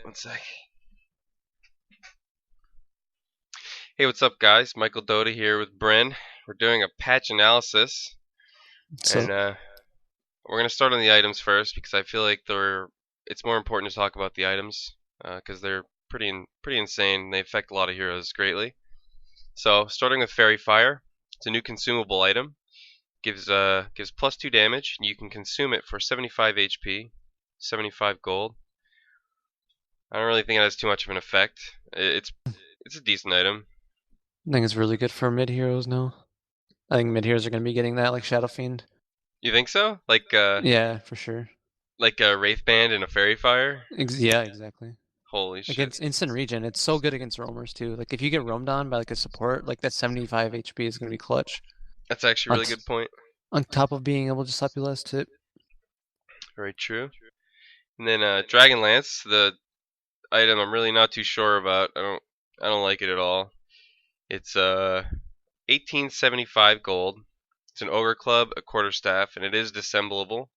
One sec. Hey, what's up, guys? Michael Dota here with Bren. We're doing a patch analysis, So and we're gonna start on the items first because I feel like it's more important to talk about the items because they're pretty insane. And they affect a lot of heroes greatly. So, starting with Fairy Fire, it's a new consumable item. Gives +2 damage, and you can consume it for 75 HP, 75 gold. I don't really think it has too much of an effect. It's a decent item. I think it's really good for mid heroes now. I think mid heroes are going to be getting that, like Shadow Fiend. You think so? Yeah, for sure. Like a Wraith Band and a Fairy Fire? Yeah, exactly. Holy Like shit. it's instant regen. It's so good against roamers too. Like if you get roamed on by like a support, like that 75 HP is going to be clutch. That's actually a On, really good point. on top of being able to slap you last hit. Very true. And then Dragon Lance, the item I'm really not too sure about. I don't like it at all. It's 1875 gold. It's an ogre club, a quarterstaff, and it is dissemblable.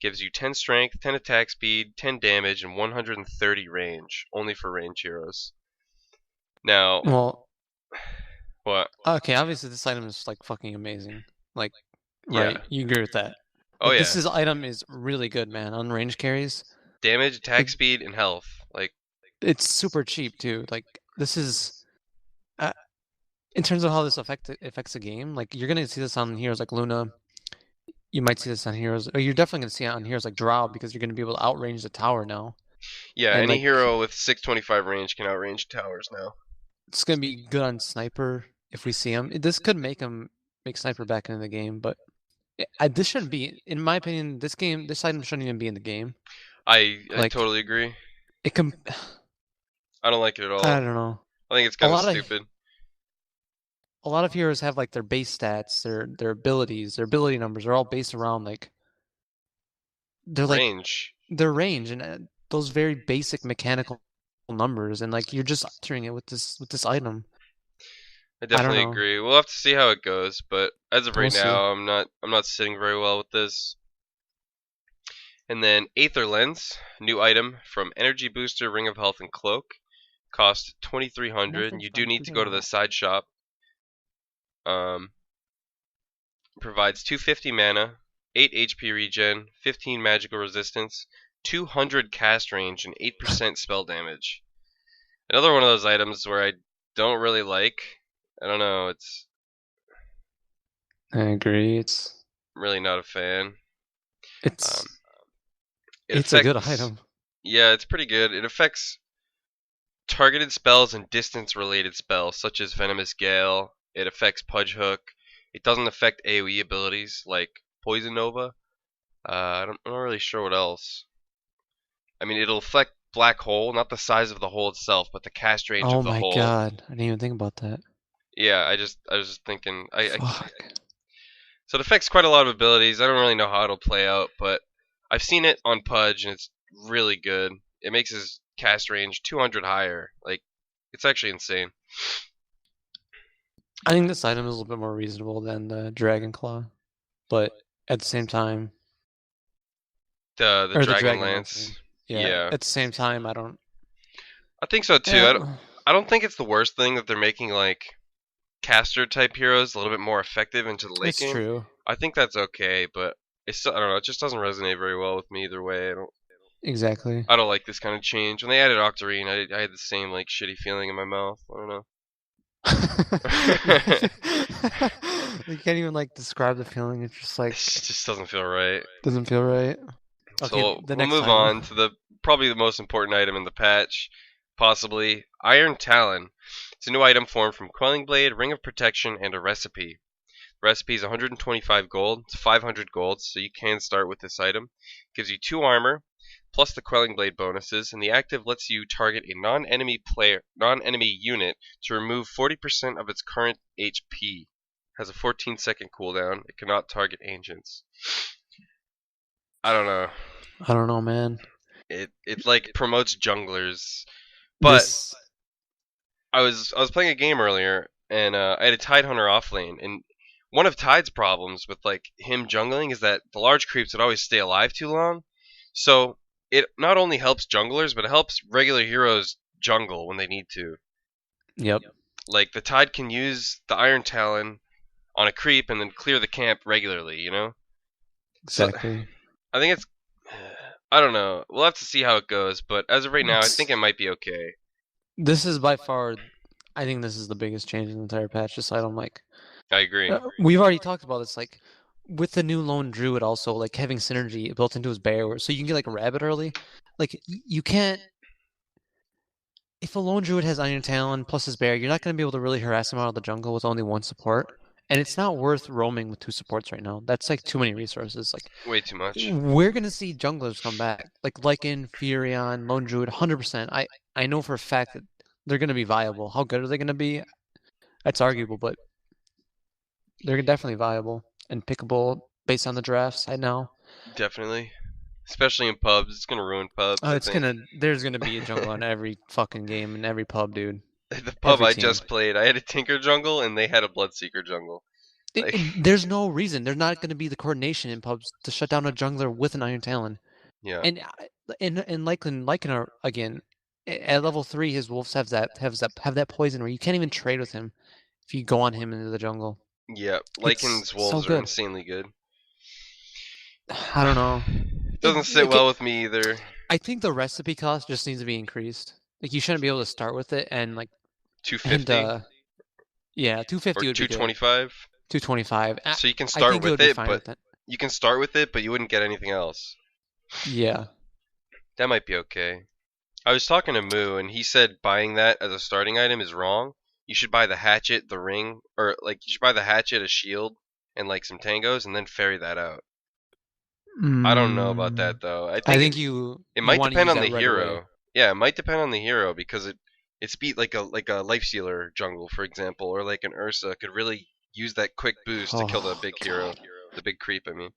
Gives you 10 strength, 10 attack speed, 10 damage, and 130 range, only for range heroes. Now, Well, what? okay, obviously this item is like fucking amazing. Like, Yeah. right, you agree with that. Oh Like yeah. item is really good, man, on range carries. Damage, attack Like speed, and health. Like, it's super cheap too. Like this is uh, in terms of how this affects the game. Like you're gonna see this on heroes like Luna. You might see this on heroes. Or you're definitely gonna see it on heroes like Drow because you're gonna be able to outrange the tower now. yeah, And any like hero with 625 range can outrange towers now. it's gonna be good on sniper if we see him. This could make sniper back into the game, but this shouldn't be. In my opinion, this item shouldn't even be in the game. I Like totally agree. it can. I don't like it at I all. don't know. I think it's A kind of lot of stupid. a lot of heroes have like their base stats, their abilities, their ability numbers are all based around they're like Range. their range and those very basic mechanical numbers, and like you're just altering it with this item. I I don't definitely know. agree. We'll have to see how it goes, but as of We'll right see. now, I'm not sitting very well with this. And then Aether Lens, new item from Energy Booster, Ring of Health, and Cloak. Cost 2300, and you Message do from need to go to the Kudo. side shop. Um, Provides 250 mana, 8 HP regen, 15 magical resistance, 200 cast range, and 8% spell damage. Another one of those items where I don't really like. I don't know, it's I agree. really not a fan. Um, It's it it's a good affects, item. yeah, it's pretty good. It affects targeted spells and distance related spells such as Venomous Gale. It affects Pudge Hook. It doesn't affect AoE abilities like Poison Nova. I'm not really sure what else. I mean, it'll affect Black Hole, not the size of the hole itself, but the cast range Oh of the my hole. god, I didn't even think about that. Yeah, I was just thinking. Fuck. So it affects quite a lot of abilities. I don't really know how it'll play out, but I've seen it on Pudge, and it's really good. It makes his cast range 200 higher. Like, it's actually insane. I think this item is a little bit more reasonable than the Dragon Claw, but at the same time, The or the Dragon Dragon Lance. I mean, Lance. yeah. Yeah, At the same time, I don't. I think so too. Yeah, I don't think it's the worst thing that they're making like caster type heroes a little bit more effective into the late it's game. true. I think that's okay, but it's still, I don't know. It just doesn't resonate very well with me either way. Exactly. I don't like this kind of change. When they added Octarine, I had the same like shitty feeling in my mouth. I don't know. You can't even like describe the feeling. It's just It like just doesn't feel right. doesn't feel right. Okay, So the we'll next move item. on to the probably the most important item in the patch, possibly Iron Talon. It's a new item formed from Quelling Blade, Ring of Protection, and a recipe. The recipe is 125 gold. It's 500 gold, so you can start with this item. Gives you 2 armor, plus the Quelling Blade bonuses, and the active lets you target a non-enemy unit to remove 40% of its current HP. Has a 14-second cooldown. It cannot target ancients. I don't know. I don't know, man. It like promotes junglers, but This. I was playing a game earlier, and I had a Tide Hunter off lane, and one of Tide's problems with like him jungling is that the large creeps would always stay alive too long. So it not only helps junglers, but it helps regular heroes jungle when they need to. Yep. Like the Tide can use the Iron Talon on a creep and then clear the camp regularly, you know? Exactly. So I think it's I don't know. We'll have to see how it goes, but as of right now, I think it might be okay. This is by far, I think this is the biggest change in the entire patch. This item, like, I agree. we've already talked about this, like, with the new lone druid also, like, having synergy built into his bear, so you can get, like, a rabbit early. Like, you can't, if a lone druid has Iron Talon plus his bear, you're not going to be able to really harass him out of the jungle with only one support. And it's not worth roaming with 2 supports right now. That's, like, too many resources. Like, way too much. We're going to see junglers come back. Like, Lycan, Furion, lone druid, 100%. I know for a fact that they're going to be viable. How good are they going to be? That's arguable, but they're definitely viable and pickable based on the drafts I know. Definitely. Especially in pubs. It's going to ruin pubs. There's going to be a jungle on every fucking game in every pub, dude. The pub I just played, I had a Tinker jungle and they had a Bloodseeker jungle. There's no reason. There's not going to be the coordination in pubs to shut down a jungler with an Iron Talon. Yeah. And Lycan again, at level 3, his wolves have that poison where you can't even trade with him if you go on him into the jungle. Yeah, Lycan's wolves are insanely good. I don't know. It doesn't sit well with me either. I think the recipe cost just needs to be increased. Like, you shouldn't be able to start with it and like 250. Yeah, 250 or would be 225. 225. So you can start with it, but you can start with it, but you wouldn't get anything else. Yeah. That might be okay. I was talking to Moo, and he said buying that as a starting item is wrong. You should buy the hatchet, the ring, or like you should buy the hatchet, a shield, and like some tangos, and then ferry that out. I don't know about that though. I think it might depend on the hero. Yeah, it might depend on the hero because it's beat like a Lifestealer jungle, for example, or like an Ursa could really use that quick boost to kill the big hero, the big creep. I mean,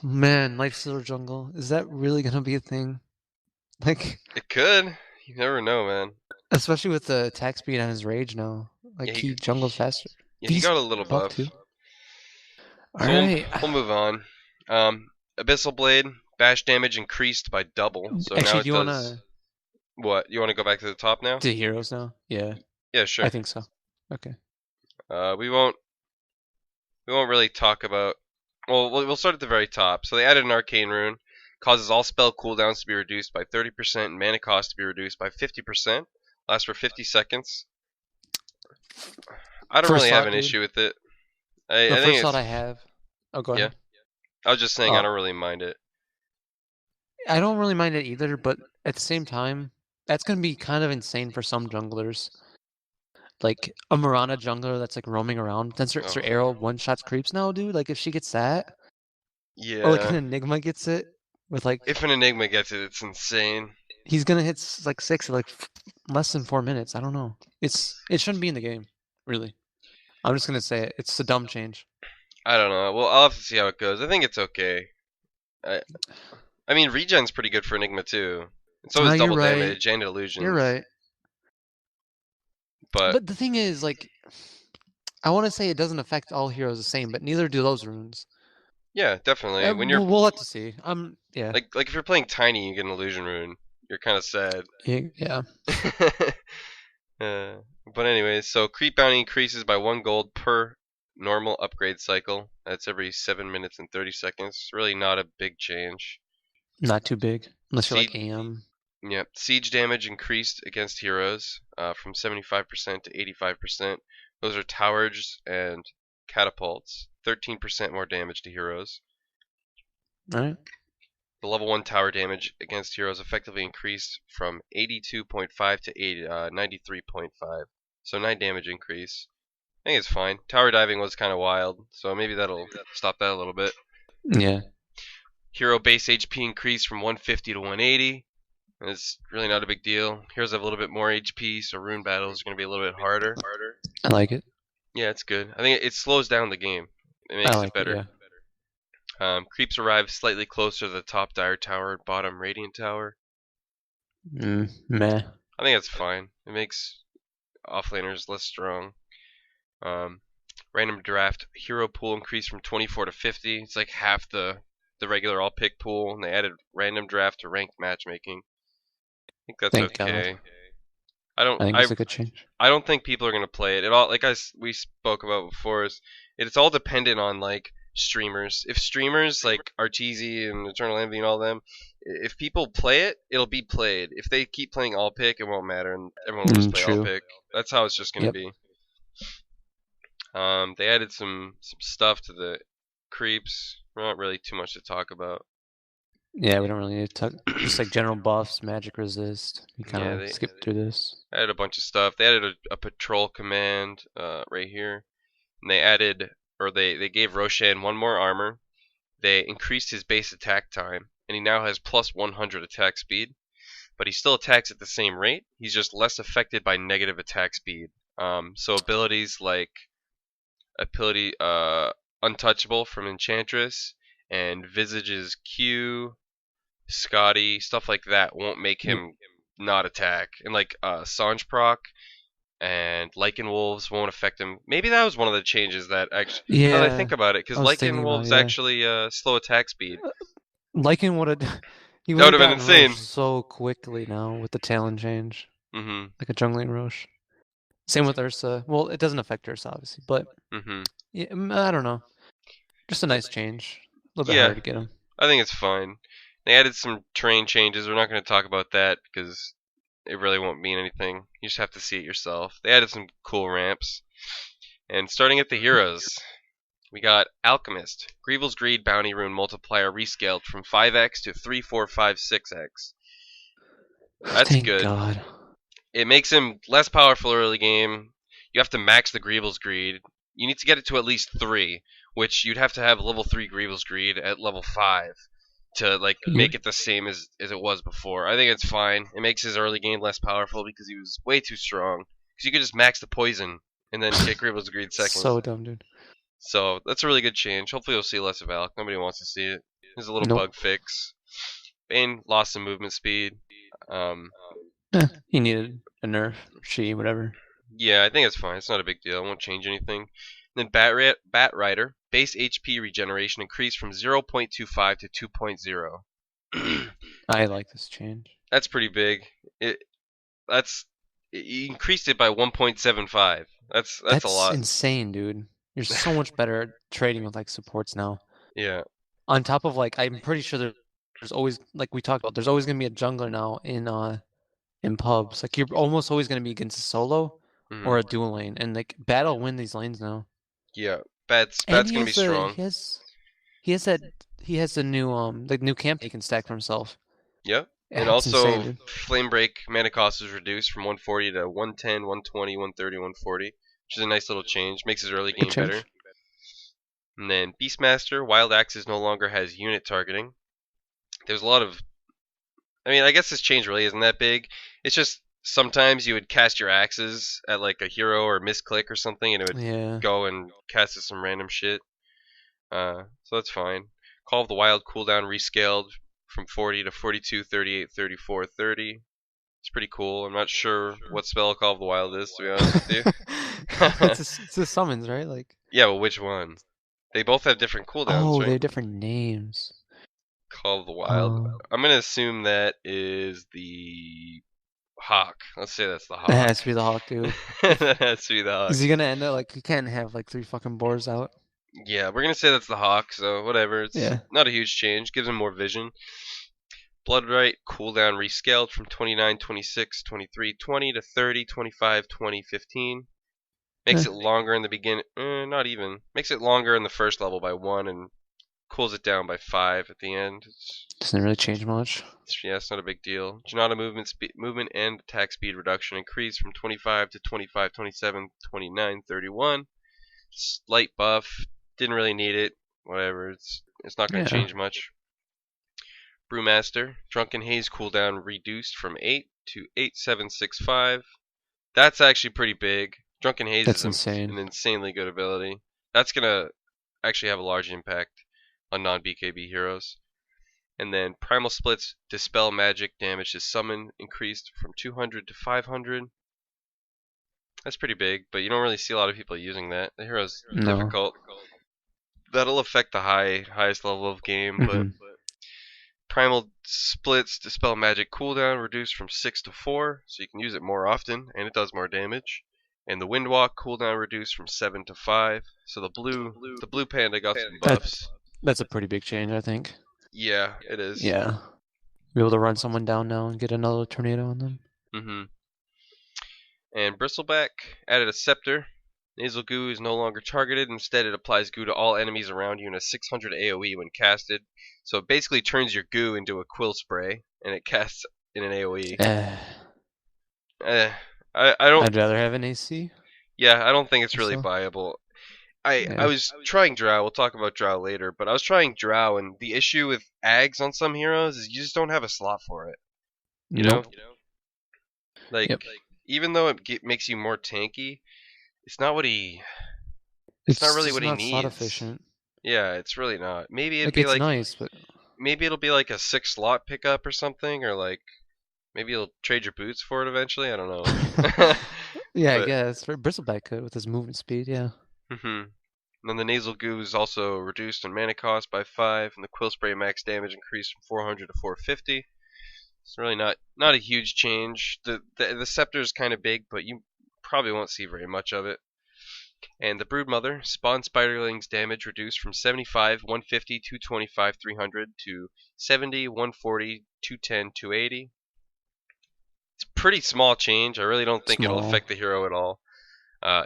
man, Lifestealer jungle, is that really gonna be a thing? Like, it could. You never know, man. Especially with the attack speed on his rage now. Like, yeah, he jungles faster. Yeah, he got a little buff. Too. Alright. We'll move on. Abyssal Blade, bash damage increased by double. So actually, now it does... What? You want to go back to the top now? To heroes now? Yeah. Yeah, sure. I think so. Okay. We won't really talk about... Well, we'll start at the very top. So they added an arcane rune. Causes all spell cooldowns to be reduced by 30% and mana cost to be reduced by 50%. Lasts for 50 seconds. I don't really have an issue with it. I think first thought I have... Oh, go ahead. Yeah. I was just saying I don't really mind it. I don't really mind it either, but at the same time, that's going to be kind of insane for some junglers. Like, a Mirana jungler that's, like, roaming around. Then her arrow one-shots creeps now, dude. Like, if she gets that... Yeah. Or, like, an Enigma gets it. With like, if an Enigma gets it, it's insane. He's gonna hit like 6 in like less than 4 minutes. I don't know. It shouldn't be in the game, really. I'm just gonna say it. It's a dumb change. I don't know. Well, I'll have to see how it goes. I think it's okay. I mean, regen's pretty good for Enigma too. And so is double damage and illusions. You're right. But the thing is, like, I want to say it doesn't affect all heroes the same, but neither do those runes. Yeah, definitely. When you're, we'll have to see. Yeah. Like if you're playing Tiny, you get an illusion rune. You're kind of sad. Yeah. But anyways, so creep bounty increases by 1 gold per normal upgrade cycle. That's every 7 minutes and 30 seconds. Really not a big change. Not too big, unless you're like AM. Yeah. Siege damage increased against heroes from 75% to 85%. Those are towers and catapults. 13% more damage to heroes. Alright. The level 1 tower damage against heroes effectively increased from 82.5 to 93.5. So 9 damage increase. I think it's fine. Tower diving was kind of wild, so maybe that'll stop that a little bit. Yeah. Hero base HP increased from 150 to 180. It's really not a big deal. Heroes have a little bit more HP, so rune battles are going to be a little bit harder. I like it. Yeah, it's good. I think it slows down the game. It makes it better. Creeps arrive slightly closer to the top Dire Tower and bottom Radiant Tower. Meh. I think that's fine. It makes offlaners less strong. Random draft hero pool increased from 24 to 50. It's like half the the regular all pick pool, and they added random draft to ranked matchmaking. I think that's Thank okay. God. I I think it's a good change. don't think people are gonna play it. It all like we spoke about before is it's all dependent on like streamers. If streamers like Arteezy and Eternal Envy and all them, if people play it, it'll be played. If they keep playing all pick, it won't matter, and everyone will just play all True. pick. That's how it's just gonna Yep. be. They added some stuff to the creeps. Not really too much to talk about. Yeah, we don't really need to talk. Just like general buffs, magic resist. We kind of they skipped through this. added a bunch of stuff. They added a patrol command right here. And they added, or they gave Roshan one more armor. They increased his base attack time, and he now has plus 100 attack speed. But he still attacks at the same rate. He's just less affected by negative attack speed. So abilities like Untouchable from Enchantress and Visage's Q, Scotty, stuff like that won't make him not attack. And like Sange proc and Lycan Wolves won't affect him. Maybe that was one of the changes that actually. Yeah. Now that I think about it, because Lycan Wolves actually slow attack speed. Lycan would have. He That would would have been insane. So quickly now with the Talon change. Mm-hmm. Like a jungling Roche. Same with Ursa. Well, it doesn't affect Ursa obviously, but yeah, I don't know. Just a nice change. A little bit harder to get him. I think it's fine. They added some terrain changes. We're not going to talk about that because it really won't mean anything. You just have to see it yourself. They added some cool ramps. And starting at the heroes, we got Alchemist. Greevil's Greed Bounty Rune Multiplier rescaled from 5x to 3, 4, 5, 6x. That's Thank good. God. It makes him less powerful early game. You have to max the Greevil's Greed. You need to get it to at least 3, which you'd have to have level 3 Greevil's Greed at level 5 to like make it the same as it was before. I think it's fine. It makes his early game less powerful because he was way too strong. Because you could just max the poison and then get Greevil's Greed second. So dumb, dude. So that's a really good change. Hopefully you'll see less of Alc. Nobody wants to see it. There's a little bug fix. Bane lost some movement speed. He needed a nerf, whatever. Yeah, I think it's fine. It's not a big deal. It won't change anything. And then Bat Rider, base HP regeneration increased from 0.25 to 2.0. I like this change. That's pretty big. It increased it by 1.75. That's a lot. That's insane, dude. You're so much better at trading with like supports now. Yeah. On top of like, I'm pretty sure there's always, like we talked about, there's always gonna be a jungler now in pubs. Like you're almost always gonna be against a solo or a dual lane, and like Bat'll win these lanes now. Yeah, Bat's gonna be strong. He has the new camp he can stack for himself. Yep. Yeah, and also insane, Flame Break mana cost is reduced from 140 to 110, 120, 130, 140, which is a nice little change. Makes his early game better. And then Beastmaster, Wild Axes no longer has unit targeting. There's a lot of, I guess this change really isn't that big. It's just sometimes you would cast your axes at like a hero or misclick or something, and it would go and cast at some random shit. So that's fine. Call of the Wild cooldown rescaled from 40 to 42, 38, 34, 30. It's pretty cool. I'm not sure what spell Call of the Wild is, to be honest with you. It's a summons, right? Like. Yeah, well, which one? They both have different cooldowns, right? They have different names. Call of the Wild. I'm gonna assume that is the Hawk. Let's say that's the Hawk. That has to be the Hawk, dude. That has to be the Hawk. Is he gonna end up like you can't have like 3 fucking boars out? Yeah, we're gonna say that's the Hawk. So whatever. It's not a huge change. Gives him more vision. Bloodright cooldown rescaled from 29, 26, 23, 20 to 30, 25, 20, 15. Makes it longer in the beginning. Not even. Makes it longer in the first level by 1 and cools it down by 5 at the end. Doesn't really change much. Yeah, it's not a big deal. Janata movement and attack speed reduction increased from 25 to 25, 27, 29, 31. Slight buff. Didn't really need it. Whatever. It's not going to change much. Brewmaster. Drunken Haze cooldown reduced from 8 to 8765. That's actually pretty big. Drunken Haze is an insanely good ability. That's going to actually have a large impact on non-BKB heroes. And then Primal Split's Dispel Magic damage to summon increased from 200 to 500. That's pretty big, but you don't really see a lot of people using that. The hero's difficult. That'll affect the highest level of game, but Mhm. Primal Splits Dispel Magic cooldown reduced from 6 to 4, so you can use it more often, and it does more damage. And the Windwalk cooldown reduced from 7 to 5, so the blue panda got some buffs. That's a pretty big change, I think. Yeah, it is. Yeah. Be able to run someone down now and get another tornado on them. Mm-hmm. And Bristleback added a Scepter. Nasal Goo is no longer targeted. Instead, it applies goo to all enemies around you in a 600 AoE when casted. So it basically turns your goo into a quill spray, and it casts in an AoE. I don't. I'd rather have an AC. Yeah, I don't think it's really So? viable. I Yeah. was trying Drow. We'll talk about Drow later, but I was trying Drow, and the issue with Ags on some heroes is you just don't have a slot for it. You know, like Yep. even though it makes you more tanky, it's not what he. It's not really just what he not slot needs. efficient. Yeah, it's really not. Maybe it'd Like be it's like nice, but maybe it'll be like a 6 slot pickup or something, or like maybe you'll trade your boots for it eventually. I don't know. yeah, I But- guess Bristleback could with his movement speed. Yeah. Mhm. And then the Nasal Goo is also reduced in mana cost by 5, and the Quill Spray max damage increased from 400 to 450. It's really not a huge change. The Scepter is kind of big, but you probably won't see very much of it. And the Broodmother, Spawn Spiderlings damage reduced from 75, 150, 225, 300 to 70, 140, 210, 280. It's a pretty small change. I really don't think it'll Small. affect the hero at all.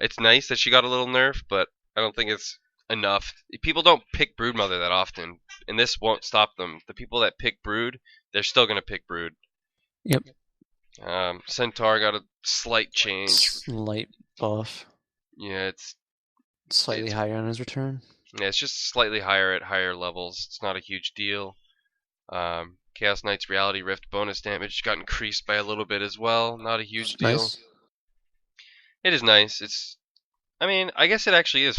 It's nice that she got a little nerf, but I don't think it's enough. People don't pick Broodmother that often, and this won't stop them. The people that pick Brood, they're still going to pick Brood. Yep. Centaur got a slight change. Slight buff. Yeah, it's Slightly higher on his return. it's just slightly higher at higher levels. It's not a huge deal. Chaos Knight's Reality Rift bonus damage got increased by a little bit as well. Not a huge deal. Nice. It is nice. I mean, I guess it actually is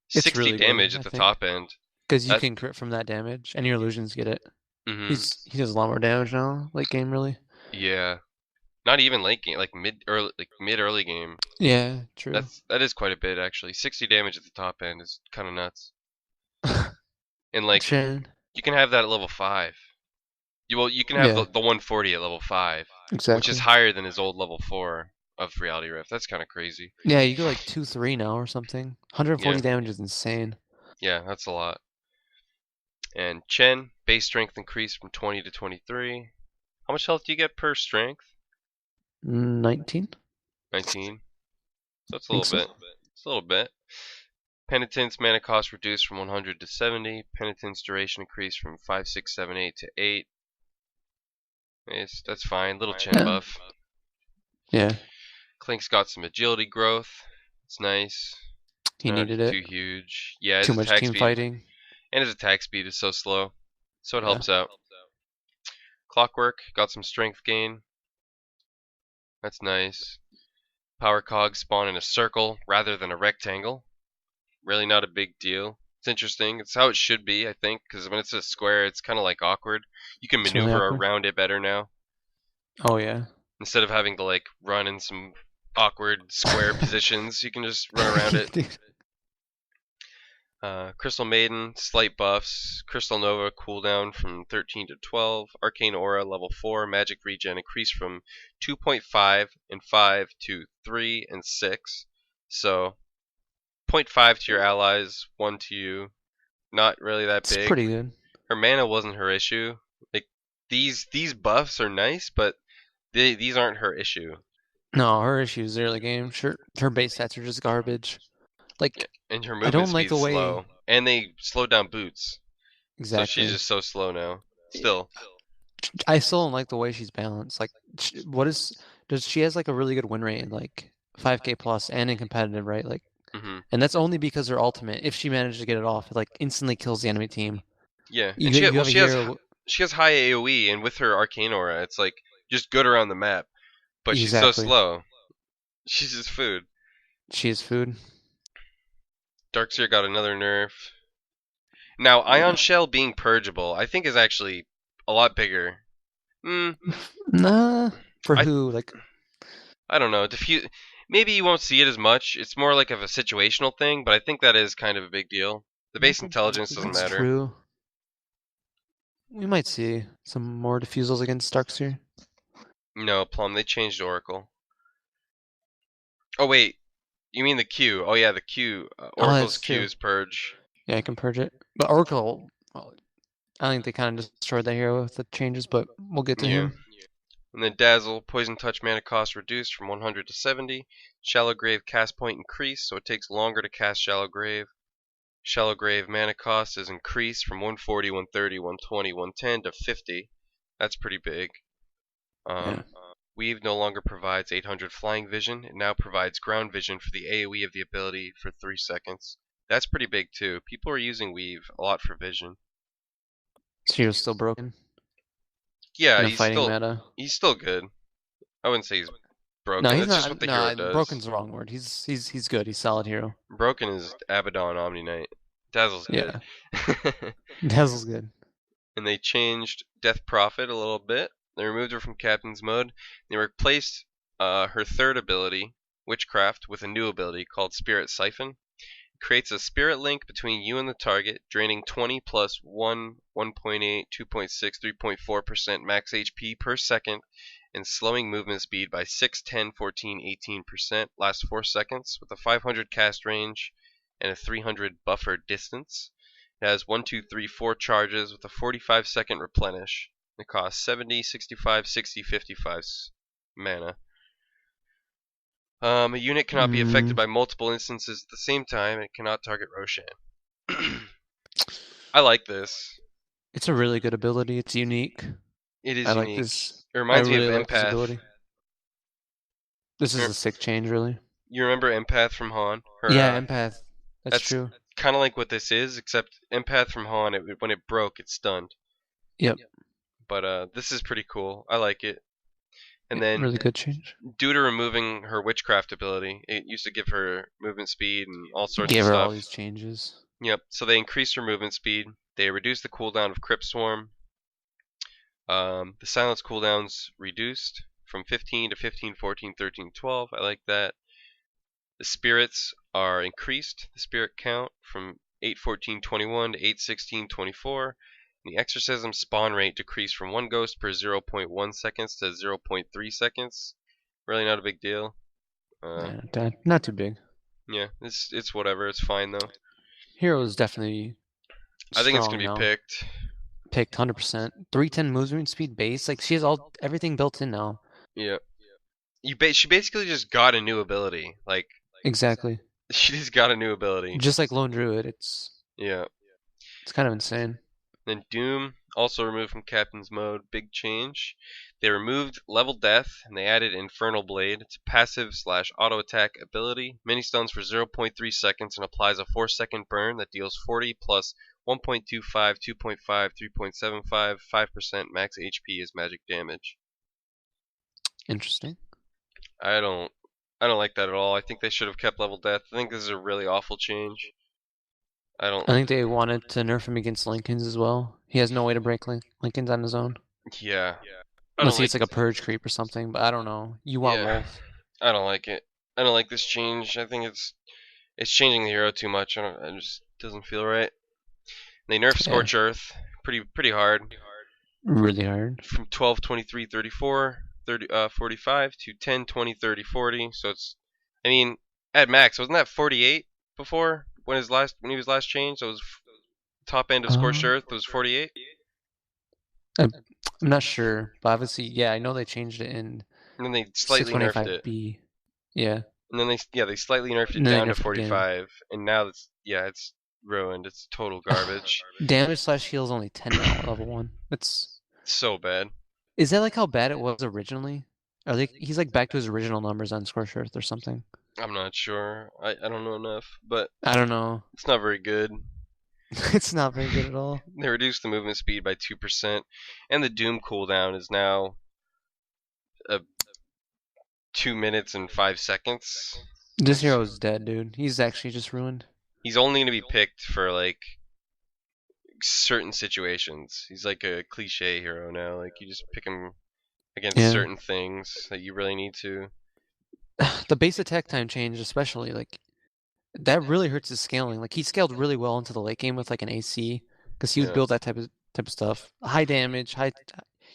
60 really good, damage I at the think. top end. Because you That- can crit from that damage, and your illusions get it. Hmm. He does a lot more damage now, late game, really. Yeah, not even late game, like mid early game. Yeah, true. That is quite a bit actually. 60 damage at the top end is kind of nuts. And like Shin. you can have that at level 5. You can have Yeah. the 140 at level 5, Exactly. which is higher than his old level 4 of Reality Rift. That's kind of crazy. Yeah, you go like 2-3 now or something. 140 Yeah. damage is insane. Yeah, that's a lot. And Chen, base strength increased from 20 to 23. How much health do you get per strength? 19? 19. So it's a Think little so. bit. It's a little bit. Penitence mana cost reduced from 100 to 70. Penitence duration increased from 5, 6, 7, 8 to 8. That's fine. Little Chen Yeah. buff. Yeah, Clink's got some agility growth. It's nice. he Not needed too it. huge. Yeah, his Too much attack team speed fighting. and his attack speed is so slow, so it Yeah. helps out. Clockwork got some strength gain. That's nice. Power cogs spawn in a circle rather than a rectangle. Really not a big deal. It's interesting. It's how it should be, I think, because when it's a square, it's kind of like awkward. You can It's really maneuver awkward. around it better now Oh, yeah. instead of having to like run in some awkward square positions. You can just run around it. Crystal Maiden, slight buffs. Crystal Nova cooldown from 13 to 12. Arcane Aura level 4. Magic regen increased from 2.5 and 5 to 3 and 6. So 0.5 to your allies, 1 to you. Not really that It's big. pretty good. Her mana wasn't her issue. Like these buffs are nice, but these aren't her issue. No, her issue is early game. Sure, her base stats are just garbage. Like, And her I movement don't like speed's the way. slow. And they slowed down boots. Exactly. So she's just so slow now. Still. I still don't like the way she's balanced. Like, does she has like a really good win rate in like 5k plus and in competitive, right? Like, Hmm. and that's only because her ultimate, if she manages to get it off, it like instantly kills the enemy team. Yeah. You, And she, you well, have a she has hero. she has high AoE, and with her Arcane Aura, it's like just good around the map. But she's so Exactly. slow. She's just food. She is food. Darkseer got another nerf. Now, Ion Shell being purgeable, I think is actually a lot bigger. Nah. For I- who? Like, I don't know. Maybe you won't see it as much. It's more like of a situational thing, but I think that is kind of a big deal. The base intelligence doesn't That's matter. true. We might see some more defusals against Darkseer. No, Plum, they changed Oracle. Oh, wait. You mean the Q? Oh, yeah, the Q. Oracle's Q is Purge. Yeah, I can purge it. But Oracle, well, I think they kind of destroyed that hero with the changes, but we'll get to him. And then Dazzle, Poison Touch mana cost reduced from 100 to 70. Shallow Grave cast point increased, so it takes longer to cast Shallow Grave. Shallow Grave mana cost is increased from 140, 130, 120, 110 to 50. That's pretty big. Weave no longer provides 800 flying vision. It now provides ground vision for the AoE of the ability for 3 seconds. That's pretty big too. People are using Weave a lot for vision. This hero's still broken. Yeah, he's still good. I wouldn't say he's broken. No, he's That's just what the hero does. Broken's the wrong word. He's good. He's a solid hero. Broken is Abaddon Omni Knight. Dazzle's good. Yeah. Dazzle's good. And they changed Death Prophet a little bit. They removed her from Captain's mode. They replaced her third ability, Witchcraft, with a new ability called Spirit Siphon. It creates a spirit link between you and the target, draining 20 plus 1, 1.8, 2.6, 3.4% max HP per second, and slowing movement speed by 6, 10, 14, 18%, lasts 4 seconds, with a 500 cast range and a 300 buffer distance. It has 1, 2, 3, 4 charges with a 45-second replenish. It costs 70, 65, 60, 55 mana. A unit cannot be affected by multiple instances at the same time, and it cannot target Roshan. I like this. It's a really good ability. It's unique. It is I unique. Like this. It reminds me of like Empath. This is a sick change, really. You remember Empath from Han? Yeah, Empath. That's true. Kind of like what this is, except Empath from Han, when it broke, it stunned. Yep. But this is pretty cool. I like it. And then really good change. Due to removing her Witchcraft ability, it used to give her movement speed and all sorts of stuff. Gave her all these changes. Yep. So they increased her movement speed. They reduced the cooldown of Crypt Swarm. The silence cooldowns reduced from 15 to 15, 14, 13, 12. I like that. The spirits are increased. The spirit count from 8, 14, 21 to 8, 16, 24. And the exorcism spawn rate decreased from 1 ghost per 0.1 seconds to 0.3 seconds. Really not a big deal. Yeah, not too big. Yeah, it's whatever. It's fine though. Hero is definitely. I think it's gonna be picked. Picked 100%. 310 movement speed base. Like she has everything built in now. Yeah. She basically just got a new ability. Like. Exactly. She just got a new ability. Just like Lone Druid. It's kind of insane. Then Doom, also removed from Captain's mode. Big change. They removed Level Death, and they added Infernal Blade. It's a passive/auto attack ability. Mini stuns for 0.3 seconds and applies a 4-second burn that deals 40 plus 1.25, 2.5, 3.75, 5% max HP as magic damage. Interesting. I don't like that at all. I think they should have kept Level Death. I think this is a really awful change. I think they wanted to nerf him against Lycans as well. He has no way to break Lycans on his own. Yeah. Unless he gets like a purge creep or something, but I don't know. You want both. I don't like it. I don't like this change. I think it's changing the hero too much. It just doesn't feel right. They nerfed Scorch Earth pretty hard. Really hard. From 12, 23, 34, 45 to 10, 20, 30, 40. So it's, I mean, at max, wasn't that 48 before when he was last changed? So it was top end of Scorched Earth was 48. I'm not sure, but obviously, yeah, I know they changed it in. And then they slightly nerfed it. Yeah. And then they slightly nerfed it down to 45, and now it's ruined. It's total garbage. Damage/heal is only 10 now at level 1. It's so bad. Is that like how bad it was originally? He's like back to his original numbers on Scorched Earth or something? I'm not sure. I don't know enough, but I don't know. It's not very good. It's not very good at all. They reduced the movement speed by 2%, and the Doom cooldown is now 2 minutes and 5 seconds. This hero is dead, dude. He's actually just ruined. He's only gonna be picked for like certain situations. He's like a cliche hero now. Like you just pick him against certain things that you really need to. The base attack time change, especially like that really hurts his scaling. Like he scaled really well into the late game with like an AC because he would Yeah. build that type of stuff. High damage, high.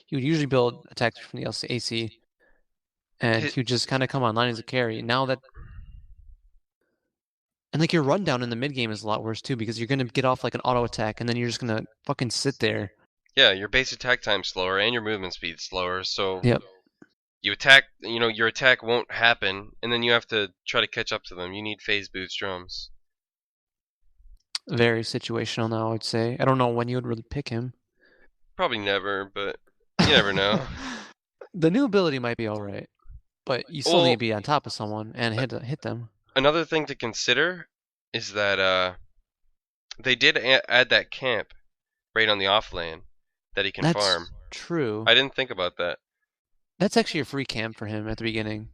He would usually build attacks from the AC, and Hit, he would just kind of come online as a carry. Now that and like your rundown in the mid game is a lot worse too because you're gonna get off like an auto attack and then you're just gonna fucking sit there. yeah, your base attack time's slower and your movement speed's slower, so Yep, you attack, your attack won't happen, and then you have to try to catch up to them. You need phase boost drums. very situational now. I'd say. I don't know when you would really pick him. Probably never, but you never know. The new ability might be alright, but you still need to be on top of someone and hit them. Another thing to consider is that they did add that camp right on the off lane that he can That's farm. true. I didn't think about that. That's actually a free camp for him at the beginning.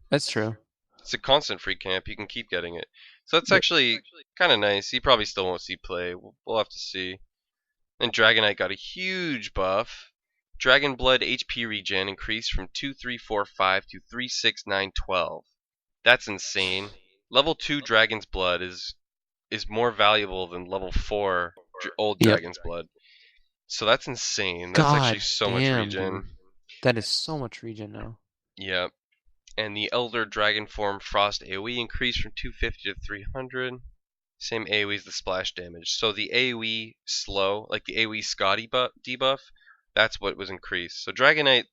That's true. It's a constant free camp. You can keep getting it. So that's actually kind of nice. He probably still won't see play. We'll have to see. And Dragonite got a huge buff. Dragon Blood HP regen increased from 2345 to 36912. That's insane. Level 2 Dragon's Blood is more valuable than level 4 old Yep. Dragon's Blood. So that's insane. That's God actually so much damn, regen. dude. That is so much regen now. Yep. And the Elder Dragon Form Frost AoE increased from 250 to 300. Same AoE as the splash damage. So the AoE slow, like the AoE Scotty debuff, that's what was increased. So Dragonite,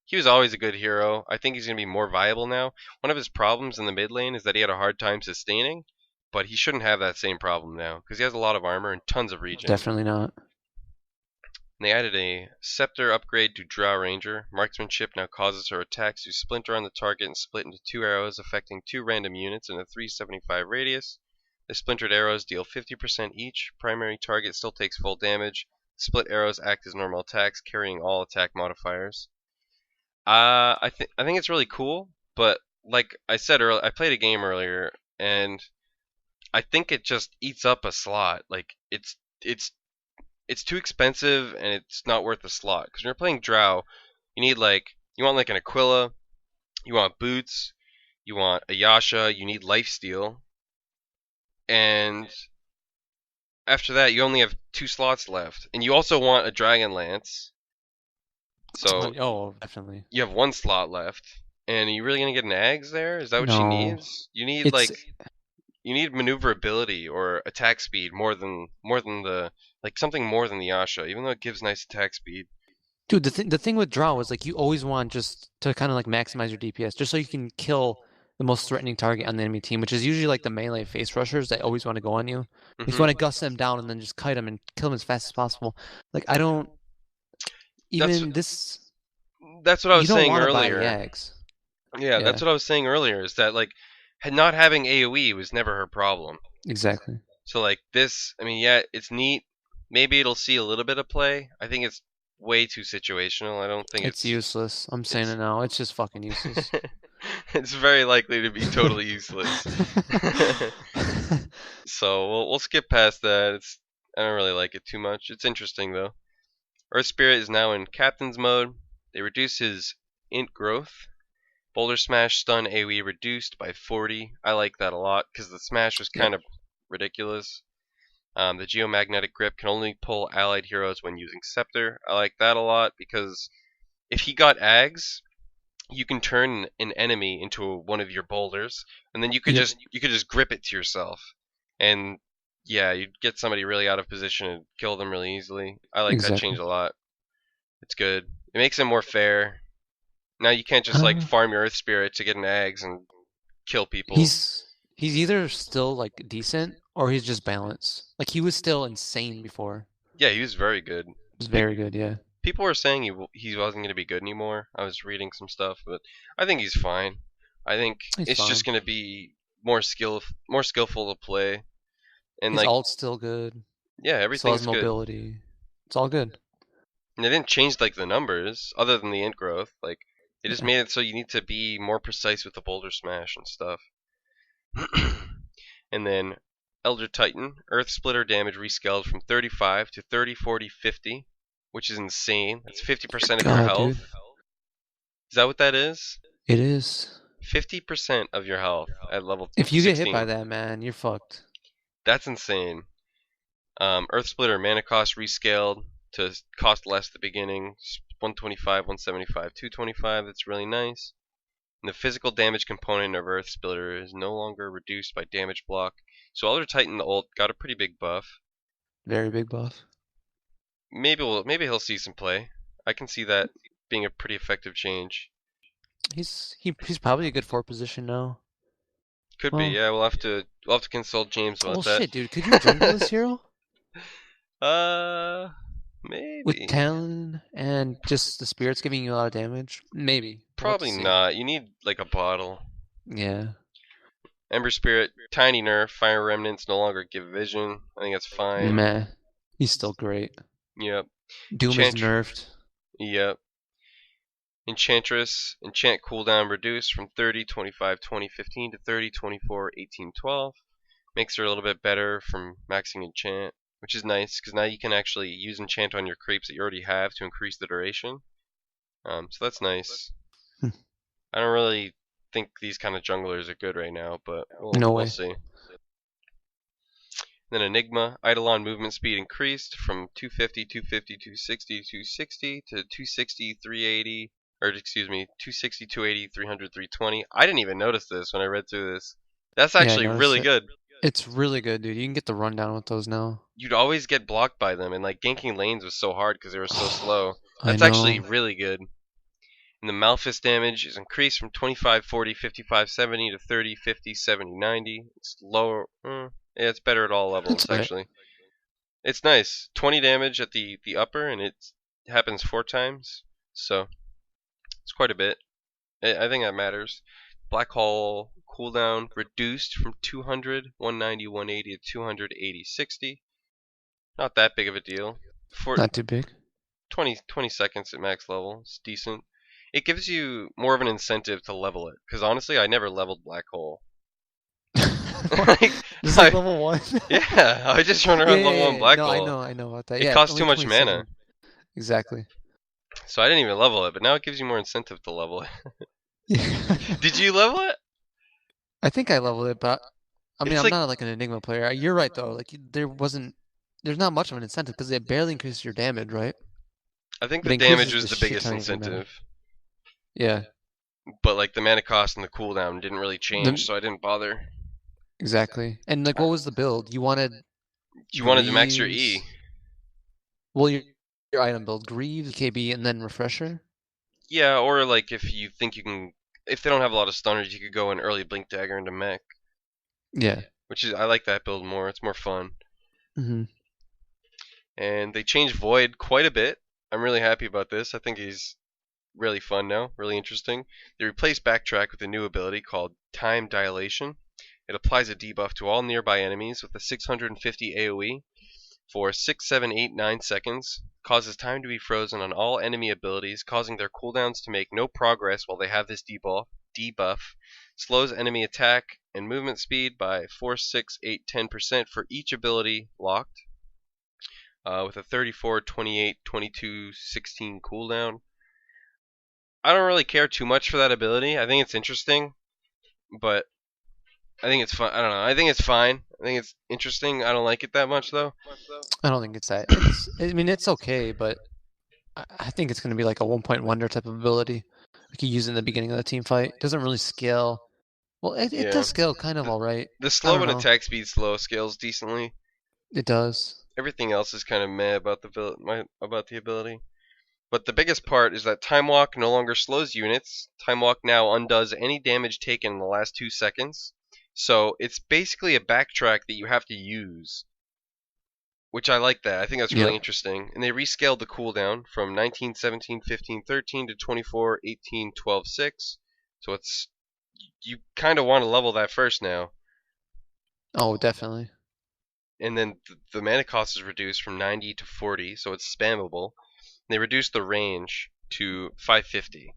he was always a good hero. I think he's going to be more viable now. One of his problems in the mid lane is that he had a hard time sustaining, but he shouldn't have that same problem now because he has a lot of armor and tons of regen. Definitely not. And they added a Scepter upgrade to Drow Ranger. Marksmanship now causes her attacks to splinter on the target and split into 2 arrows, affecting 2 random units in a 375 radius. The splintered arrows deal 50% each. Primary target still takes full damage. Split arrows act as normal attacks, carrying all attack modifiers. I think it's really cool, but like I said earlier, I played a game earlier, and I think it just eats up a slot. Like it's too expensive and it's not worth the slot. Because when you're playing Drow, you want like an Aquila, you want boots, you want a Yasha, you need lifesteal, and after that you only have 2 slots left, and you also want a Dragon Lance. So oh, definitely. you have 1 slot left, and are you really gonna get an Ags there? Is that what she needs? You need you need maneuverability or attack speed more than something more than the Yasha, even though it gives nice attack speed. Dude, the thing with Drow is like you always want just to kind of like maximize your DPS, just so you can kill the most threatening target on the enemy team, which is usually like the melee face rushers that always want to go on you. You just want to gust them down and then just kite them and kill them as fast as possible. Like I don't even this. That's what I was saying earlier. Yeah, that's what I was saying earlier. Is that like not having AoE was never her problem. Exactly. So like this, I mean, yeah, it's neat. Maybe it'll see a little bit of play. I think it's way too situational. I don't think it's useless. I'm saying it now. It's just fucking useless. It's very likely to be totally useless. So we'll skip past that. I don't really like it too much. It's interesting though. Earth Spirit is now in Captain's mode. They reduce his int growth. Boulder Smash stun AoE reduced by 40. I like that a lot because the smash was kind of ridiculous. The Geomagnetic Grip can only pull allied heroes when using Scepter. I like that a lot because if he got Ags, you can turn an enemy into one of your boulders, and then you could just grip it to yourself, and yeah, you'd get somebody really out of position and kill them really easily. I like that change a lot. It's good. It makes it more fair. Now you can't just like farm your Earth Spirit to get an Ags and kill people. He's either still like decent or he's just balanced. Like he was still insane before. Yeah, he was very good. He was very good, yeah. People were saying he wasn't going to be good anymore. I was reading some stuff, but I think he's fine. I think it's just going to be more skillful to play. And his ult's still good. Yeah, everything's good. Mobility. It's all good. And they didn't change like the numbers other than the int growth. Like they just made it so you need to be more precise with the boulder smash and stuff. And then Elder Titan, Earth Splitter damage rescaled from 35 to 30, 40, 50, which is insane. That's 50% of your health. Dude. Is that what that is? It is. 50% of your health at level 16. If you get hit by that, man, you're fucked. That's insane. Earth Splitter mana cost rescaled to cost less at the beginning. 125, 175, 225. That's really nice. And the physical damage component of Earth Splitter is no longer reduced by damage block. So Elder Titan the ult got a pretty big buff. Very big buff. Maybe he'll see some play. I can see that being a pretty effective change. He's probably a good 4 position now. Could be, yeah. We'll have to consult James about that. Shit, dude. Could you jungle this hero? Maybe. With Talon and just the spirits giving you a lot of damage? Maybe. Probably not. You need like a bottle. Yeah. Ember Spirit, tiny nerf. Fire Remnants no longer give vision. I think that's fine. Meh. He's still great. Yep. Doom is nerfed. Yep. Enchantress, enchant cooldown reduced from 30, 25, 20, 15 to 30, 24, 18, 12. Makes her a little bit better from maxing enchant, which is nice because now you can actually use enchant on your creeps that you already have to increase the duration. So that's nice. I don't really think these kind of junglers are good right now, but we'll see. Then Enigma, Eidolon movement speed increased from 250, 250, 260, 260 to 260, 380. Or excuse me, 260, 280, 300, 320. I didn't even notice this when I read through this. That's actually really good. It's really good, dude. You can get the rundown with those now. You'd always get blocked by them, and like ganking lanes was so hard because they were so slow. That's actually really good. And the Malphus damage is increased from 25, 40, 55, 70 to 30, 50, 70, 90. It's lower. Yeah, it's better at all levels, actually. It's nice. 20 damage at the upper, and it happens 4 times. So it's quite a bit. I think that matters. Black Hole cooldown reduced from 200, 190, 180 to 280, 60. Not that big of a deal. Not too big. 20 seconds at max level. It's decent. It gives you more of an incentive to level it. Because honestly, I never leveled Black Hole. Just like level 1? Yeah, I just run around level 1 Black Hole. I know about that. It costs too much mana. Exactly. So I didn't even level it, but now it gives you more incentive to level it. Did you level it? I think I leveled it, but I mean, I'm not like an Enigma player. You're right though. Like there's not much of an incentive because it barely increases your damage, right? I think the damage was the biggest incentive. Yeah. But like the mana cost and the cooldown didn't really change, so I didn't bother. Exactly. And like, what was the build? You wanted to max your E. Well, your item build, Greaves, KB, and then Refresher? Yeah, or like if you think you can, if they don't have a lot of stunners, you could go an early Blink Dagger into mech. Yeah. I like that build more. It's more fun. Mm-hmm. And they changed Void quite a bit. I'm really happy about this. I think he's really fun now, really interesting. They replaced Backtrack with a new ability called Time Dilation. It applies a debuff to all nearby enemies with a 650 AoE for 6, 7, 8, 9 seconds. Causes time to be frozen on all enemy abilities, causing their cooldowns to make no progress while they have this debuff. Slows enemy attack and movement speed by 4, 6, 8, 10% for each ability locked. With a 34, 28, 22, 16 cooldown. I don't really care too much for that ability. I think it's interesting, but I think it's fun. I don't know. I think it's fine. I think it's interesting. I don't like it that much, though. I don't think it's that. I mean, it's okay, but I think it's going to be like a 1-point wonder type of ability. Like you use it in the beginning of the team fight. It doesn't really scale. Well, it does scale kind of alright. The slow and attack speed scales decently. It does. Everything else is kind of meh about the ability. But the biggest part is that Time Walk no longer slows units. Time Walk now undoes any damage taken in the last 2 seconds. So it's basically a backtrack that you have to use. Which I like that. I think that's really interesting. And they rescaled the cooldown from 19, 17, 15, 13 to 24, 18, 12, 6. So it's... You kind of want to level that first now. Oh, definitely. And then the mana cost is reduced from 90 to 40, so it's spammable. They reduced the range to 550,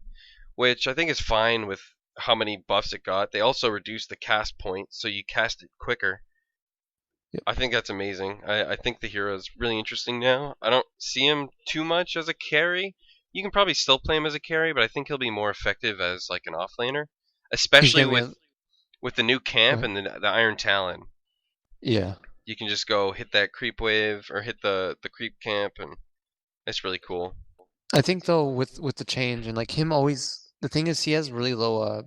which I think is fine with how many buffs it got. They also reduced the cast point, so you cast it quicker. Yep. I think that's amazing. I think the hero is really interesting now. I don't see him too much as a carry. You can probably still play him as a carry, but I think he'll be more effective as like an offlaner. especially gonna be with the new camp and the Iron Talon. Yeah. You can just go hit that creep wave or hit the creep camp, and it's really cool. I think though with the change and like him always, the thing is he has really low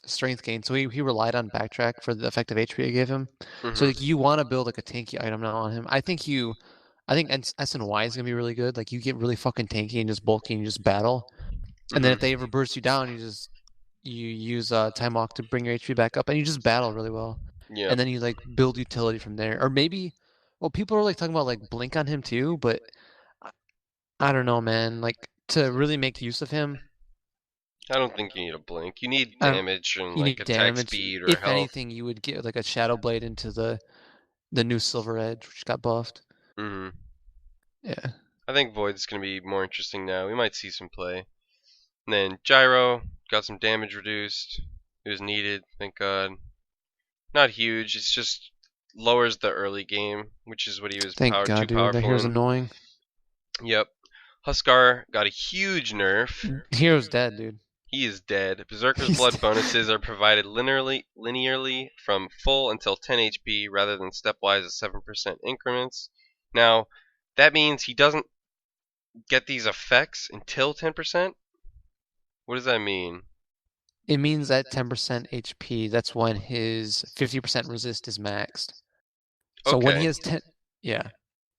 strength gain, so he relied on backtrack for the effective HP it gave him. So like you want to build like a tanky item now on him. I think SNY is gonna be really good. Like you get really fucking tanky and just bulky and you just battle. And then if they ever burst you down, you use time walk to bring your HP back up and you just battle really well. Yeah. And then you like build utility from there. Or maybe, well, people are like talking about like blink on him too, but I don't know, man. Like to really make use of him, I don't think you need a blink. You need damage and you like need attack damage. speed or If health. anything, you would get like a Shadow Blade into the new Silver Edge, which got buffed. Mm-hmm. Yeah. I think Void's gonna be more interesting now. We might see some play. And then Gyro got some damage reduced. It was needed, thank God. Not huge. It's just lowers the early game, which is what he was Thank God, too dude. powerful That hero's in. annoying. Yep. Huskar got a huge nerf. Hero's dead, dude. He is dead. Berserker's Blood bonuses are provided linearly from full until 10 HP rather than stepwise at 7% increments. Now, that means he doesn't get these effects until 10%? What does that mean? It means that 10% HP, that's when his 50% resist is maxed. So when he has 10, yeah,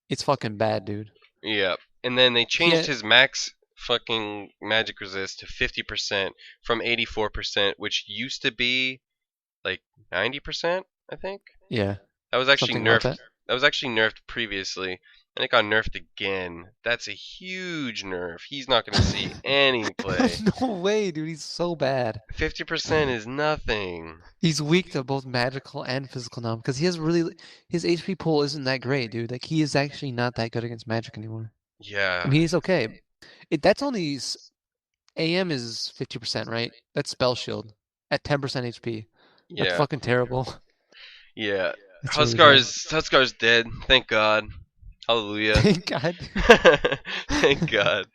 it's fucking bad, dude. Yeah, and then they changed his max fucking magic resist to 50% from 84%, which used to be like 90%, I think. Yeah. That was actually nerfed. Like that was actually nerfed previously, and it got nerfed again. That's a huge nerf. He's not going to see any play. No way, dude. He's so bad. 50% is nothing. He's weak to both magical and physical now because his HP pool isn't that great, dude. Like he is actually not that good against magic anymore. Yeah. I mean, he's okay. That's only AM is 50%, right? That's spell shield at 10% HP. Yeah. That's fucking terrible. Yeah. Huskar's dead. Thank God. Hallelujah. Thank God. Thank God.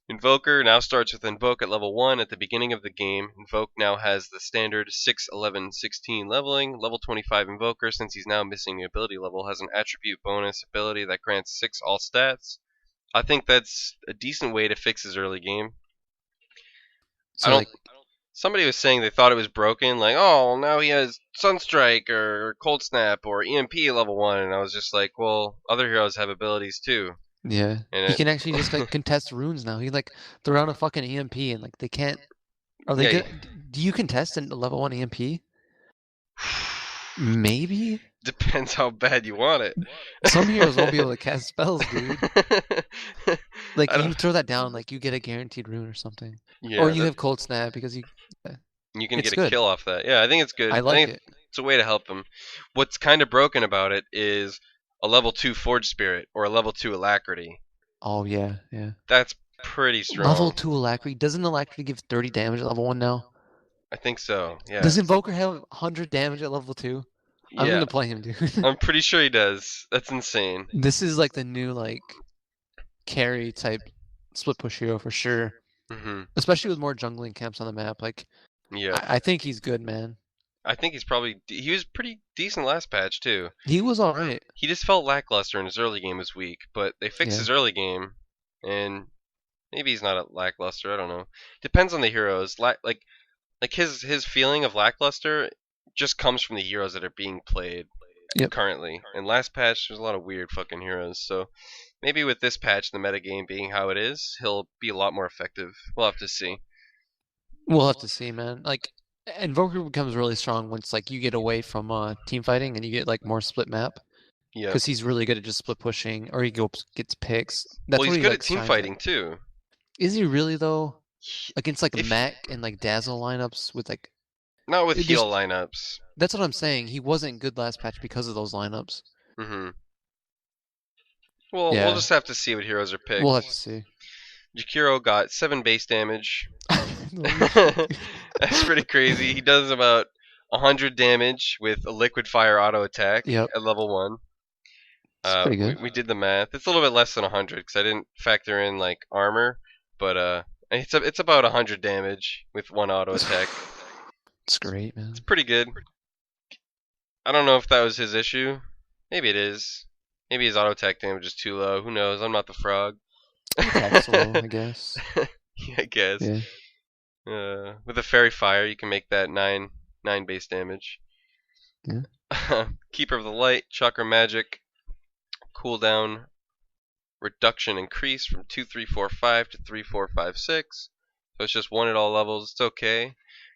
Invoker now starts with Invoke at level 1 at the beginning of the game. Invoke now has the standard 6, 11, 16 leveling. Level 25 Invoker, since he's now missing the ability level, has an attribute bonus ability that grants 6 all stats. I think that's a decent way to fix his early game. So somebody was saying they thought it was broken, like, oh, now he has Sunstrike or Cold Snap or EMP level 1, and I was just like, well, other heroes have abilities too. Yeah, and he can actually just like contest runes now. He like throw out a fucking EMP and like they can't. Are they good? Do you contest in level 1 EMP? Maybe. Depends how bad you want it. Some heroes won't be able to cast spells, dude. Like you throw that down, like you get a guaranteed rune or something. Yeah, or you have Cold Snap because you can get a kill off that. Yeah, I think it's good. I like it. It's a way to help him. What's kind of broken about it is a level 2 Forge Spirit or a level 2 Alacrity. Oh yeah. That's pretty strong. Level 2 Alacrity. Doesn't Alacrity give 30 damage at level 1 now? I think so, yeah. Does Invoker have 100 damage at level 2? Yeah. I'm gonna play him, dude. I'm pretty sure he does. That's insane. This is like the new like carry type split push hero for sure. Mm-hmm. Especially with more jungling camps on the map. Like, yeah, I think he's good, man. I think he was pretty decent last patch too. He was all right. He just felt lackluster in his early game this week, but they fixed his early game, and maybe he's not lackluster. I don't know. Depends on the heroes. Like his feeling of lackluster just comes from the heroes that are being played currently. And last patch, there's a lot of weird fucking heroes. So maybe with this patch, the metagame being how it is, he'll be a lot more effective. We'll have to see. We'll have to see, man. Like, Invoker becomes really strong once like you get away from team fighting and you get like more split map. Yeah. Because he's really good at just split pushing, or he gets picks. Well, he's good at team fighting too. Is he really though? Against like Mac and like Dazzle lineups with like. Not with heal lineups. That's what I'm saying. He wasn't good last patch because of those lineups. Mm-hmm. Well, we'll just have to see what heroes are picked. We'll have to see. Jakiro got 7 base damage. That's pretty crazy. He does about 100 damage with a liquid fire auto attack at level 1. Pretty good. We did the math. It's a little bit less than 100 because I didn't factor in like armor, but it's about 100 damage with 1 auto attack. It's great, man. It's pretty good. I don't know if that was his issue. Maybe it is. Maybe his auto attack damage is too low. Who knows? I'm not the frog. Attack's low, I guess. Yeah, I guess. Yeah. With a fairy fire, you can make that 9 base damage. Yeah. Keeper of the Light, Chakra Magic, cooldown reduction increase from 2, 3, 4, 5 to 3, 4, 5, 6. So it's just 1 at all levels. It's okay.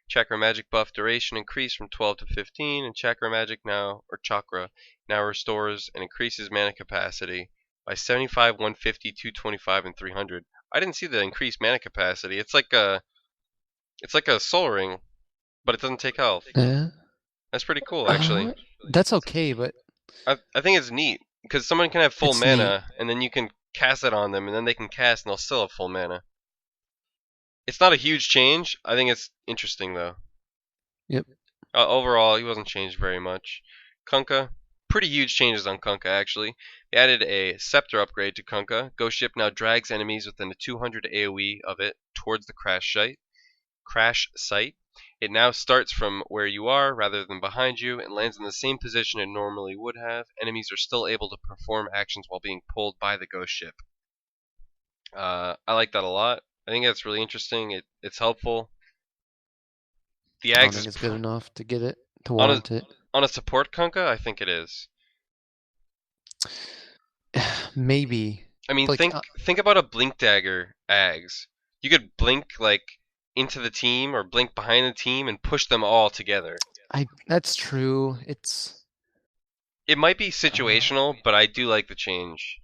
Chakra Magic buff duration increase from 12 to 15, and Chakra Magic now restores and increases mana capacity by 75, 150, 225, and 300. I didn't see the increased mana capacity. It's like a soul ring, but it doesn't take health. Yeah. That's pretty cool, actually. That's okay, but I think it's neat because someone can have full It's mana, and then you can cast it on them, and then they can cast, and they'll still have full mana. It's not a huge change. I think it's interesting, though. Yep. Overall, he wasn't changed very much. Kunkka, pretty huge changes on Kunkka, actually. They added a Scepter upgrade to Kunkka. Ghost Ship now drags enemies within a 200 AoE of it towards the crash site. It now starts from where you are rather than behind you and lands in the same position it normally would have. Enemies are still able to perform actions while being pulled by the Ghost Ship. I like that a lot. I think that's really interesting. It's helpful. The I don't Ags think is it's good enough to get it to warrant it. on a support Kunkka. I think it is. Maybe. I mean, Like, think about a blink dagger Ags. You could blink like into the team or blink behind the team and push them all together. That's true. It might be situational, but I do like the change.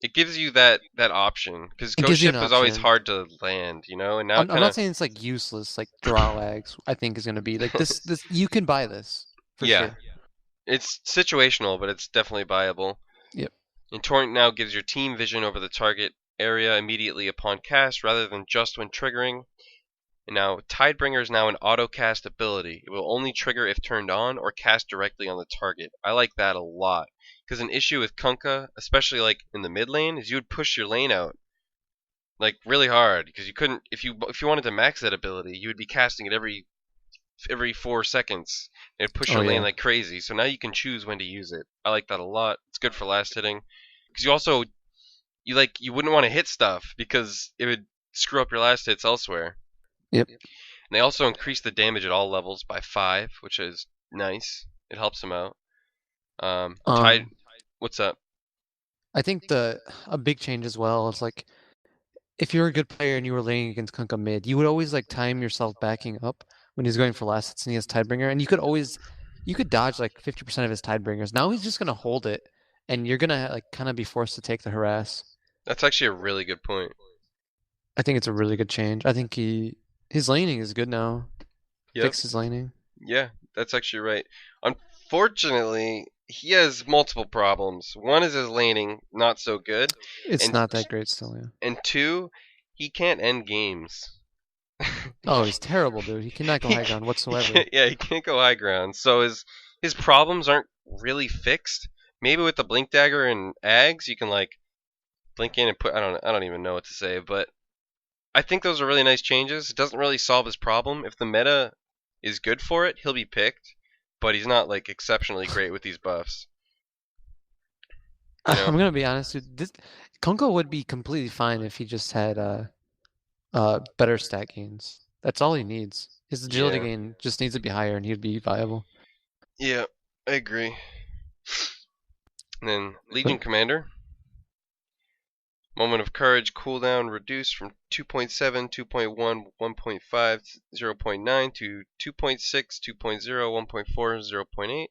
It gives you that option because It Ghost gives you an Ship is always option. hard to land, you know. And now I'm not saying it's like useless, like Drow Ags. I think is gonna be like this. You can buy this for sure. It's situational, but it's definitely viable. Yep. And Torrent now gives your team vision over the target area immediately upon cast rather than just when triggering. And now Tidebringer is now an auto cast ability. It will only trigger if turned on or cast directly on the target. I like that a lot. Because an issue with Kunkka, especially like in the mid lane, is you would push your lane out like really hard because you couldn't if you wanted to max that ability, you would be casting it every 4 seconds. It'd push your lane like crazy. So now you can choose when to use it. I like that a lot. It's good for last hitting because you wouldn't want to hit stuff because it would screw up your last hits elsewhere. Yep. And they also increase the damage at all levels by 5, which is nice. It helps them out. What's up? I think a big change as well is like if you're a good player and you were laning against Kunkka mid, you would always like time yourself backing up when he's going for last hits and he has Tidebringer, and you could dodge like 50% of his Tidebringers. Now he's just gonna hold it, and you're gonna like kind of be forced to take the harass. That's actually a really good point. I think it's a really good change. I think his laning is good now. Yep. Fix his laning. Yeah, that's actually right. Unfortunately, he has multiple problems. One is his laning, not so good. It's not that great still, yeah. And 2, he can't end games. Oh, he's terrible, dude. He cannot go high ground whatsoever. He can't go high ground. So his problems aren't really fixed. Maybe with the Blink Dagger and Ags, you can like blink in and put. I don't even know what to say, but I think those are really nice changes. It doesn't really solve his problem. If the meta is good for it, he'll be picked. But he's not like exceptionally great with these buffs. You know? I'm gonna be honest, dude. Kunkka would be completely fine if he just had better stat gains. That's all he needs. His agility gain just needs to be higher, and he'd be viable. Yeah, I agree. And then Legion Commander. Moment of Courage cooldown reduced from 2.7, 2.1, 1.5, 0.9 to 2.6, 2.0, 1.4, 0.8.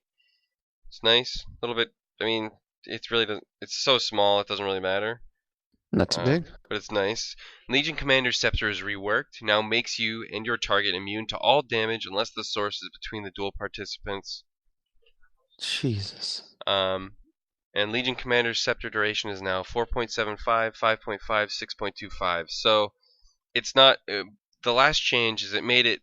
It's nice. A little bit. I mean, it's so small it doesn't really matter. Not too big. But it's nice. Legion Commander Scepter is reworked. Now makes you and your target immune to all damage unless the source is between the duel participants. Jesus. And Legion Commander's Scepter duration is now 4.75, 5.5, 6.25. So it's not. The last change is it made it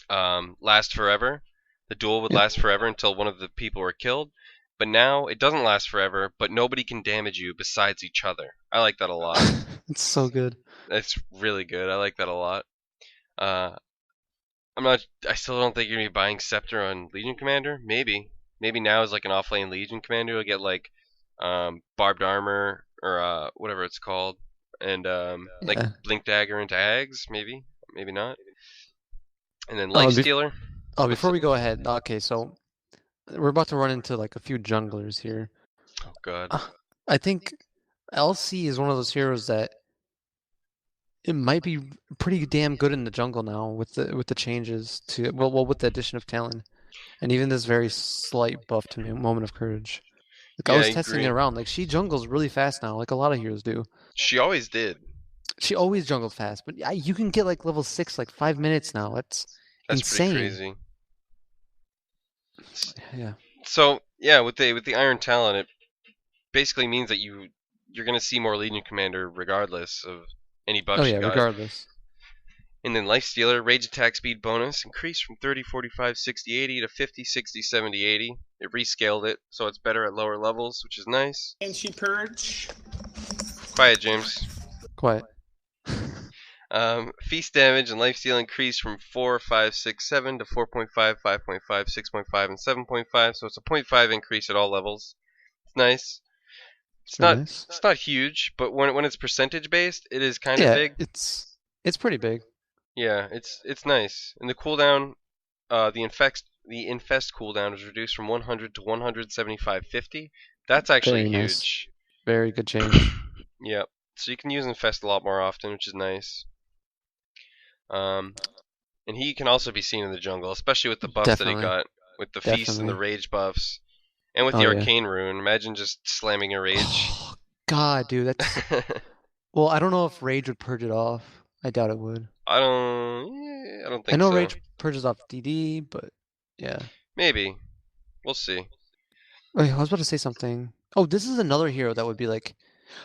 last forever. The duel would last forever until one of the people were killed. But now it doesn't last forever, but nobody can damage you besides each other. I like that a lot. It's so good. That's really good. I like that a lot. I'm not. I still don't think you're gonna be buying Scepter on Legion Commander. Maybe now is like an offlane Legion Commander. You'll get like barbed armor or whatever it's called, and like Yeah. blink dagger into Ags. Maybe not. And then Oh, Life Stealer. before we go ahead, okay, so we're about to run into like a few junglers here. Oh god. I think LC is one of those heroes that it might be pretty damn good in the jungle now with the changes to well with the addition of Talon, and even this very slight buff to Moment of Courage. Like I Yeah, was I testing agree. it around. Like she jungles really fast now, like a lot of heroes do. She always did. She always jungled fast, but you can get like level 6 like 5 minutes now. That's That's pretty insane. crazy. Yeah. So yeah, with the Iron Talon, it basically means that you're gonna see more Legion Commander regardless of any buffs Oh you yeah, got. regardless. And then Life Stealer, rage attack speed bonus increased from 30, 45, 60, 80 to 50, 60, 70, 80. It rescaled it, so it's better at lower levels, which is nice. And she purge. Quiet, James. Quiet. Feast damage and lifesteal increased from 4, 5, 6, 7 to 4.5, 5.5, 6.5, and 7.5. So it's a 0.5 increase at all levels. It's nice. It's nice. not huge, but when it's percentage based, it is kind of Yeah, big. it's pretty big. Yeah, it's nice. And the cooldown, the infest cooldown is reduced from 100 to 175.50. That's actually Very huge. nice. Very good change. Yep. So you can use infest a lot more often, which is nice. And he can also be seen in the jungle, especially with the buffs Definitely. that he got, with the feast and the Definitely. rage buffs, and with the arcane rune. Imagine just slamming a rage. Oh, God, dude, that's. Well, I don't know if rage would purge it off. I doubt it would. I don't think I know so. rage purges off DD, but yeah. Maybe. We'll see. Wait, I was about to say something. Oh, this is another hero that would be like,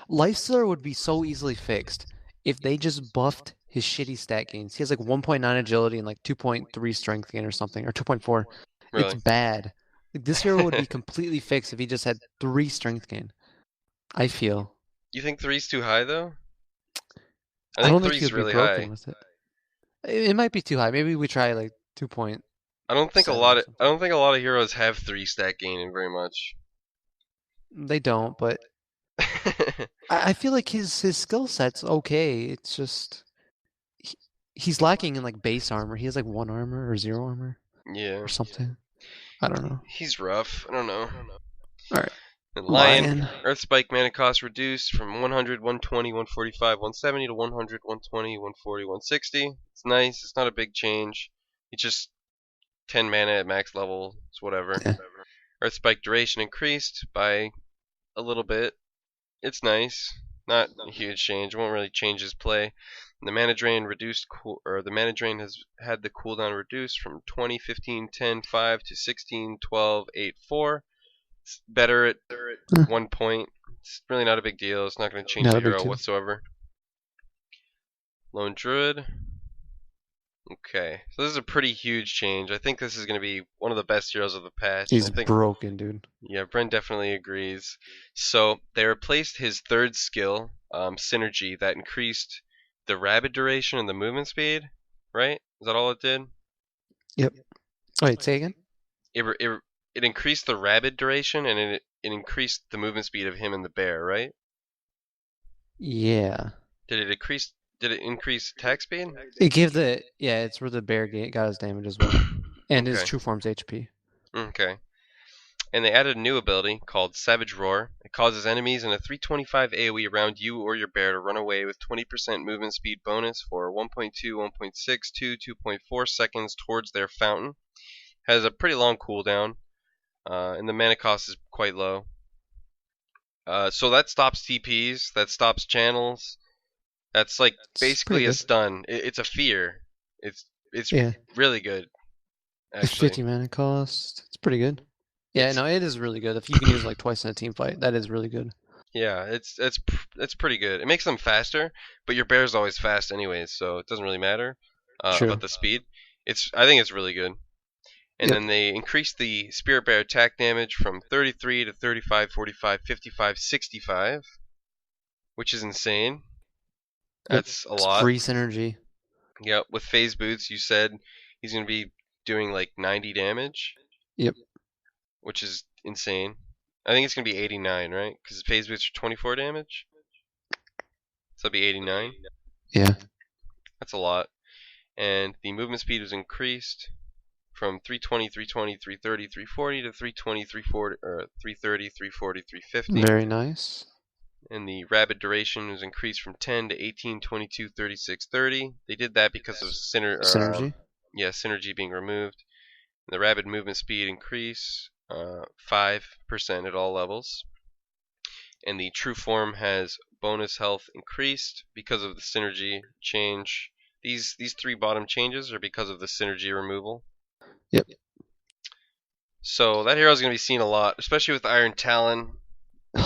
Lifestealer would be so easily fixed if they just buffed his shitty stat gains. He has like 1.9 agility and like 2.3 strength gain or something, or 2.4. Really? It's bad. Like, this hero would be completely fixed if he just had 3 strength gain. I feel. You think 3's too high though? I don't think 3's he would really be broken high. with it. It might be too high. Maybe we try like 2. I don't think a 7 lot or of heroes have 3 stat gain very much. They don't, but I feel like his skill set's okay. It's just he's lacking in like base armor. He has like 1 armor or 0 armor Yeah. or something. I don't know. He's rough. I don't know. Alright. And Lion. Earth Spike mana cost reduced from 100, 120, 145, 170 to 100, 120, 140, 160. It's nice. It's not a big change. It's just 10 mana at max level. It's whatever. Yeah. Earth Spike duration increased by a little bit. It's nice. Not a huge change. It won't really change his play. And the mana drain the mana drain has had the cooldown reduced from 20, 15, 10, 5 to 16, 12, 8, 4. It's better at 1 point. It's really not a big deal. It's not going to change the hero whatsoever. Lone Druid. Okay, so this is a pretty huge change. I think this is going to be one of the best heroes of the patch. He's broken, dude. Yeah, Bren definitely agrees. So they replaced his third skill, Synergy, that increased the rabid duration and the movement speed, right? Is that all it did? Yep. Wait, say again? It increased the rabid duration and it increased the movement speed of him and the bear, right? Yeah. Did it increase attack speed? It gave it's where the bear got his damage as well. And his true form's HP. Okay. And they added a new ability called Savage Roar. It causes enemies in a 325 AoE around you or your bear to run away with 20% movement speed bonus for 1.2, 1.6, 2, 2.4 seconds towards their fountain. Has a pretty long cooldown, and the mana cost is quite low. So that stops TPs, that stops channels. That's like basically a stun. It's a fear. It's really good. Actually. 50 mana cost. It's pretty good. Yeah, no, it is really good. If you can use like twice in a team fight, that is really good. Yeah, it's pretty good. It makes them faster, but your bear's always fast anyways, so it doesn't really matter about the speed. I think it's really good. And then they increased the Spirit Bear attack damage from 33 to 35, 45, 55, 65, which is insane. That's a lot. Free synergy. Yep, with phase boots, you said He's going to be doing like 90 damage. Yep. Which is insane. I think it's going to be 89, right? Because phase boots are 24 damage. So it'll be 89. Yeah. That's a lot. And the movement speed was increased from 320, 320, 330, 340 to 320, 340, or 330, 340, 350. Very nice. And the rabid duration was increased from 10 to 18, 22, 36, 30. They did that because of Synergy. Synergy being removed. And the rabid movement speed increase 5% at all levels. And the true form has bonus health increased because of the synergy change. These three bottom changes are because of the synergy removal. Yep. So that hero is going to be seen a lot, especially with Iron Talon.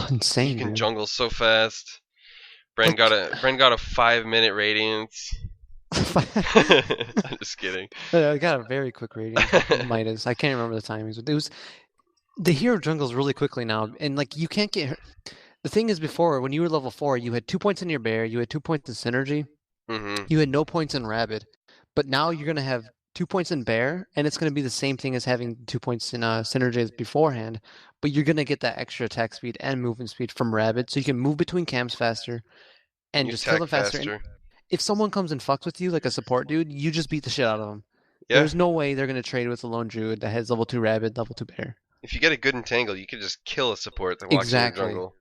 Insane. He can dude. jungle so fast. Bren got a 5-minute radiance. I'm just kidding. I got a very quick rating. Midas. I can't remember the timings, but it was the hero jungles really quickly now, and like you can't get. The thing is, before when you were level 4, you had 2 points in your bear, you had 2 points in synergy, you had no points in rabid, but now you're gonna have 2 points in bear, and it's gonna be the same thing as having 2 points in synergy as beforehand, but you're gonna get that extra attack speed and movement speed from rabid, so you can move between camps faster, and You just kill them attack faster. And if someone comes and fucks with you, like a support dude, you just beat the shit out of them. Yeah. There's no way they're going to trade with a lone druid that has level 2 rabid, level 2 bear. If you get a good entangle, you can just kill a support that walks in your jungle.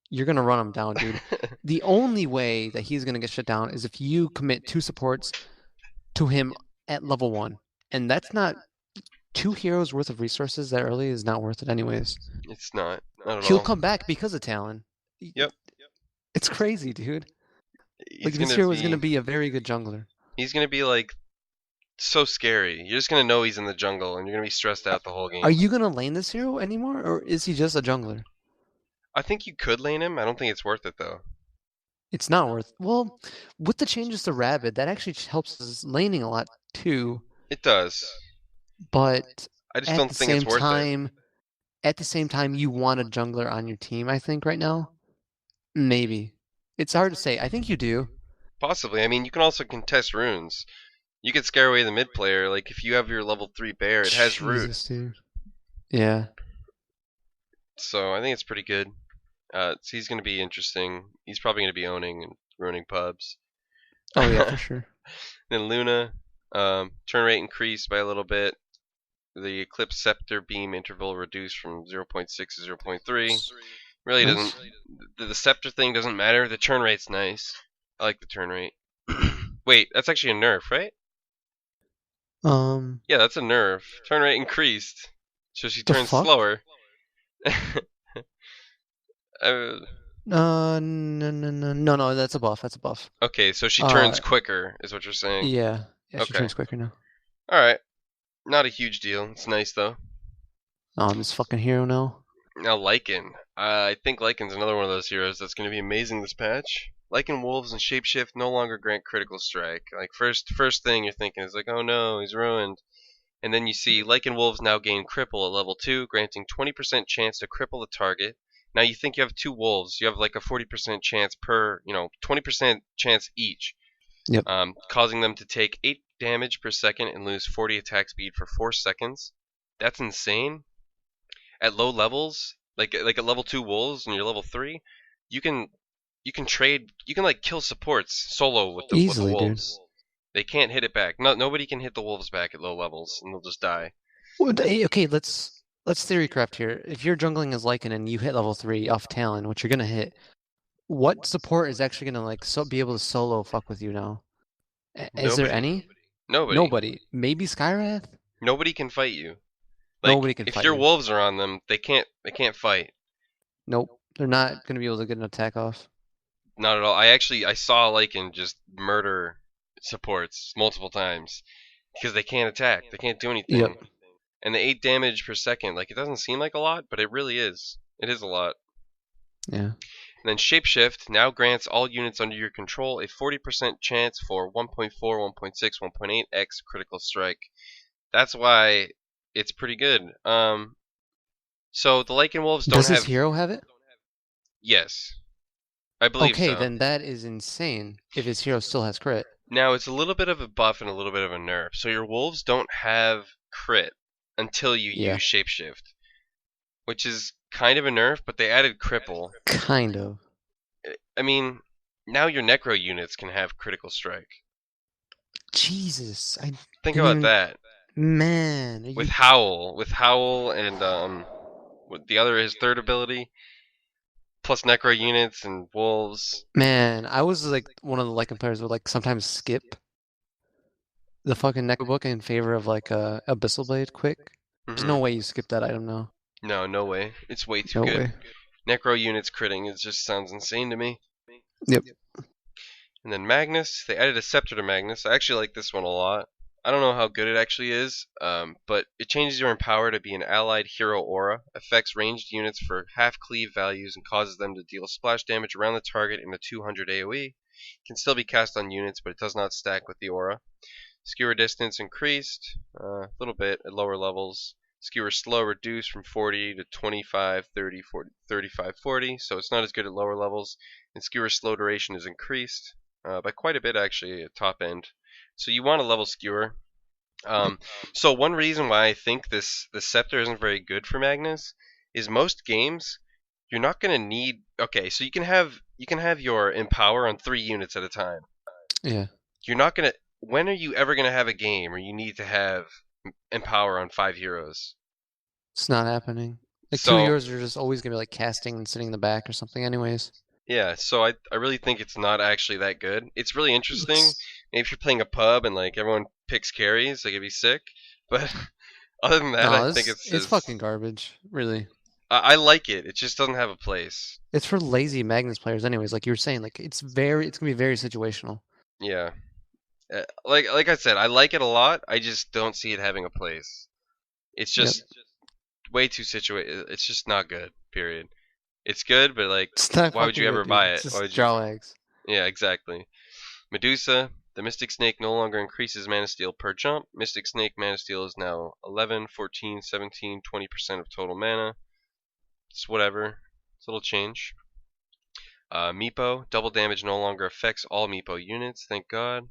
You're going to run him down, dude. The only way that he's going to get shut down is if you commit 2 supports to him at level 1. And that's not 2 heroes worth of resources that early is not worth it anyways. It's not at all. He'll come back because of Talon. Yep. It's crazy, dude. Like this hero is going to be a very good jungler. He's going to be like so scary. You're just going to know he's in the jungle and you're going to be stressed out the whole game. Are you going to lane this hero anymore, or is he just a jungler? I think you could lane him. I don't think it's worth it though. It's not worth. Well, with the changes to rabid, that actually helps us laning a lot too. It does. But I just don't think it's worth it. At the same time, you want a jungler on your team, I think, right now. Maybe. It's hard to say. I think you do. Possibly. I mean, you can also contest runes. You could scare away the mid player. Like, if you have your level 3 bear, it has root. Dude. Yeah. So, I think it's pretty good. So he's going to be interesting. He's probably going to be owning and ruining pubs. Oh, yeah, for sure. Then Luna, turn rate increased by a little bit. The Eclipse Scepter beam interval reduced from 0.6 to 0.3. Really doesn't. The scepter thing doesn't matter. The turn rate's nice. I like the turn rate. Wait, that's actually a nerf, right? Yeah, that's a nerf. Turn rate increased, so she turns slower. No, that's a buff. That's a buff. Okay, so she turns quicker, is what you're saying. Yeah, okay. She turns quicker now. All right, not a huge deal. It's nice though. Oh, I'm this fucking hero now. Now Lycan. I think Lycan's another one of those heroes that's going to be amazing this patch. Lycan Wolves and Shapeshift no longer grant critical strike. Like first thing you're thinking is like, oh no, he's ruined. And then you see Lycan Wolves now gain Cripple at level 2, granting 20% chance to cripple the target. Now you think you have 2 Wolves, you have like a 40% chance per, 20% chance each. Yep. Causing them to take 8 damage per second and lose 40 attack speed for 4 seconds. That's insane. At low levels, like at level 2 wolves and you're level 3, you can trade, you can like kill supports solo with the wolves. Dude. They can't hit it back. Nobody can hit the wolves back at low levels and they'll just die. Well, okay, let's theorycraft here. If you're jungling as Lycan and you hit level 3 off Talon, which you're gonna hit, what support is actually gonna like be able to solo fuck with you now? Is there any? Nobody. Maybe Skywrath? Nobody can fight you. Like, nobody can fight if your wolves are on them, they can't fight. Nope. They're not going to be able to get an attack off. Not at all. I saw Lycan just murder supports multiple times because they can't attack. They can't do anything. Yep. And the 8 damage per second, like it doesn't seem like a lot, but it really is. It is a lot. Yeah. And then Shapeshift now grants all units under your control a 40% chance for 1.4, 1.6, 1.8x critical strike. That's why it's pretty good. So the Lycan Wolves don't have... Does his hero have it? Yes. I believe so. Okay, then that is insane if his hero still has crit. Now it's a little bit of a buff and a little bit of a nerf. So your wolves don't have crit until you Yeah. use shapeshift, which is kind of a nerf, but they added cripple. Kind of. I mean, now your necro units can have critical strike. Jesus, I Think didn't about even... that. Man, With Howl, and with the other his third ability, plus necro units and wolves. man, I was like one of the Lycan players would like sometimes skip the fucking Necro book in favor of like Abyssal Blade quick. There's no way you skip that item now. No, no way. It's way too No good. way. Necro units critting, it just sounds insane to me. Yep. And then Magnus, they added a Scepter to Magnus. I actually like this one a lot. I don't know how good it actually is, but it changes your Empower to be an allied hero aura, affects ranged units for half cleave values, and causes them to deal splash damage around the target in a 200 AoE. It can still be cast on units, but it does not stack with the aura. Skewer distance increased a little bit at lower levels. Skewer slow reduced from 40 to 25, 30, 40, 35, 40, so it's not as good at lower levels. And skewer slow duration is increased by quite a bit actually at top end. So you want a level skewer. So one reason why I think the scepter isn't very good for Magnus is most games you're not gonna need. Okay, so you can have your empower on 3 units at a time. Yeah. You're not gonna. When are you ever gonna have a game where you need to have empower on 5 heroes? It's not happening. Like So 2 heroes are just always gonna be like casting and sitting in the back or something anyways. yeah, so I really think it's not actually that good. It's really interesting if you're playing a pub and like everyone picks carries, like it'd be sick. But other than that, No, I think it's fucking garbage, really. I like it. It just doesn't have a place. It's for lazy Magnus players anyways, like you were saying, like it's gonna be very situational. Yeah. Like I said, I like it a lot. I just don't see it having a place. It's just way too situated. It's just not good. Period. It's good, but like, why would you ever buy it? Why would you? Draw eggs. Yeah, exactly. Medusa, the Mystic Snake no longer increases mana steal per jump. Mystic Snake mana steal is now 11, 14, 17, 20% of total mana. It's whatever. It's a little change. Meepo, double damage no longer affects all Meepo units, thank God.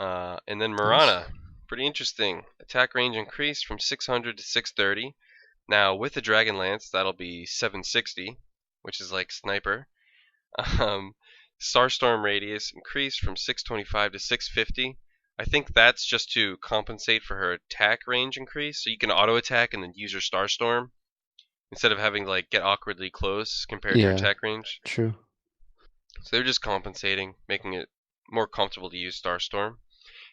And then Mirana, pretty interesting. Attack range increased from 600 to 630. Now with the Dragon Lance, that'll be 760, which is like sniper. Starstorm radius increased from 625 to 650. I think that's just to compensate for her attack range increase, so you can auto attack and then use your Starstorm instead of having to like get awkwardly close compared to your attack range. True. So they're just compensating, making it more comfortable to use Starstorm.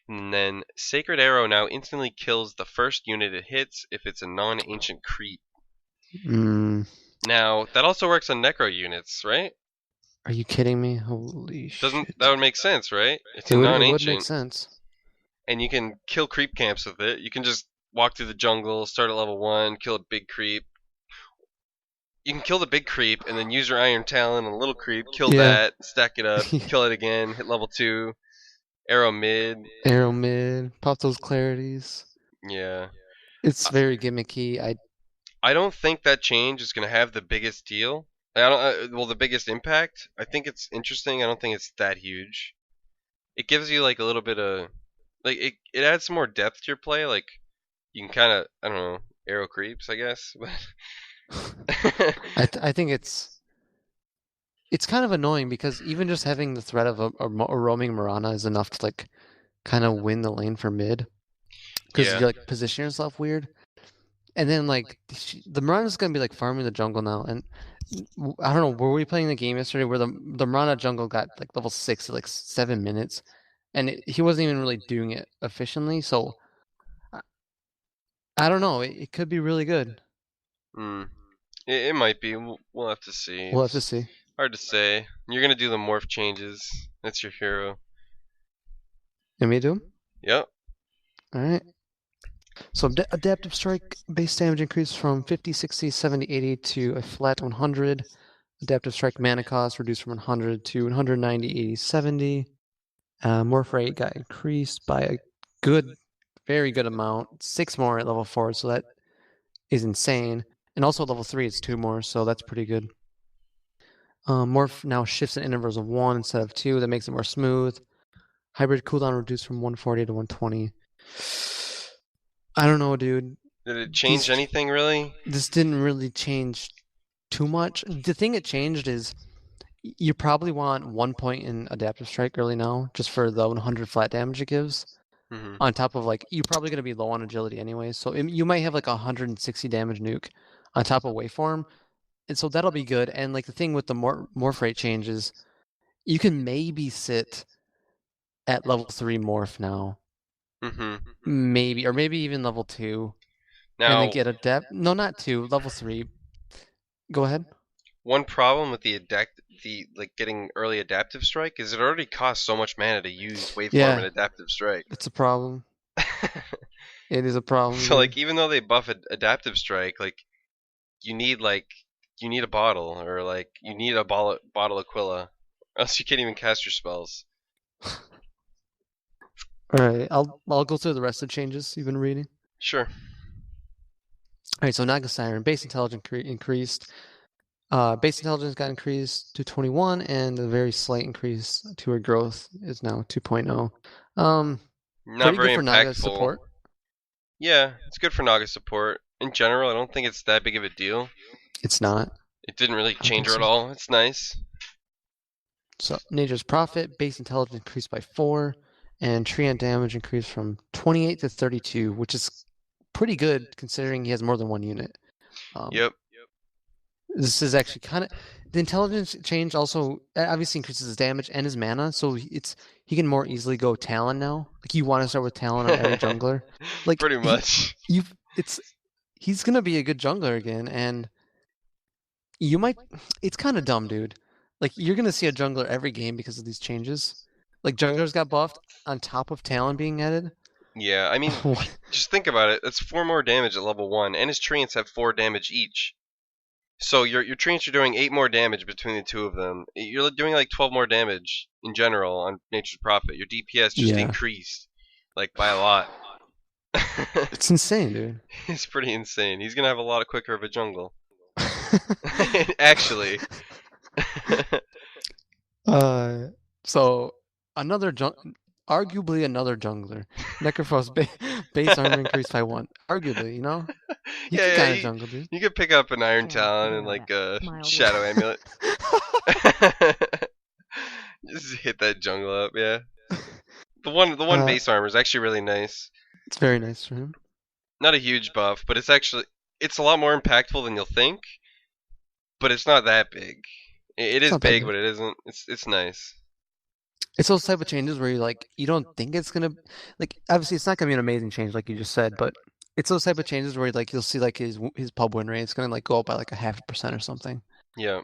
And then Sacred Arrow now instantly kills the first unit it hits if it's a non-ancient creep. Now that also works on Necro units, right? Are you kidding me? Holy shit. That would make sense, right? It's a non-ancient. It would make sense. And you can kill creep camps with it. You can just walk through the jungle, start at level 1, kill a big creep. You can kill the big creep and then use your Iron Talon on a little creep, kill that, stack it up, kill it again, hit level 2. Arrow mid, pop those clarities. Yeah. It's very gimmicky. I don't think that change is going to have the biggest deal. The biggest impact. I think it's interesting. I don't think it's that huge. It gives you like a little bit of like it adds some more depth to your play. Like you can kind of, I don't know, arrow creeps, I guess. I think it's kind of annoying because even just having the threat of a roaming Mirana is enough to like kind of win the lane for mid because you like position yourself weird, and then like the Mirana's gonna be like farming the jungle now, and I don't know, were we playing the game yesterday where the Mirana jungle got like level 6 in like 7 minutes, and he wasn't even really doing it efficiently, so I don't know, it could be really good. It might be. We'll have to see. We'll have to see. Hard to say. You're gonna do the morph changes. That's your hero. And me do? Yep. Alright. So Adaptive Strike base damage increase from 50, 60, 70, 80 to a flat 100. Adaptive Strike mana cost reduced from 100 to 190, 80, 70. Morph rate got increased by a very good amount. 6 more at level 4, so that is insane. And also at level 3 it's 2 more, so that's pretty good. Morph now shifts in intervals of 1 instead of 2. That makes it more smooth. Hybrid cooldown reduced from 140 to 120. I don't know, dude. Did it change anything really? This didn't really change too much. The thing it changed is you probably want 1 point in Adaptive Strike early now, just for the 100 flat damage it gives. On top of, like, you're probably going to be low on agility anyway, so you might have like 160 damage nuke on top of waveform, and so that'll be good. And like the thing with the morph rate change is you can maybe sit at level 3 morph now. Maybe, or maybe even level 2. Now, and then get adept. No, not 2, level 3. Go ahead. One problem with the getting early adaptive strike is it already costs so much mana to use waveform and adaptive strike. It's a problem. It is a problem. So like even though they buff adaptive strike, like you need a bottle, or like you need a bottle Aquila, or else you can't even cast your spells. Alright, I'll go through the rest of the changes you've been reading. Sure. Alright, so Naga Siren, base intelligence increased. Base intelligence got increased to 21, and a very slight increase to her growth is now 2.0. Not very good for impactful. Naga support. Yeah, it's good for Naga support. In general, I don't think it's that big of a deal. It's not. It didn't really change her at all. It's nice. So Nature's Prophet, base intelligence increased by 4, and Treant damage increased from 28 to 32, which is pretty good considering he has more than one unit. Yep. This is actually kind of the intelligence change. Also, obviously increases his damage and his mana, so he can more easily go Talon now. Like you want to start with Talon on every jungler. Like pretty much. He's gonna be a good jungler again, and you might. It's kind of dumb, dude. Like you're gonna see a jungler every game because of these changes. Like junglers got buffed on top of Talon being added. Yeah, I mean, just think about it. That's 4 more damage at level 1, and his treants have 4 damage each. So your treants are doing 8 more damage between the two of them. You're doing like 12 more damage in general on Nature's Prophet. Your DPS just increased like by a lot. It's insane, dude. It's pretty insane. He's gonna have a lot quicker of a jungle. Actually. So arguably another jungler. Necrophos base armor increased by 1. Arguably, you know? You can kind of jungle, dude. You could pick up an Iron Talon and like a Shadow Amulet. Just hit that jungle up, yeah. The one base armor is actually really nice. It's very nice for him. Not a huge buff, but it's a lot more impactful than you'll think. But it's not that big. It is big, but it isn't. It's nice. It's those type of changes where you don't think it's gonna, like, obviously it's not gonna be an amazing change like you just said, but it's those type of changes where you'll see like his pub win rate is gonna like go up by like 0.5% or something. Yeah.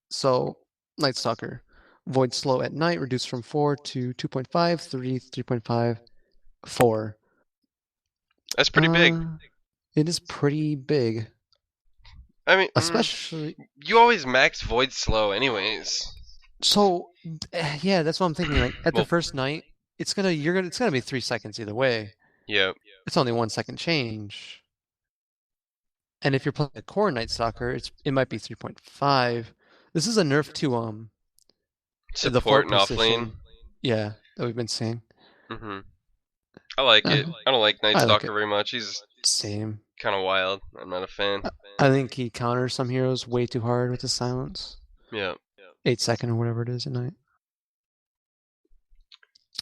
So Night Stalker, Void Slow at night reduced from 4 to 2.5, 3, 3.5, 4. That's pretty big. It is pretty big. I mean, especially you always max Void Slow anyways. So yeah, that's what I'm thinking. Like at the first night, it's gonna be 3 seconds either way. Yeah. It's only 1 second change. And if you're playing a core Night Stalker, it might be 3.5. This is a nerf to support and offlane. Yeah, that we've been seeing. I like it. I don't like Night Stalker very much. He's same. Kind of wild. I'm not a fan. I think he counters some heroes way too hard with his silence. Yeah. 8 second or whatever it is at night.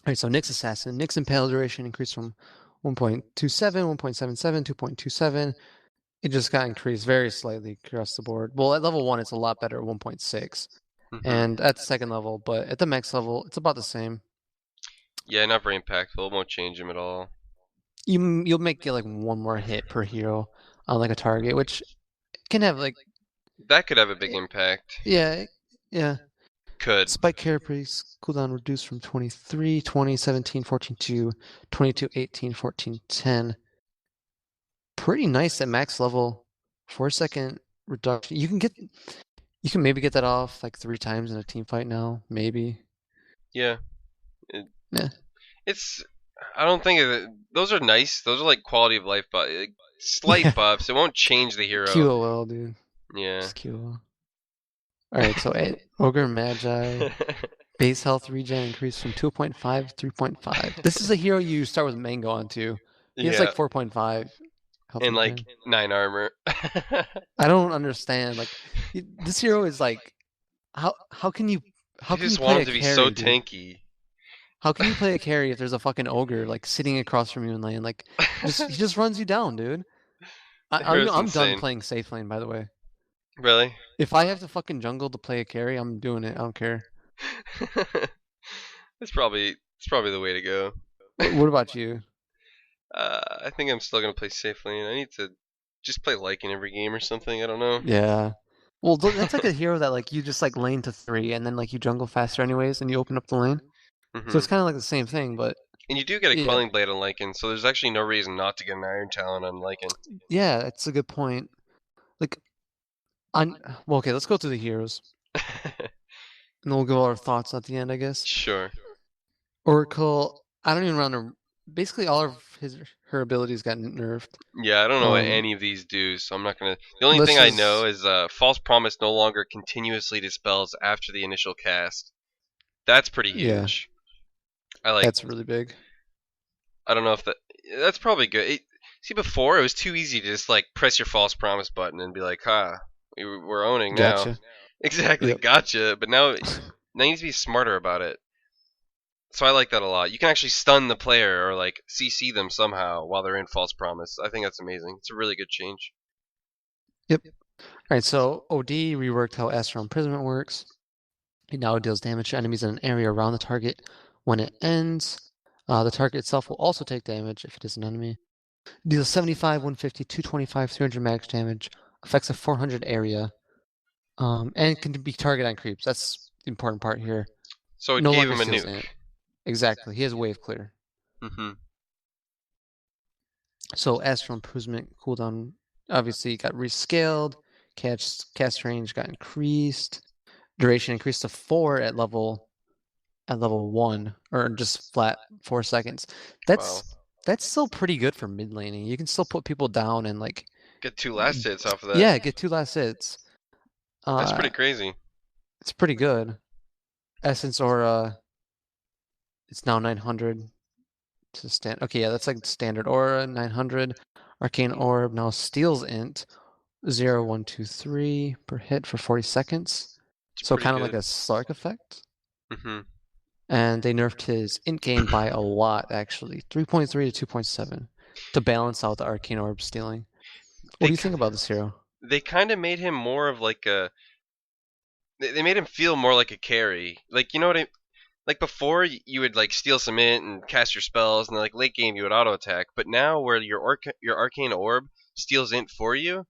Alright, so Nyx Assassin. Nyx Impale duration increased from 1.27, 1.77, 2.27. It just got increased very slightly across the board. Well, at level 1, it's a lot better at 1.6. And at the second level, but at the max level, it's about the same. Yeah, not very impactful. It won't change him at all. You'll make like 1 more hit per hero on like a target, which can have like... That could have a big impact. Yeah. Could. Spike Carapace cooldown reduced from 23, 20, 17, 14, 2, 22, 18, 14, 10. Pretty nice at max level. 4 second reduction. You can maybe get that off like 3 times in a team fight now, maybe. Yeah. Yeah. I don't think those are nice. Those are like quality of life buffs, like slight buffs. It won't change the hero. QOL, dude. Yeah. Just QOL. Alright, so Ogre Magi, base health regen increased from 2.5 to 3.5. This is a hero you start with Mango onto. He has like Yeah, 4.5 health and like regen. 9 armor. I don't understand. Like this hero is like how can you They just want play him a to be so carry, dude? tanky. How can you play a carry if there's a fucking ogre like sitting across from you in lane? Like he just runs you down, dude. The hero's I'm done insane. playing safe lane, by the way. Really? If I have to fucking jungle to play a carry, I'm doing it. I don't care. It's probably the way to go. What about you? I think I'm still gonna play safe lane. I need to just play Lycan every game or something. I don't know. Yeah. Well, that's like a hero that like you just like lane to 3 and then like you jungle faster anyways and you open up the lane. So Hmm. it's kind of like the same thing, but And you do get a yeah, Quelling Blade on Lycan, so there's actually no reason not to get an Iron Talon on Lycan. yeah, that's a good point. Like on well, okay, let's go through the heroes and we'll give our thoughts at the end, I guess. Sure. Oracle, I don't even remember. Basically, all of her abilities got nerfed. Yeah, I don't know what Um, any of these do, so I'm not gonna. The only let's thing I know just is False Promise no longer continuously dispels after the initial cast. That's pretty yeah, huge. I like. that's really big. I don't know if that's probably good. See, before it was too easy to just like press your False Promise button and be like, "Ha, we're owning now." Gotcha. Exactly, Yep. gotcha. But now you need to be smarter about it. So I like that a lot. You can actually stun the player or like CC them somehow while they're in False Promise. I think that's amazing. It's a really good change. Yep. All right. So OD reworked how Astral Imprisonment works. It now deals damage to enemies in an area around the target when it ends. The target itself will also take damage if it is an enemy. Deals 75, 150, 225, 300 max damage. Affects a 400 area. And can be target on creeps. That's the important part here. So it No gave longer him a steals nuke. ant. Exactly. He has wave clear. Hmm. So Astral Improvement cooldown obviously got rescaled. Cast range got increased. Duration increased to 4 at level 1, or just flat 4 seconds. Wow. That's still pretty good for mid laning. You can still put people down and like Get 2 last hits off of that. yeah, get 2 last hits. That's pretty crazy. It's pretty good. Essence Aura, it's now 900 to stand. Okay, yeah, that's like standard aura 900. Arcane Orb now steals int 0, 1, 2, 3 per hit for 40 seconds. It's So pretty kind of like good. a Slark effect. Hmm. And they nerfed his int gain by a lot, actually. 3.3 to 2.7 to balance out the Arcane Orb stealing. What do They you think about this hero? they kind of made him more of like a. They made him feel more like a carry. Like you know what I. Like before, you would like steal some int and cast your spells, and then, like late game you would auto attack. But now, where your arcane orb steals int for you,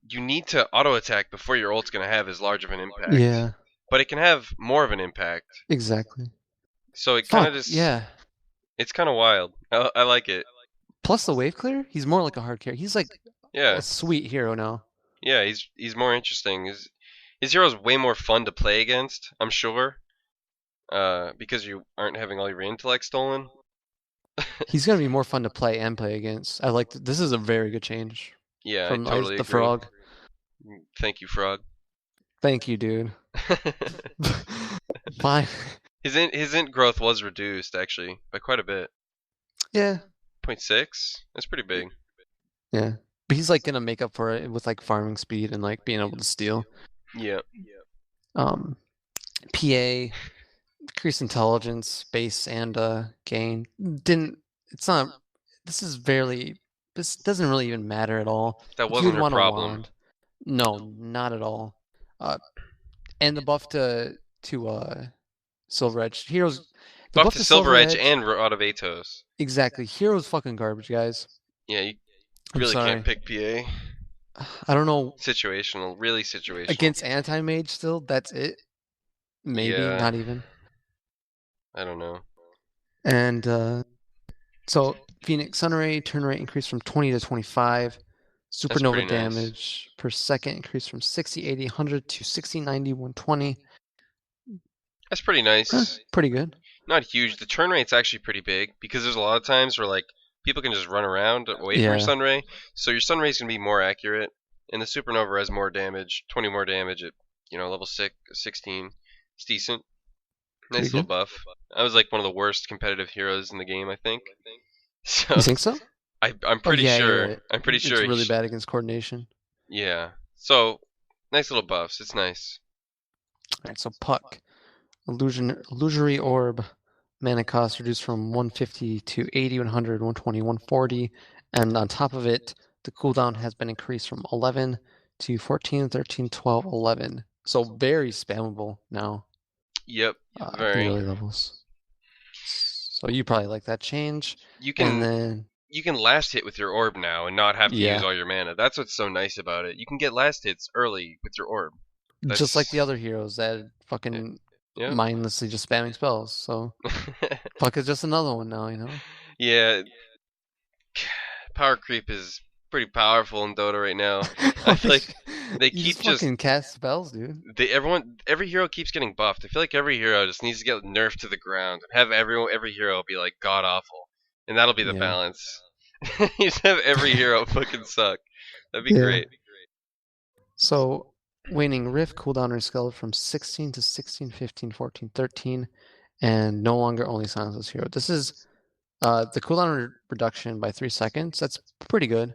you need to auto attack before your ult's gonna have as large of an impact. Yeah, But it can have more of an impact. exactly. So it kind of Fuck, just yeah. it's kind of wild. I like it. Plus the wave clear, he's more like a hard carry. He's like Yeah, a sweet hero now. yeah. He's more interesting. His hero's way more fun to play against. I'm sure. Because you aren't having all your intellect stolen. He's gonna be more fun to play and play against. I like this is a very good change Yeah, I from totally the agree. frog. Thank you, Frog. Thank you, dude. Fine. His int growth was reduced actually by quite a bit. Yeah, 0.6. That's pretty big. yeah. But he's like gonna make up for it with like farming speed and like being able to steal. Yeah. Um, PA, increased intelligence, base and gain. Didn't it's not this is barely this doesn't really even matter at all. That If you would wasn't her want a problem. wand. No, not at all. Uh and the buff to Silver Edge. Heroes the Buff buff to to Silver Silver Edge Edge. and Rod of Atos. Exactly. Heroes fucking garbage, guys. Yeah, you I'm really sorry. can't pick PA. I don't know. Situational, really situational. Against anti-mage still, that's it. Maybe, Yeah, not even. I don't know. And so Phoenix Sunray turn rate increased from 20 to 25. That's Supernova pretty nice. damage per second increased from 60, 80, 100 to 60, 90, 120. That's pretty nice. Pretty good. Not huge. The turn rate's actually pretty big because there's a lot of times where like people can just run around away from your Yeah. Sunray, so your Sunray's gonna be more accurate. And the Supernova has more damage, 20 more damage. level 16. It's decent. Pretty Nice little good. buff. I was like one of the worst competitive heroes in the game, I think. So You think so? I'm Oh pretty yeah, sure. yeah. I'm pretty It's sure. really bad against coordination. Yeah. So nice little buffs. It's nice. Alright, so Puck. Illusory Orb. Mana cost reduced from 150 to 80, 100, 120, 140. And on top of it, the cooldown has been increased from 11 to 14, 13, 12, 11. So very spammable now Yep. in the Very. early levels. So you probably like that change. You And can then last hit with your orb now and not have to use yeah, all your mana. That's what's so nice about it. You can get last hits early with your orb. just like the other heroes that fucking Yeah. mindlessly just spamming spells. So Puck is just another one now, you know? Yeah. Power creep is pretty powerful in Dota right now. I feel like they you keep just fucking cast spells, dude. every hero keeps getting buffed. I feel like every hero just needs to get nerfed to the ground. Have every hero be like god awful, and that'll be the Yeah. balance. You just have every hero fucking suck. That'd be Yeah. great. So Waning Rift cooldown rescaled from 16 to 16, 15, 14, 13, and no longer only silences hero. This is the cooldown reduction by 3 seconds. That's pretty good,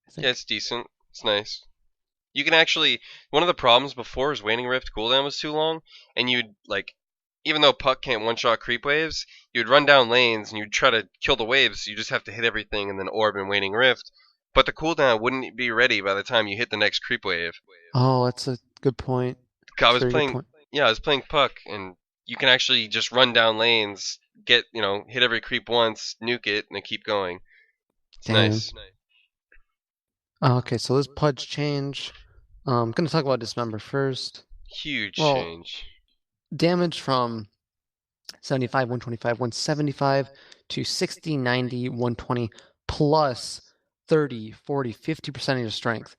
I think. Yeah, it's decent. It's nice. You can actually. One of the problems before is Waning Rift cooldown was too long, and you'd like, even though Puck can't one-shot creep waves, you'd run down lanes and you'd try to kill the waves. So you just have to hit everything and then orb and Waning Rift, but the cooldown wouldn't be ready by the time you hit the next creep wave. Oh, that's a good point. I was Very good playing. point. Yeah, I was playing Puck, and you can actually just run down lanes, get hit every creep once, nuke it, and then keep going. It's Damn. nice. Okay, so this Pudge change. I'm going to talk about Dismember first. Huge Well, change. Damage from 75, 125, 175 to 60, 90, 120 plus 30, 40, 50% of your strength.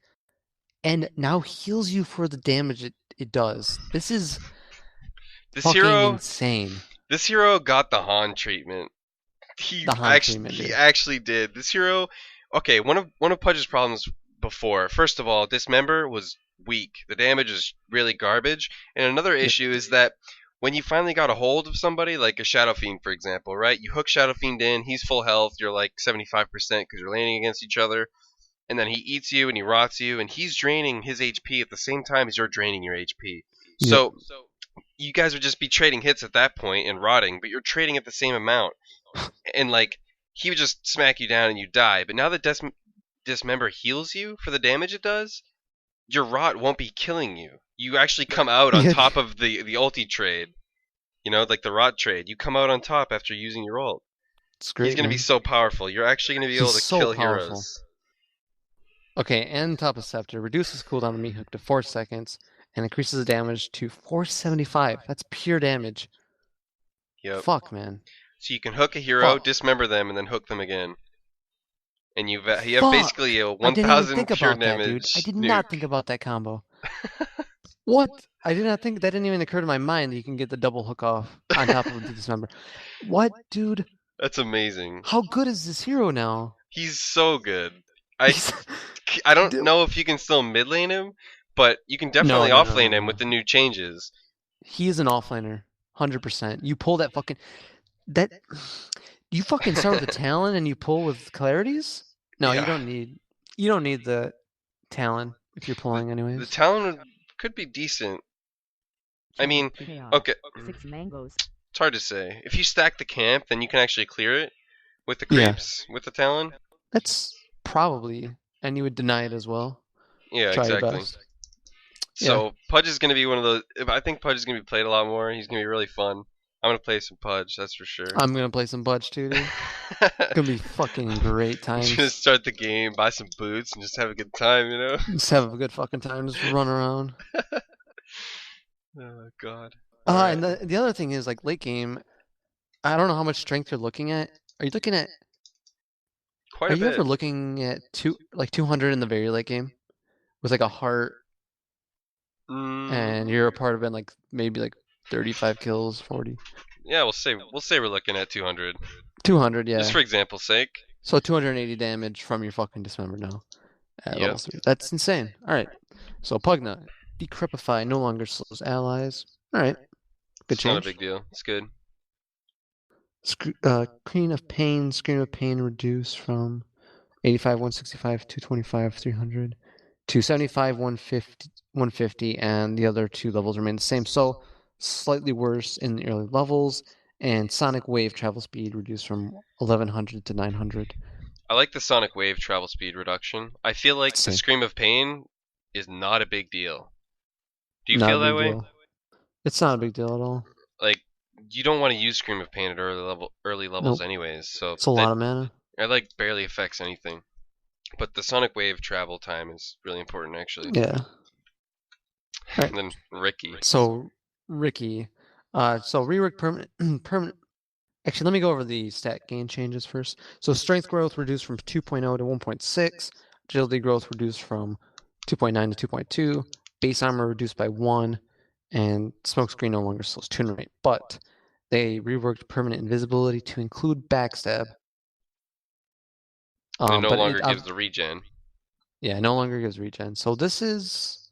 And now heals you for the damage it does. This is fucking insane. This hero got the Han treatment. He actually did. This hero. Okay, one of Pudge's problems before. First of all, Dismember was weak. The damage is really garbage. And another issue is that when you finally got a hold of somebody, like a Shadow Fiend, for example, right? You hook Shadow Fiend in, he's full health, you're like 75% because you're landing against each other, and then he eats you and he rots you, and he's draining his HP at the same time as you're draining your HP. So you guys would just be trading hits at that point and rotting, but you're trading at the same amount. And like, he would just smack you down and you die. But now that Dismember heals you for the damage it does, your rot won't be killing you. You actually come out on top of the ulti trade. Like the rot trade. You come out on top after using your ult. It's great. He's going to be so powerful. You're actually going to be able to kill heroes. Okay, and top of Scepter reduces cooldown of meat hook to 4 seconds and increases the damage to 475. That's pure damage. Yep. Fuck, man. So you can hook a hero, dismember them, and then hook them again. And you have basically a 1,000 pure damage. Dude. I did not think about that combo. What? I did not think that didn't even occur to my mind that you can get the double hook off on top of the Dismember. What, dude? That's amazing. How good is this hero now? He's so good. I don't know if you can still mid lane him, but you can definitely off lane him with the new changes. He is an offlaner, 100%. You pull that fucking you fucking start with the Talon and you pull with Clarities? No, you don't need the Talon if you're pulling anyways. The Talon could be decent. I mean, okay. 6 mangoes. It's hard to say. If you stack the camp, then you can actually clear it with the creeps, with the Talon. That's probably, and you would deny it as well. Yeah, Try exactly. So Pudge is going to be one of those. I think Pudge is going to be played a lot more. He's going to be really fun. I'm going to play some Pudge, that's for sure. I'm going to play some Pudge too, dude. It's going to be fucking great times. Just start the game, buy some boots, and just have a good time, Just have a good fucking time, just run around. Oh, God. And the other thing is, like, late game, I don't know how much strength you're looking at. Are you looking at... Quite a bit. Are you ever looking at 200 in the very late game? With, like, a heart, and you're a part of it, like, maybe, like, 35 kills, 40. Yeah, we'll say we're looking at 200. 200, yeah. Just for example's sake. So 280 damage from your fucking Dismember now at level 3. That's insane. All right. So Pugnut. Decrepify no longer slows allies. Alright. Good It's not a change. big deal. It's good. Screen of Pain reduce from 85, 165, 225, 300, 275, 150, and the other two levels remain the same. So slightly worse in the early levels, and Sonic Wave travel speed reduced from 1100 to 900. I like the Sonic Wave travel speed reduction. I feel like the Same. Scream of Pain is not a big deal. Do you Not feel a that big way? deal. It's not a big deal at all. Like, you don't want to use Scream of Pain at early levels Nope. anyways, so It's a lot of mana. it like barely affects anything. But the Sonic Wave travel time is really important actually. Yeah. All right. And then Riki. So Riki. So rework permanent. Actually, let me go over the stat gain changes first. So strength growth reduced from 2.0 to 1.6. Agility growth reduced from 2.9 to 2.2. Base armor reduced by 1. And smokescreen no longer slows tune rate. But they reworked permanent invisibility to include backstab. It no longer gives the regen. Yeah, it no longer gives regen. So this is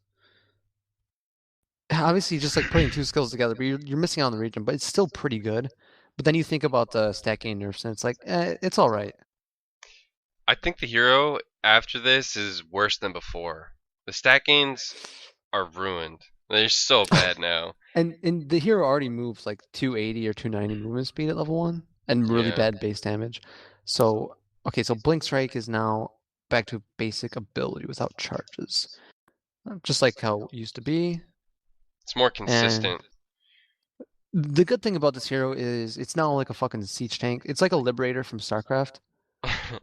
obviously just like putting two skills together, but you're missing out on the regen, but it's still pretty good. But then you think about the stat gain nerfs, and it's like, it's all right. I think the hero after this is worse than before. The stat gains are ruined. They're so bad now. And the hero already moves like 280 or 290 movement speed at level 1, and really bad base damage. So, okay, so Blink Strike is now back to basic ability without charges. Just like how it used to be. It's more consistent. And the good thing about this hero is it's not like a fucking siege tank. It's like a Liberator from StarCraft.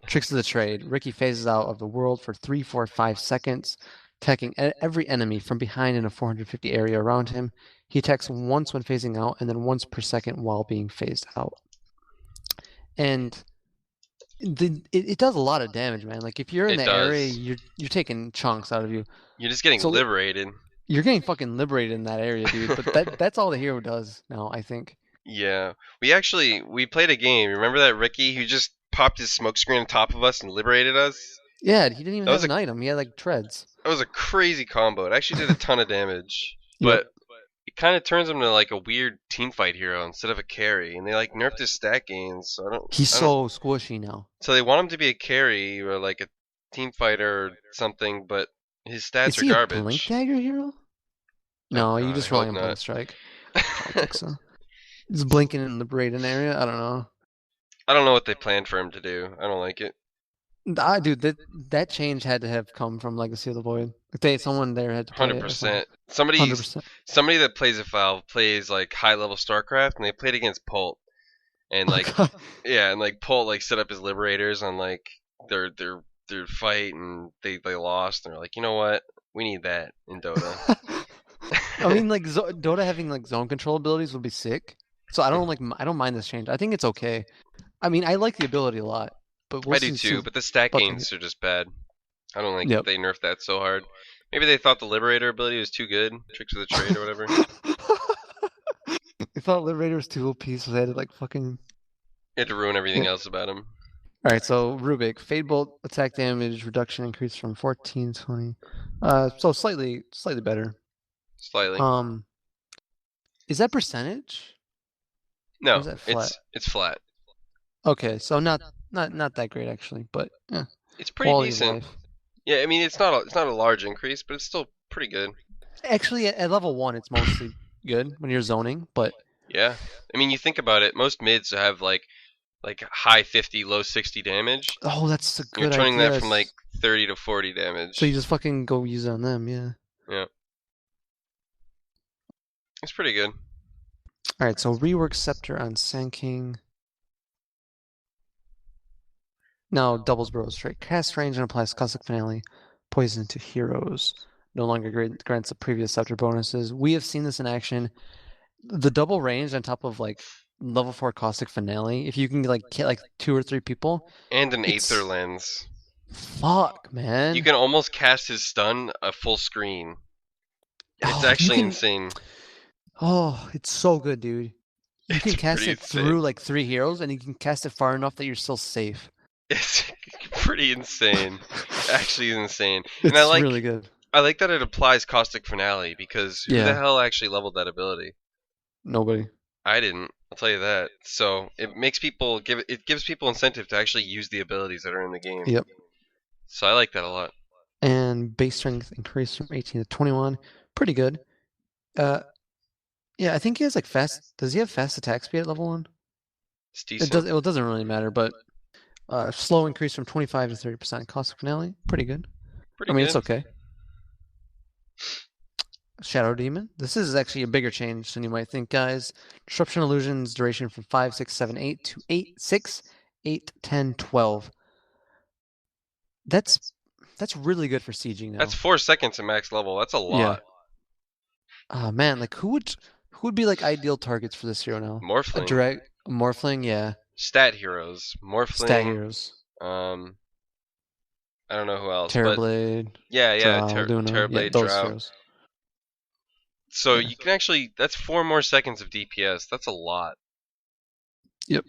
Tricks of the trade. Riki phases out of the world for 3, 4, 5 seconds, attacking every enemy from behind in a 450 area around him. He attacks once when phasing out, and then once per second while being phased out. And it does a lot of damage, man. Like if you're in that area, you're taking chunks out of you. You're just getting liberated. You're getting fucking liberated in that area, dude. But that's all the hero does now, I think. Yeah, we played a game. Remember that Riki who just popped his smokescreen on top of us and liberated us? Yeah, he didn't even have an item. He had like treads. That was a crazy combo. It actually did a ton of damage. But it kind of turns him into like a weird teamfight hero instead of a carry. And they like nerfed his stat gains. So He's so squishy now. So they want him to be a carry or like a team fighter or something, but his stats are garbage. Is he a Blink Dagger hero? No, you just rolling a Blink Strike. I don't think so. He's blinking in the liberated area. I don't know. I don't know what they planned for him to do. I don't like it. Dude, that change had to have come from Legacy of the Void. Like someone there had to play 100%. Somebody that plays a Valve plays like high level StarCraft, and they played against Pult, and like and like Pult like set up his liberators on like their fight, and they lost, and they're like, you know what, we need that in Dota. I mean, like Dota having like zone control abilities would be sick. So I don't mind this change. I think it's okay. I mean, I like the ability a lot, but I do too. But the stat gains are just bad. I don't like they nerfed that so hard. Maybe they thought the Liberator ability was too good, Tricks of the Trade or whatever. They thought Liberator was too OP, so they had to like fucking. They had to ruin everything else about him. All right, so Rubik, Fade Bolt attack damage reduction increased from 14 to 20. So slightly better. Slightly. Is that percentage? No, it's flat. Okay, so not that great actually, but yeah. It's pretty decent. Yeah, I mean it's not a large increase, but it's still pretty good. Actually, at level 1, it's mostly good when you're zoning, but yeah, I mean you think about it, most mids have like high 50, low 60 damage. Oh, that's a good idea. You're turning that from like 30 to 40 damage. So you just fucking go use it on them, yeah. Yeah. It's pretty good. Alright, so rework Scepter on Sand King. Now doubles Bro straight cast range and applies Cosmic Finale poison to heroes. No longer grants the previous Scepter bonuses. We have seen this in action. The double range on top of like level 4 Caustic Finale, if you can like hit like 2 or 3 people. And an Aether lens. Fuck, man. You can almost cast his stun a full screen. It's actually insane. Oh, it's so good, dude. You can cast it through like 3 heroes, and you can cast it far enough that you're still safe. It's pretty insane. Actually insane. And it's really good. I like that it applies Caustic Finale because who the hell actually leveled that ability? Nobody. I didn't. I'll tell you that. So it makes people gives people incentive to actually use the abilities that are in the game. Yep. So I like that a lot. And base strength increase from 18 to 21. Pretty good. Yeah, I think he has like fast. Does he have fast attack speed at level 1? It's decent. It doesn't really matter, but slow increase from 25 to 30%. Caustic Finale, pretty good. Pretty good. It's okay. Shadow Demon. This is actually a bigger change than you might think, guys. Disruption Illusions duration from 5, 6, 7, 8 to 8, 6, 8, 10, 12. That's really good for sieging now. That's 4 seconds at max level. That's a lot. Yeah. Man, like who would be like ideal targets for this hero now? Morphling. Morphling, yeah. Stat heroes. Morphling. Stat heroes. I don't know who else. Terrorblade. But yeah. Luna, Terrorblade, those Drow. heroes. So you can actually, that's 4 more seconds of DPS. That's a lot. Yep.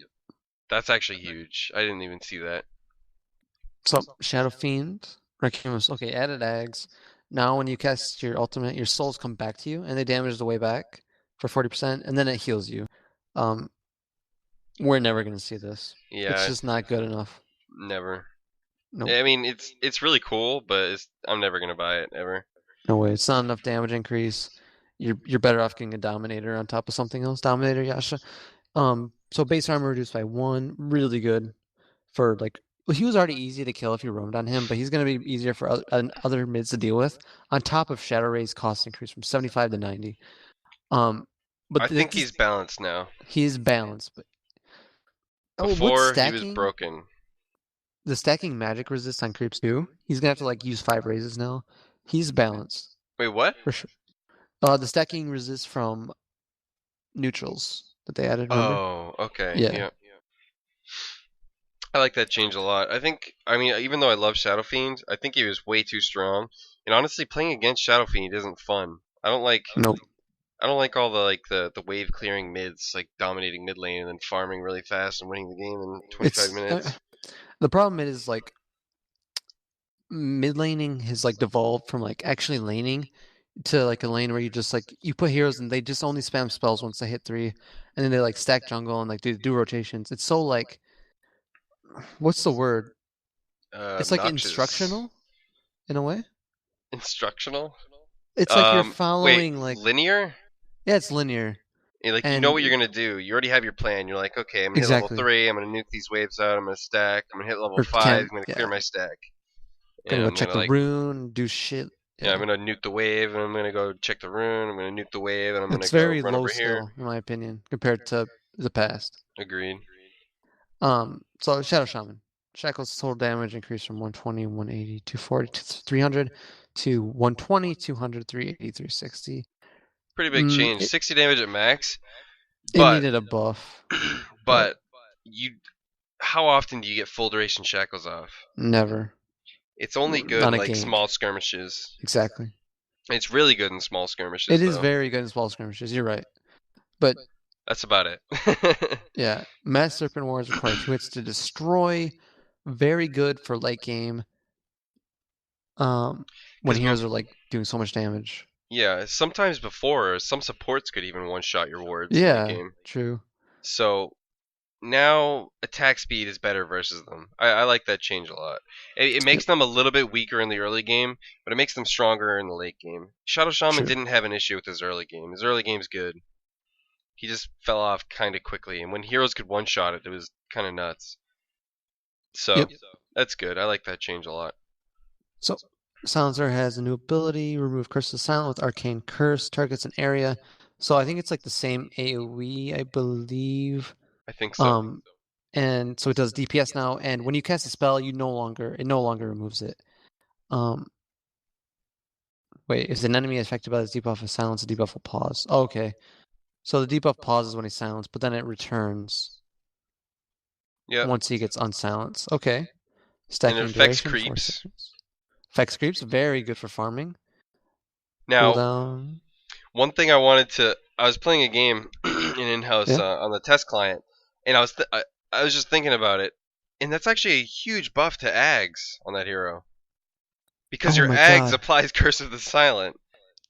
That's actually huge. I didn't even see that. So Shadow Fiend, Requiem. Okay, added Ags. Now when you cast your ultimate, your souls come back to you and they damage the way back for 40%, and then it heals you. We're never gonna see this. Yeah. It's just not good enough. Never. Nope. I mean, it's really cool, but I'm never gonna buy it ever. No way. It's not enough damage increase. You're better off getting a Dominator on top of something else. Dominator Yasha. So base armor reduced by 1. Really good for like. Well, he was already easy to kill if you roamed on him, but he's gonna be easier for other mids to deal with. On top of Shadow Ray's cost increase from 75 to 90. But I think he's balanced now. He's balanced, but before he was broken. The stacking magic resist on creeps too. He's gonna have to like use 5 raises now. He's balanced. Wait, what? For sure. The stacking resist from neutrals that they added. Remember? Oh, okay. Yeah. I like that change a lot. I mean, even though I love Shadow Fiend, I think he was way too strong. And honestly, playing against Shadow Fiend isn't fun. I don't like. Nope. I don't like all the wave clearing mids, like dominating mid lane and then farming really fast and winning the game in 25 minutes. The problem is like mid laning has like devolved from like actually laning to like a lane where you just like you put heroes and they just only spam spells once they hit 3, and then they like stack jungle and like do rotations. It's so like, what's the word? It's like obnoxious. instructional in a way. Instructional? It's like you're following like linear? Yeah, it's linear. Yeah, like you know what you're gonna do. You already have your plan. You're like, okay, I'm gonna hit level 3. I'm gonna nuke these waves out. I'm gonna stack. I'm gonna hit level 5. I'm gonna clear my stack. Gonna go check the rune, do shit. Yeah, I'm gonna nuke the wave, and I'm gonna go check the rune. I'm gonna nuke the wave, and I'm gonna go very run low over skill, here. In my opinion, compared to the past. Agreed. So Shadow Shaman. Shackle's total damage increased from 120, 180, 240 to 300 to 120, 200, 380, 360. Pretty big change. 60 damage at max. It needed a buff. But how often do you get full duration shackles off? Never. It's only good in like small skirmishes. Exactly. It's really good in small skirmishes. It is very good in small skirmishes. You're right. But that's about it. Yeah. Mass Serpent Wars require 2 hits to destroy. Very good for late game. When heroes are like doing so much damage. Yeah, sometimes before, some supports could even one-shot your wards in the game. True. So now attack speed is better versus them. I like that change a lot. It makes them a little bit weaker in the early game, but it makes them stronger in the late game. Shadow Shaman didn't have an issue with his early game. His early game's good. He just fell off kind of quickly, and when heroes could one-shot it, it was kind of nuts. So that's good. I like that change a lot. So Silencer has a new ability, remove Curse of Silent with Arcane Curse, targets an area. So I think it's like the same AoE, I believe. I think so. And so it does DPS now, and when you cast a spell, it no longer removes it. Wait, if an enemy is affected by this debuff of silence, the debuff will pause. Oh, okay. So the debuff pauses when he's silenced, but then it returns. Yeah. Once he gets unsilenced. Okay. And it affects creeps. Affects creeps, very good for farming. Now, one thing I was playing a game in in-house on the test client, and I was just thinking about it, and that's actually a huge buff to Ags on that hero. because Oh your my Ags God. applies Curse of the Silent,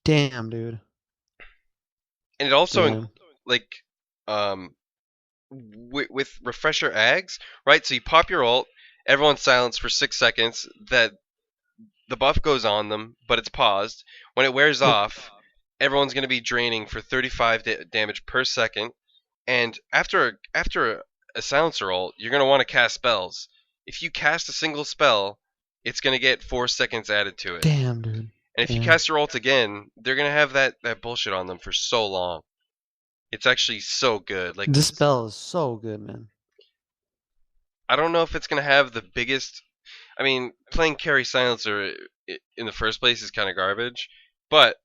Damn, dude. and it also Damn. like um with refresher Ags, right? So you pop your ult, everyone's silenced for 6 seconds. That the buff goes on them, but it's paused. When it wears Yep. off, everyone's going to be draining for 35 damage per second. And after a silencer ult, you're going to want to cast spells. If you cast a single spell, it's going to get 4 seconds added to it. Damn, dude. And if you Damn. cast your ult again, they're going to have that bullshit on them for so long. It's actually so good. Like, This spell is so good, man. I don't know if it's going to have the biggest. I mean, playing carry silencer in the first place is kind of garbage, but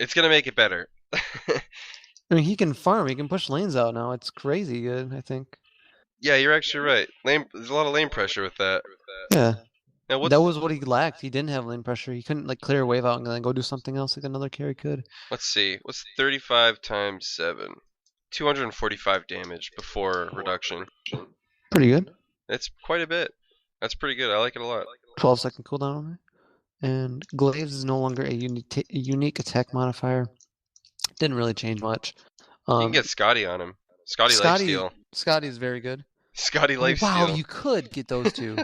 it's going to make it better. I mean, he can farm. He can push lanes out now. It's crazy good, I think. Yeah, you're actually right. There's a lot of lane pressure with that. Yeah. Now, That was what he lacked. He didn't have lane pressure. He couldn't like clear a wave out and then go do something else like another carry could. let's see. What's 35 times 7? 245 damage before reduction. Pretty good. That's quite a bit. That's pretty good. I like it a lot. 12-second cooldown on it. And Glaives is no longer a unique attack modifier. Didn't really change much. You can get Scotty on him. Scotty lifesteal. Scotty is very good. Scotty lifesteal. Wow, you could get those two.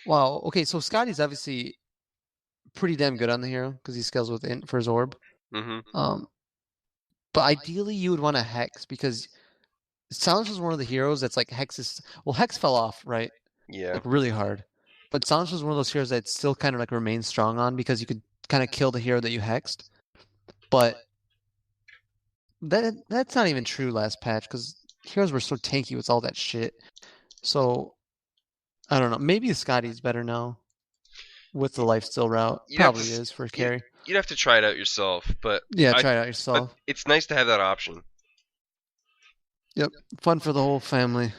Wow. Okay, so Scotty's obviously pretty damn good on the hero because he scales with int for his orb. Mm-hmm. But ideally you would want a Hex because Silence is one of the heroes that's like Hex is. Well, Hex fell off, right? Yeah. Like really hard. But Silence was one of those heroes that still kind of like remains strong on because you could kind of kill the hero that you hexed. But that's not even true last patch because heroes were so tanky with all that shit. So I don't know. Maybe Scotty's better now with the lifesteal route. Probably is for carry. You'd have to try it out yourself, but yeah, try it out yourself. But it's nice to have that option. Yep, fun for the whole family.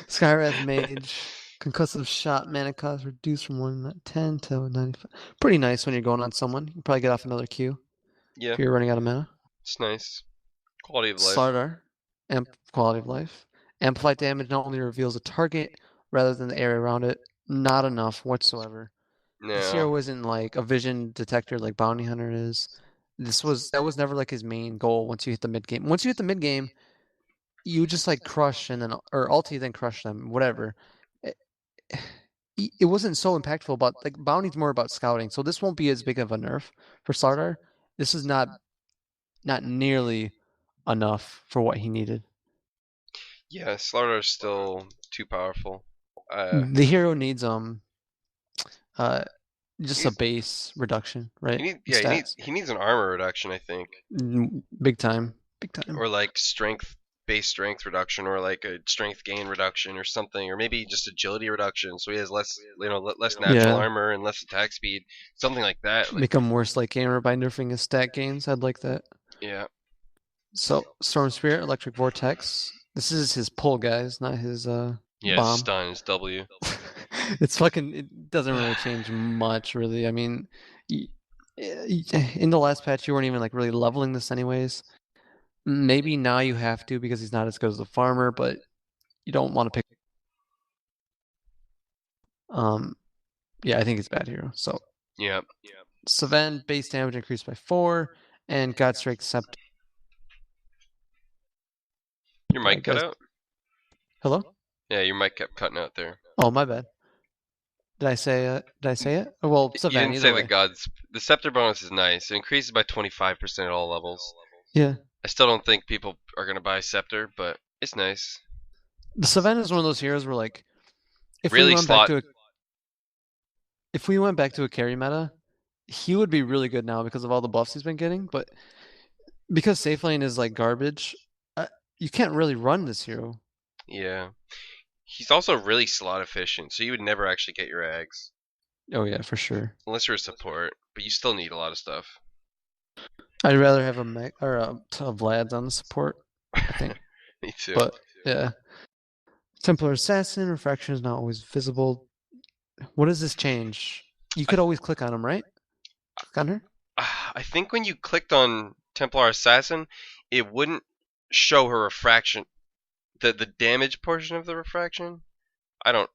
Skywrath Mage, concussive shot, mana cost reduced from 110 to 95. Pretty nice when you're going on someone. You can probably get off another Q. Yeah. If you're running out of mana. It's nice. Quality of life. Slardar, quality of life. Amplified damage not only reveals a target rather than the area around it. Not enough whatsoever. No. This hero isn't like a vision detector like Bounty Hunter is. That was never like his main goal once you hit the mid game. Once you hit the mid game, you just like crush and then or ulti then crush them, whatever. It wasn't so impactful, but like Bounty's more about scouting, so this won't be as big of a nerf for Slardar. This is not nearly enough for what he needed. Yeah, Slardar's still too powerful. The hero needs just a base reduction, right? He needs an armor reduction, I think. Big time. Or like base strength reduction, or like a strength gain reduction, or something, or maybe just agility reduction, so he has less natural armor and less attack speed, something like that. Make him worse like gamer by nerfing his stat gains. I'd like that. Yeah. So Storm Spirit, Electric Vortex. This is his pull, guys, not his bomb. Stun is W. It doesn't really change much, really. I mean, in the last patch, you weren't even like really leveling this anyways. Maybe now you have to because he's not as good as the farmer, but you don't want to pick. Yeah, I think it's bad hero. So yeah. Savan base damage increased by 4, and Godstrike Sept. Your mic cut out. Hello? Yeah, your mic kept cutting out there. Oh, my bad. Did I say it? Well, Savan, you didn't say the scepter bonus is nice. It increases by 25% at all levels. Yeah. I still don't think people are gonna buy scepter, but it's nice. The Savan is one of those heroes where like if really we went back to a carry meta, he would be really good now because of all the buffs he's been getting, but because safe lane is like garbage, you can't really run this hero. Yeah. He's also really slot efficient, so you would never actually get your Ags. Oh yeah, for sure. Unless you're a support, but you still need a lot of stuff. I'd rather have a Vlad's on the support, I think. Me too. But yeah. Templar Assassin, refraction is not always visible. What does this change? You could always click on him, right? Click on her? I think when you clicked on Templar Assassin, it wouldn't show her refraction. The damage portion of the refraction? I don't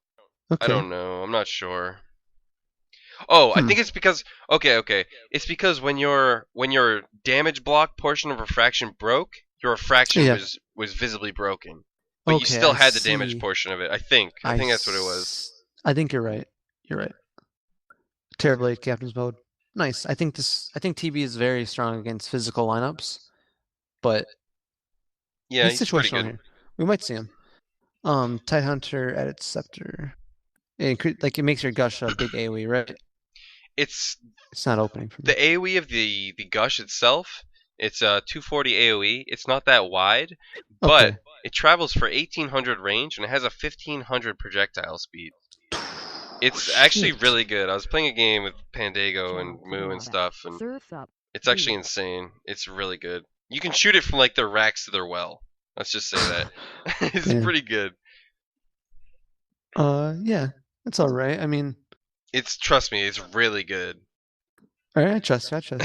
know. I'm not sure. Oh, I think it's because okay. It's because when your damage block portion of refraction broke, your refraction Yeah. was visibly broken, but you Okay, still I had the damage see. portion of it. I think that's what it was. I think you're right. You're right. Terrorblade Captain's Mode. Nice. I think TB is very strong against physical lineups, but Yeah, he's he's pretty situational good. here. We might see him. Tidehunter at its scepter. It makes your gush a big AoE, right? It's not opening for me. the AoE of the gush itself. It's a 240 AoE. It's not that wide, but Okay. it travels for 1800 range and it has a 1500 projectile speed. It's actually really good. I was playing a game with Pandago and Moo and stuff, and it's actually insane. It's really good. You can shoot it from like their racks to their well. Let's just say that. It's pretty good. Yeah, that's all right. I mean, trust me, it's really good. All right, I trust you.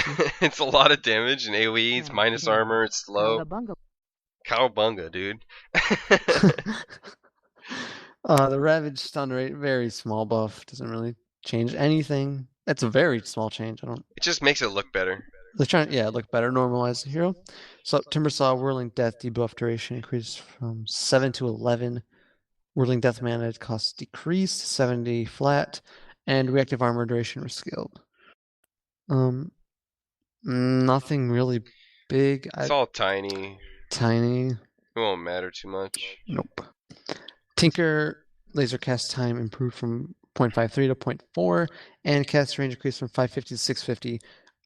It's a lot of damage and AoE. It's minus armor. It's slow. Cowabunga, dude. The Ravage stun rate, very small buff. Doesn't really change anything. That's a very small change. It just makes it look better. They're trying to, look better, normalize the hero. So Timbersaw, Whirling Death debuff duration increased from 7 to 11. Whirling Death mana cost decreased, 70 flat, and reactive armor duration rescaled. Nothing really big. It's all tiny. Tiny. It won't matter too much. Nope. Tinker laser cast time improved from 0.53 to 0.4, and cast range increased from 550 to 650.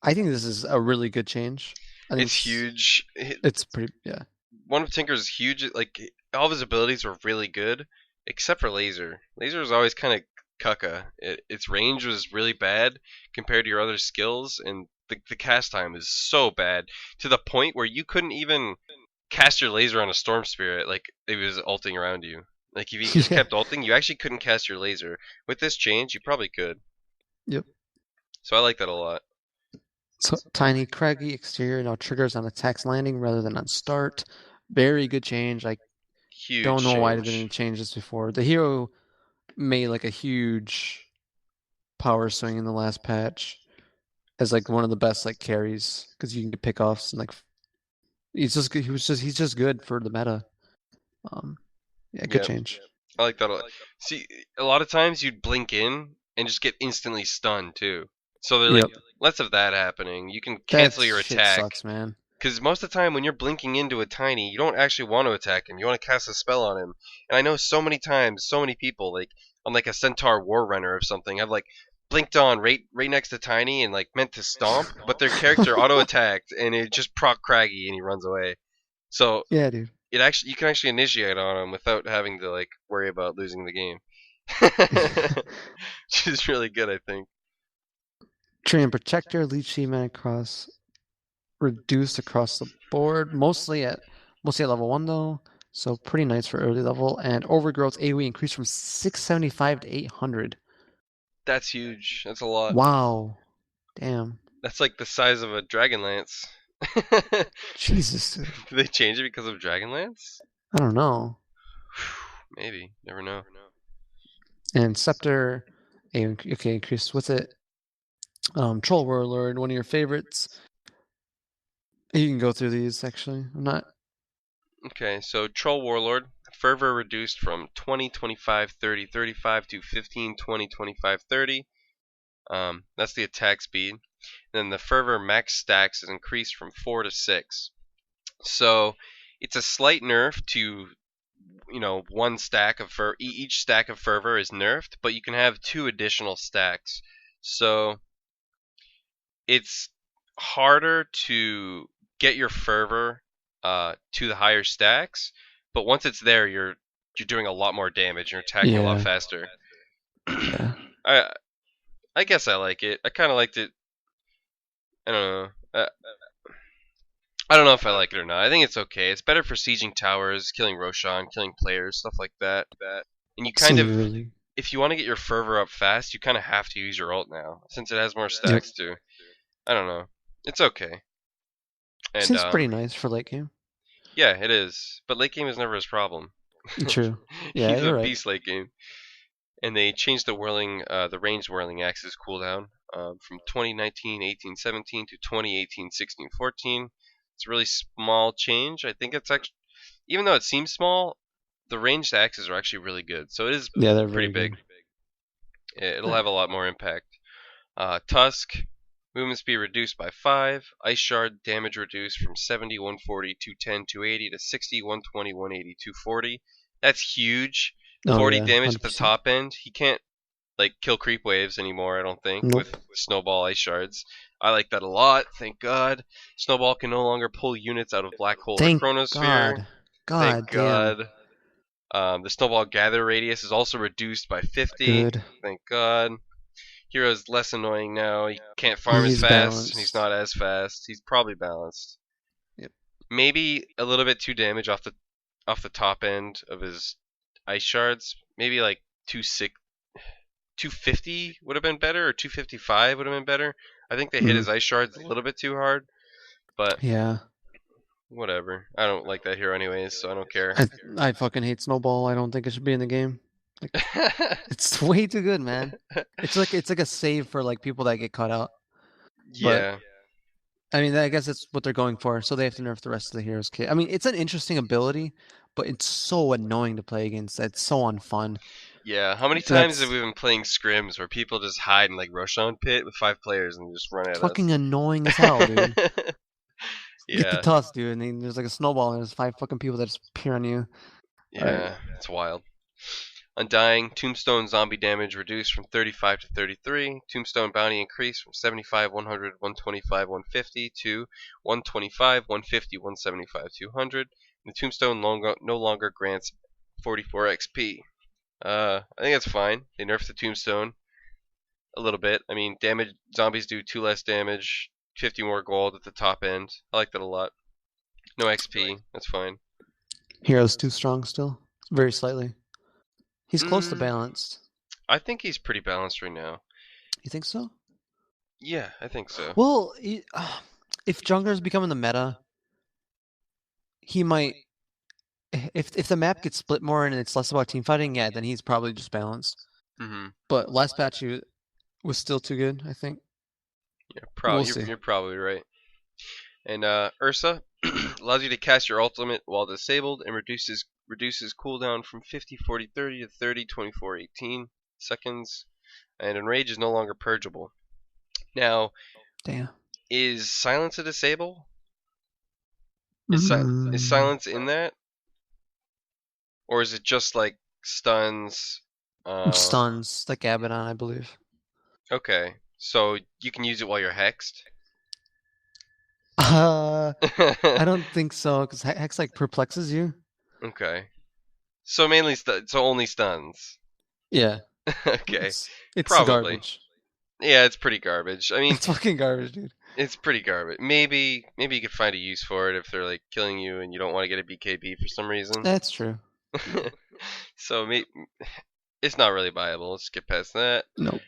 I think this is a really good change. It's huge. It's pretty, yeah. One of Tinker's huge, like, all of his abilities were really good, except for Laser. Laser was always kind of cucka. Its range was really bad compared to your other skills, and the cast time is so bad to the point where you couldn't even cast your laser on a Storm Spirit like it was ulting around you. Like if you just kept ulting, you actually couldn't cast your laser. With this change, you probably could. Yep. So I like that a lot. So tiny, craggy exterior now triggers on attacks landing rather than on start. Very good change. Like, huge don't know change. why they didn't change this before. The hero made like a huge power swing in the last patch as like one of the best like carries because you can get pickoffs and like he's just good for the meta. Yeah, good change. I like that a lot. See, a lot of times you'd blink in and just get instantly stunned too. So they're like, less of that happening. You can cancel your attack. Shit sucks, man. Because most of the time when you're blinking into a tiny, you don't actually want to attack him. You want to cast a spell on him. And I know so many times, so many people, like on like a Centaur War Runner or something, I've like blinked on right next to Tiny and like meant to stomp, but their character auto attacked and it just proc Craggy and he runs away. So yeah, dude. You can actually initiate on him without having to like worry about losing the game. Which is really good, I think. Tree and Protector, Leech Seaman across reduced across the board, mostly at level 1 though. So pretty nice for early level. And Overgrowth AoE increased from 675 to 800. That's huge. That's a lot. Wow. Damn. That's like the size of a Dragonlance. Jesus, dude. Did they change it because of Dragonlance? I don't know. Maybe. Never know. And Scepter, okay, increased with it. Troll Warlord, one of your favorites. You can go through these, actually. I'm not... Okay, so Troll Warlord, Fervor reduced from 20, 25, 30, 35 to 15, 20, 25, 30. That's the attack speed. And then the Fervor max stacks is increased from 4 to 6. So it's a slight nerf to, one stack of Fervor. Each stack of Fervor is nerfed, but you can have 2 additional stacks. So it's harder to get your Fervor to the higher stacks, but once it's there, you're doing a lot more damage. You're attacking a lot faster. Yeah. I guess I like it. I kind of liked it. I don't know. I don't know if I like it or not. I think it's okay. It's better for sieging towers, killing Roshan, killing players, stuff like that. And you kind of, if you want to get your Fervor up fast, you kind of have to use your ult now, since it has more stacks too. I don't know. It's okay. And, seems pretty nice for late game. Yeah, it is. But late game is never his problem. True. Yeah, He's a beast late game. And they changed the ranged whirling axes cooldown from 2019 18-17 to 2018 16-14. It's a really small change. I think it's actually, even though it seems small, the ranged axes are actually really good. So it is they're pretty very big. good. It'll have a lot more impact. Tusk, movement speed reduced by 5. Ice Shard damage reduced from 70, 140, 210, 280 to 60, 120, 180, 240. That's huge. Oh 40 yeah, damage at the 100%. top end. He can't kill creep waves anymore, I don't think, Nope. with Snowball Ice Shards. I like that a lot, thank God. Snowball can no longer pull units out of Black Hole Thank or Chronosphere. God. Thank Damn. God. The Snowball gather radius is also reduced by 50. Good. Thank God. Hero's less annoying now. He can't farm as He's fast, balanced. and he's not as fast. He's probably balanced. Yep. Maybe a little bit too damage off the top end of his Ice Shards. Maybe like 250 would have been better, or 255 would have been better. I think they hit his Ice Shards a little bit too hard, but Yeah. whatever. I don't like that hero anyways, so I don't care. I fucking hate Snowball. I don't think it should be in the game. Like, it's way too good, man. It's like a save for like people that get caught out. Yeah. I mean, I guess that's what they're going for. So they have to nerf the rest of the heroes kit. I mean, it's an interesting ability, but it's so annoying to play against. It's so unfun. Yeah. How many times have we been playing scrims where people just hide in like Roshan pit with 5 players and just run at us? Fucking annoying as hell, dude. Yeah. Get the Tusk, dude, and then there's like a snowball and there's 5 fucking people that just appear on you. Yeah, it's wild. Undying, Tombstone zombie damage reduced from 35 to 33. Tombstone bounty increased from 75, 100, 125, 150 to 125, 150, 175, 200. And the Tombstone no longer grants 44 XP. I think that's fine. They nerfed the Tombstone a little bit. I mean, zombies do 2 less damage, 50 more gold at the top end. I like that a lot. No XP, that's fine. Hero's too strong still, very slightly. He's close to balanced. I think he's pretty balanced right now. You think so? Yeah, I think so. Well, if Jungler's becoming the meta, he might. If the map gets split more and it's less about team fighting, yeah, then he's probably just balanced. But last patch he was still too good, I think. Yeah, you're probably right. And Ursa allows you to cast your ultimate while disabled and reduces cooldown from 50, 40, 30 to 30, 24, 18 seconds. And Enrage is no longer purgeable. Now, damn, is Silence a disable? Is Silence in that? Or is it just like stuns? Stuns, like Abaddon, I believe. Okay, so you can use it while you're hexed? I don't think so, because Hex like perplexes you. Okay. So mainly only stuns. Yeah. Okay. It's probably garbage. Yeah, it's pretty garbage. I mean, it's fucking garbage, dude. It's pretty garbage. Maybe you could find a use for it if they're like killing you and you don't want to get a BKB for some reason. That's true. So it's not really viable. Let's skip past that. Nope.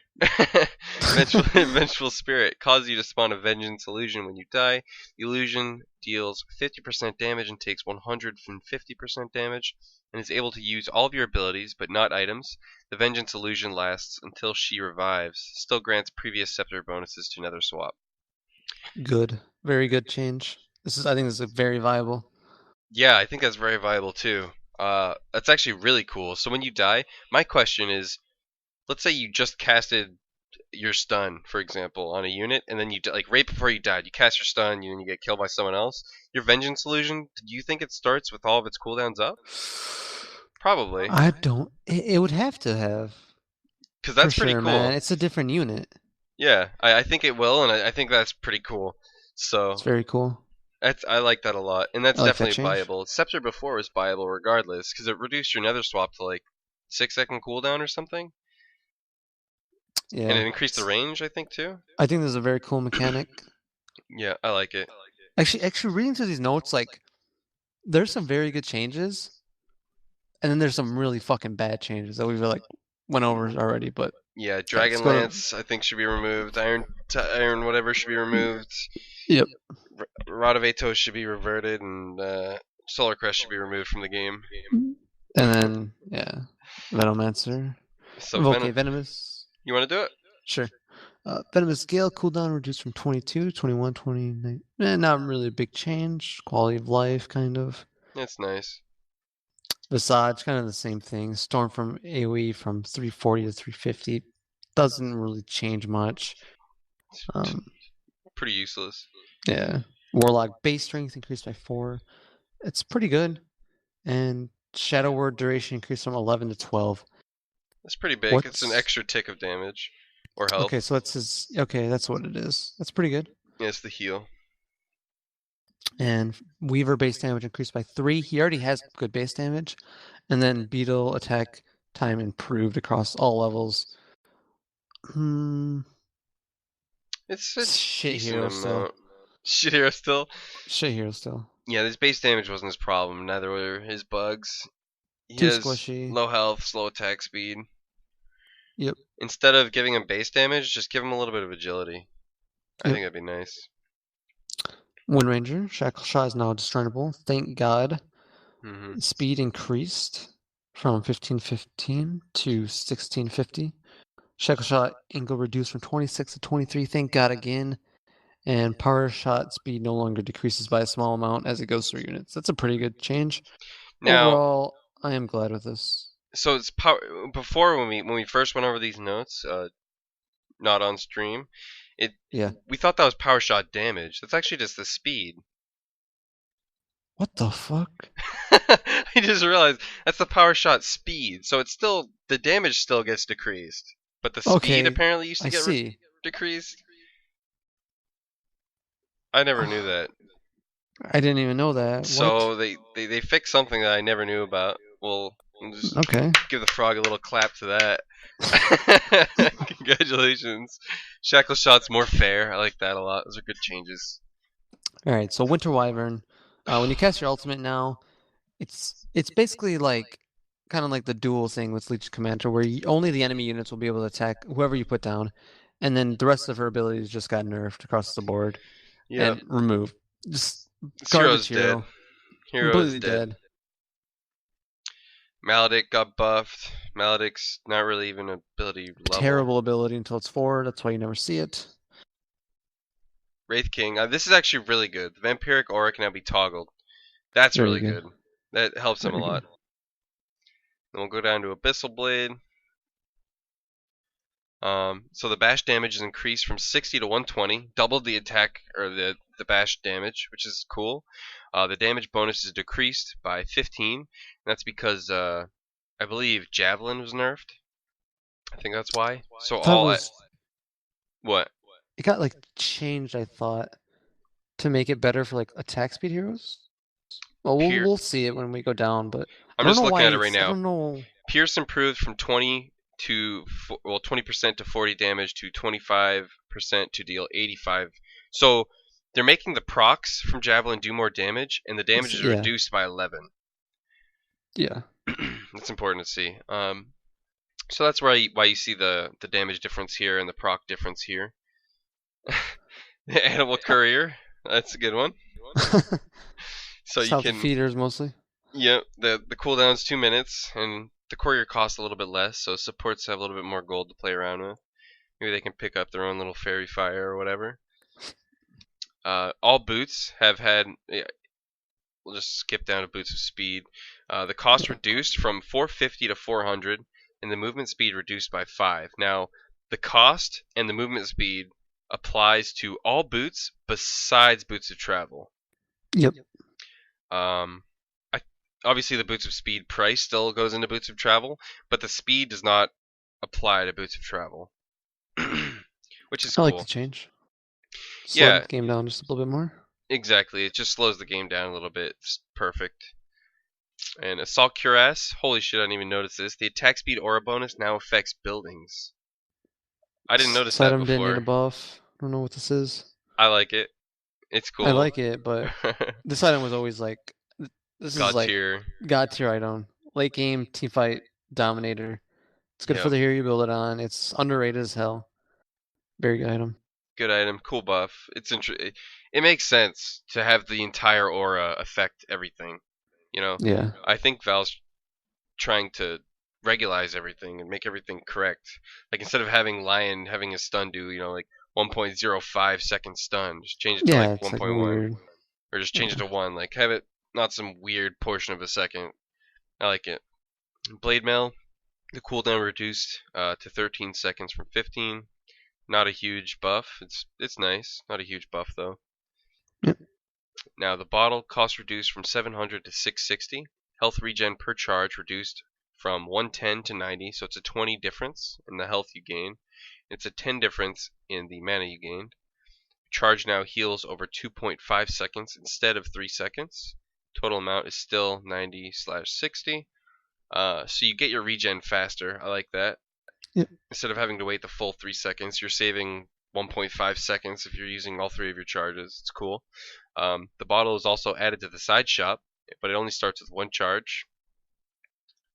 Vengeful Spirit causes you to spawn a Vengeance illusion when you die. The illusion deals 50% damage and takes 150% damage, and is able to use all of your abilities, but not items. The Vengeance illusion lasts until she revives. Still grants previous scepter bonuses to Nether Swap. Good. Very good change. I think this is very viable. Yeah, I think that's very viable too. That's actually really cool. So when you die, my question is, let's say you just casted your stun, for example, on a unit, and then you like right before you died, you cast your stun, and you get killed by someone else. Your Vengeance illusion, do you think it starts with all of its cooldowns up? Probably. I don't. It would have to have. Because that's for pretty sure, cool. Man. It's a different unit. Yeah, I think it will, and I think that's pretty cool. So it's very cool. I like that a lot, and that's definitely that viable. Scepter before was viable regardless, because it reduced your Nether Swap to like 6-second cooldown or something. Yeah. And it increased the range, I think, too. I think this is a very cool mechanic. Yeah, I like it. Actually, reading through these notes, like, there's some very good changes, and then there's some really fucking bad changes that we've like went over already. But yeah, Dragonlance I think should be removed. Iron whatever should be removed. Yep. Rod of Atos should be reverted, and Solar Crest should be removed from the game. And then yeah, Venomancer. So Okay, Venomous. you want to do it? Sure. Venomous Gale cooldown reduced from 22 to 21, 29. Not really a big change. Quality of life, kind of. That's nice. Visage, kind of the same thing. Storm from AoE from 340 to 350. Doesn't really change much. Pretty useless. Yeah. Warlock base strength increased by 4. It's pretty good. And Shadow Word duration increased from 11 to 12. That's pretty big. It's an extra tick of damage or health. Okay, so that's his. Okay, that's what it is. That's pretty good. Yeah, it's the heal. And Weaver base damage increased by 3. He already has good base damage. And then Beetle attack time improved across all levels. It's a shit decent hero amount. still. Shit hero still? Shit hero still. Yeah, his base damage wasn't his problem. Neither were his bugs. He Too has squishy. low health, slow attack speed. Yep. Instead of giving him base damage, just give him a little bit of agility. I think that'd be nice. Wind Ranger, Shackle Shot is now destroyable. Thank God. Speed increased from 1515 to 1650. Shackle Shot angle reduced from 26 to 23. Thank God again. And Power Shot speed no longer decreases by a small amount as it goes through units. That's a pretty good change. Now, overall, I am glad with this. So it's power. Before when we first went over these notes, not on stream, we thought that was Power Shot damage. That's actually just the speed. What the fuck? I just realized that's the Power Shot speed. So it's still, the damage still gets decreased, but the speed apparently used to get decreased. I never knew that. I didn't even know that. So they fixed something that I never knew about. Well, just give the frog a little clap to that. Congratulations. Shackle Shot's more fair. I like that a lot. Those are good changes. Alright, so Winter Wyvern. When you cast your ultimate now, it's basically like kind of like the dual thing with Leech Commander, where only the enemy units will be able to attack whoever you put down, and then the rest of her abilities just got nerfed across the board and removed. Just garbage hero. Completely dead. Maledict got buffed. Maledict's not really even an ability level. Terrible ability until it's 4. That's why you never see it. Wraith King. This is actually really good. The Vampiric Aura can now be toggled. That's really good. That helps him a lot. Then we'll go down to Abyssal Blade. So the bash damage is increased from 60 to 120, doubled the attack or the bash damage, which is cool. The damage bonus is decreased by 15, and that's because I believe Javelin was nerfed. I think that's why. So what? It got like changed, I thought, to make it better for like attack speed heroes. Well, we'll see it when we go down, but I'm just looking at it right now. I don't know. Pierce improved from 20% to 40 damage to 25% to deal 85. So they're making the procs from Javelin do more damage, and the damage is reduced by 11. Yeah, that's important to see. So that's why you see the damage difference here and the proc difference here. The Animal Courier, that's a good one. So you can feeders mostly. Yeah, the cooldown's 2 minutes, and the Courier costs a little bit less, so supports have a little bit more gold to play around with. Maybe they can pick up their own little fairy fire or whatever. All boots have had. We'll just skip down to boots of speed. The cost reduced from 450 to 400, and the movement speed reduced by 5. Now, the cost and the movement speed applies to all boots besides boots of travel. Yep. Obviously, the boots of speed price still goes into boots of travel, but the speed does not apply to boots of travel, which is cool. I like the change. Slow the game down just a little bit more. Exactly, it just slows the game down a little bit. It's perfect. And Assault Cuirass, holy shit, I didn't even notice this. The attack speed aura bonus now affects buildings. I didn't notice that before. Didn't need a buff. I don't know what this is. I like it. It's cool. I like it, but this item was always like, this is like God tier item. Late game, teamfight, dominator. It's good for the hero you build it on. It's underrated as hell. Very good item. Good item, cool buff. It makes sense to have the entire aura affect everything. You know? Yeah. I think Valve's trying to regularize everything and make everything correct. Like instead of having Lion having his stun do, like 1.05 second stun, just change it to like it's 1.1. weird. Or just change it to 1. Like have it not some weird portion of a second. I like it. Blade Mail, the cooldown reduced to 13 seconds from 15. Not a huge buff. It's nice. Not a huge buff though. Yep. Now the bottle cost reduced from 700 to 660. Health regen per charge reduced from 110 to 90, so it's a 20 difference in the health you gain. It's a 10 difference in the mana you gained. Charge now heals over 2.5 seconds instead of 3 seconds. Total amount is still 90/60. So you get your regen faster. I like that. Yep. Instead of having to wait the full 3 seconds, you're saving 1.5 seconds if you're using all 3 of your charges. It's cool. The bottle is also added to the side shop, but it only starts with 1 charge.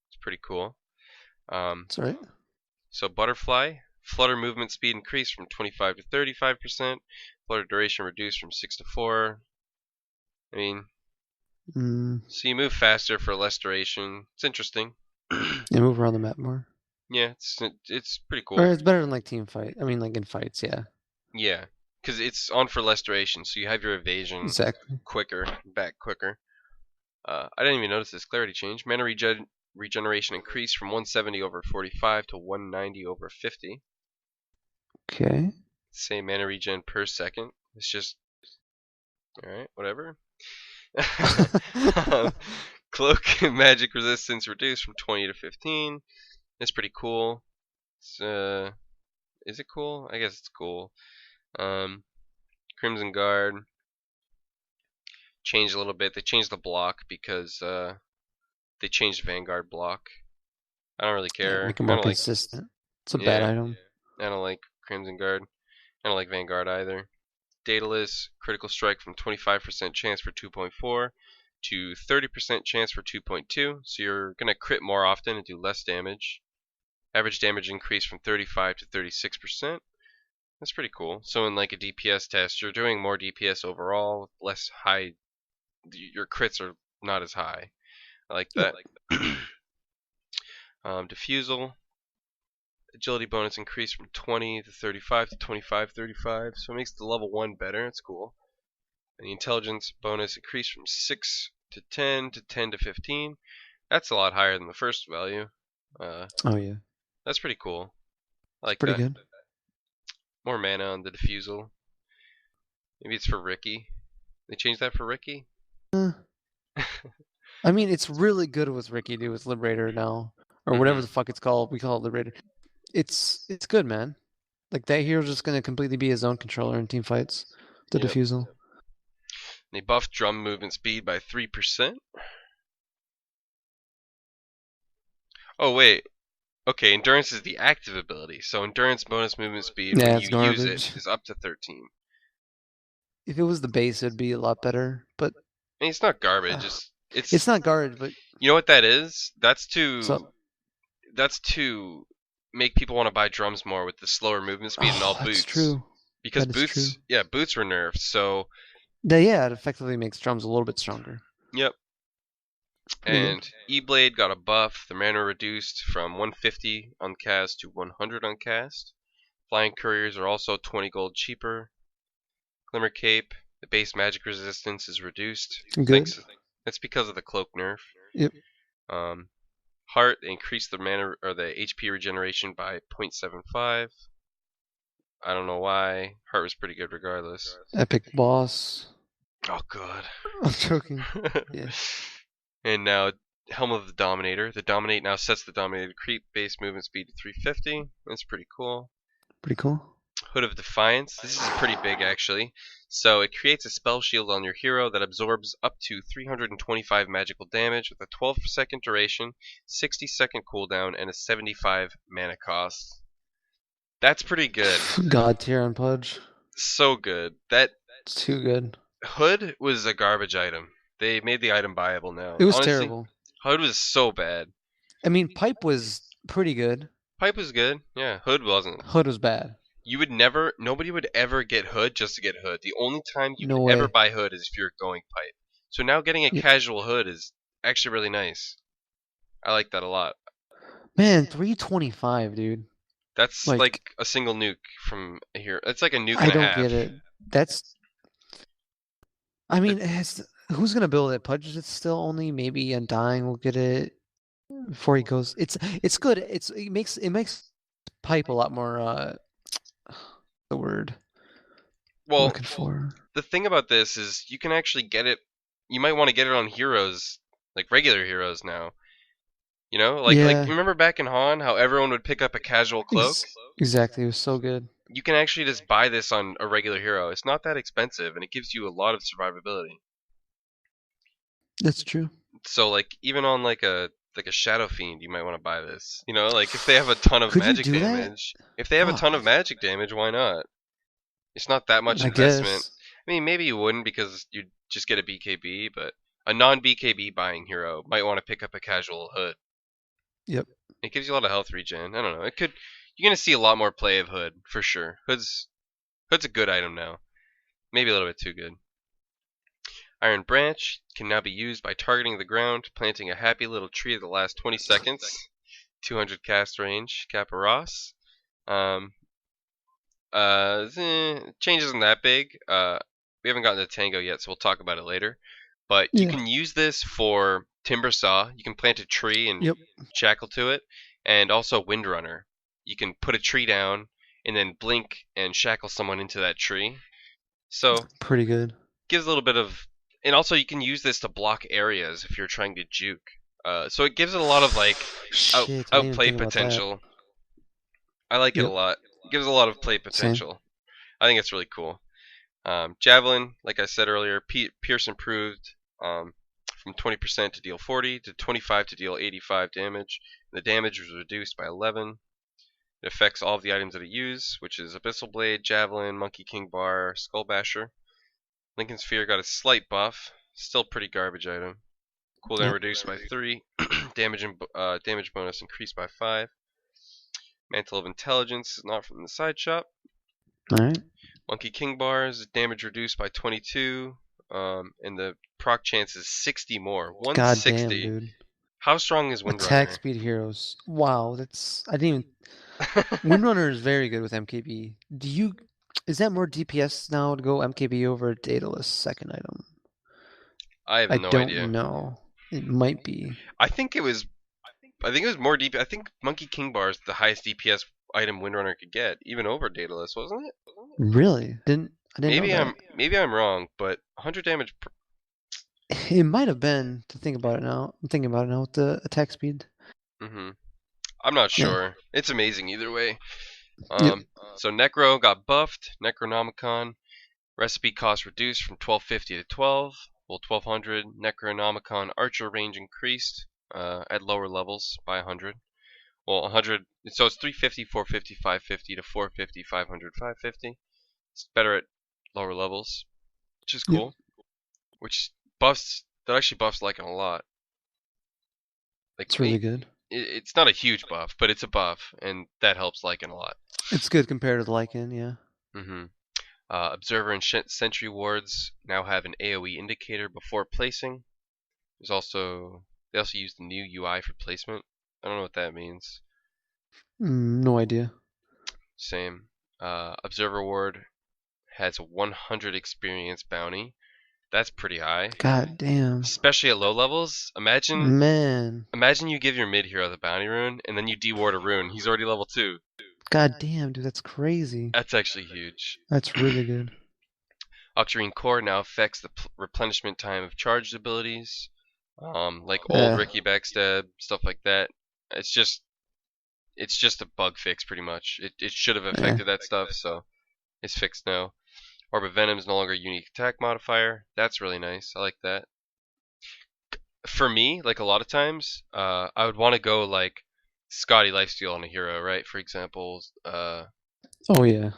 It's pretty cool. That's right. So Butterfly, flutter movement speed increased from 25 to 35%. Flutter duration reduced from 6 to 4. I mean, so you move faster for less duration. It's interesting. You move around the map more. Yeah, it's pretty cool. Or it's better than like team fight. I mean, like in fights, yeah. Yeah, because it's on for less duration, so you have your evasion quicker, back quicker. I didn't even notice this clarity change. Mana regeneration increased from 170 over 45 to 190 over 50. Okay. Same mana regen per second. It's just alright, whatever. Cloak and magic resistance reduced from 20 to 15. That's pretty cool. Is it cool? I guess it's cool. Crimson Guard changed a little bit. They changed the block because they changed Vanguard block. I don't really care. Yeah, make it more consistent. It's a bad item. I don't like Crimson Guard. I don't like Vanguard either. Daedalus, critical strike from 25% chance for 2.4 to 30% chance for 2.2. So you're going to crit more often and do less damage. Average damage increased from 35 to 36%. That's pretty cool. So in like a DPS test, you're doing more DPS overall, less high. Your crits are not as high. I like that. Diffusal. Agility bonus increased from 20 to 35 to 25/35, so it makes the level 1 better. It's cool. And the intelligence bonus increased from 6 to 10 to 10 to 15. That's a lot higher than the first value. Oh yeah. That's pretty cool. I like pretty that. good. More mana on the diffusal. Maybe it's for Riki. They changed that for Riki? I mean, it's really good with Riki, dude, with Liberator now. Or whatever the fuck it's called. We call it Liberator. It's good, man. Like, that hero's just going to completely be his own controller in team fights. The diffusal. They buffed drum movement speed by 3%. Oh, wait. Okay, endurance is the active ability. So endurance bonus movement speed when you use it is up to 13. If it was the base, it'd be a lot better. But I mean, it's not garbage. It's not garbage, but you know what that is? That's to make people want to buy drums more with the slower movement speed and all boots. That's true. Because boots were nerfed. So yeah, it effectively makes drums a little bit stronger. Yep. And E-Blade got a buff. The mana reduced from 150 on cast to 100 on cast. Flying Couriers are also 20 gold cheaper. Glimmer Cape, the base magic resistance is reduced. Good. That's because of the cloak nerf. Yep. Heart increased the mana or the HP regeneration by 0.75. I don't know why. Heart was pretty good regardless. Epic boss. Oh god. I'm joking. Yeah. And now Helm of the Dominator. The Dominate now sets the Dominator creep base movement speed to 350. That's pretty cool. Pretty cool. Hood of Defiance. This is pretty big actually. So it creates a spell shield on your hero that absorbs up to 325 magical damage with a 12-second duration, 60-second cooldown, and a 75 mana cost. That's pretty good. God tier on Pudge. So good. That's too good. Hood was a garbage item. They made the item buyable now. It was terrible. Hood was so bad. I mean, Pipe was pretty good. Pipe was good. Yeah, Hood wasn't. Hood was bad. Nobody would ever get Hood just to get Hood. The only time you would ever buy Hood is if you're going Pipe. So now getting a casual Hood is actually really nice. I like that a lot. Man, 325, dude. That's Like, like a single nuke from here. It's like a nuke I and a don't half. get it. That's, I It, mean, who's gonna build it? Pudge is still only maybe Undying will get it before he goes. It's good. It makes pipe a lot more the word I'm well, looking for. the thing about this is you can actually get it. You might want to get it on heroes, like regular heroes now. You know, like Yeah, remember back in Han, how everyone would pick up a casual cloak? exactly. It was so good. You can actually just buy this on a regular hero. It's not that expensive, and it gives you a lot of survivability. That's true. So like even on like a Shadow Fiend, you might want to buy this. You know, like if they have a ton of Could you magic do that? damage, if they have a ton Fuck. of magic damage, why not? It's not that much I investment. guess. I mean, maybe you wouldn't because you'd just get a BKB, but a non-BKB buying hero might want to pick up a casual Hood. Yep. It gives you a lot of health regen. I don't know. It could. You're gonna see a lot more play of Hood for sure. Hood's a good item now. Maybe a little bit too good. Iron Branch can now be used by targeting the ground, planting a happy little tree at the last 20 seconds. 200 cast range, Kappa Ross. Um, change isn't that big. We haven't gotten to Tango yet, so we'll talk about it later. But you Yeah. can use this for Timber Saw. You can plant a tree and Yep. shackle to it, and also Windrunner. You can put a tree down and then blink and shackle someone into that tree. So Pretty good. gives a little bit of, and also you can use this to block areas if you're trying to juke. So it gives it a lot of like Shit, I didn't even outplay think about that. potential. I like it a Yep. lot. It gives a lot of play Same. potential. I think it's really cool. Javelin, like I said earlier, Pierce improved from 20% to deal 40 to 25 to deal 85 damage. The damage was reduced by 11. It affects all of the items that it uses, which is Abyssal Blade, Javelin, Monkey King Bar, Skull Basher. Lincoln Sphere got a slight buff, still pretty garbage item. Cooldown Yep. reduced by 3, damage bonus increased by 5. Mantle of Intelligence is not from the side shop. Alright. Monkey King Bars, damage reduced by 22, and the proc chance is 60 more. God damn, 160. dude. How strong is Attack Windrunner? speed heroes. Wow, I didn't even. Windrunner is very good with MKB. Is that more DPS now to go MKB over Daedalus second item? I have I no don't idea. know. It might be. I think it was. I think it was more DP. I think Monkey King Bar is the highest DPS item Windrunner could get, even over Daedalus, wasn't it? Really? I didn't know Maybe that. I'm wrong, but 100 damage. It might have been to think about it now. I'm thinking about it now with the attack speed. I'm not Yeah. sure. It's amazing either way. Yep. So Necro got buffed. Necronomicon recipe cost reduced from 1250 to 12. Well, 1200. Necronomicon archer range increased at lower levels by 100. Well, 100. So it's 350, 450, 550 to 450, 500, 550. It's better at lower levels, which is Yep. cool. Which buffs that actually buffs Lycan a lot. Like It's really good. it's not a huge buff, but it's a buff, and that helps Lycan a lot. It's good compared to the Lycan, yeah. Observer and Sentry wards now have an AoE indicator before placing. They also use the new UI for placement. I don't know what that means. No idea. Same. Observer ward has a 100 experience bounty. That's pretty high, God damn. especially at low levels. Imagine Man. you give your mid hero the bounty rune, and then you deward a rune. He's already level 2. God damn, dude, that's crazy. That's actually huge. That's really good. Octarine Core now affects the replenishment time of charged abilities, like old Riki backstab, stuff like that. It's just a bug fix pretty much. It should have affected that stuff, so it's fixed now. Orb of Venom is no longer a unique attack modifier. That's really nice. I like that. For me, like a lot of times, I would want to go like Scotty lifesteal on a hero, right? For example, Oh yeah.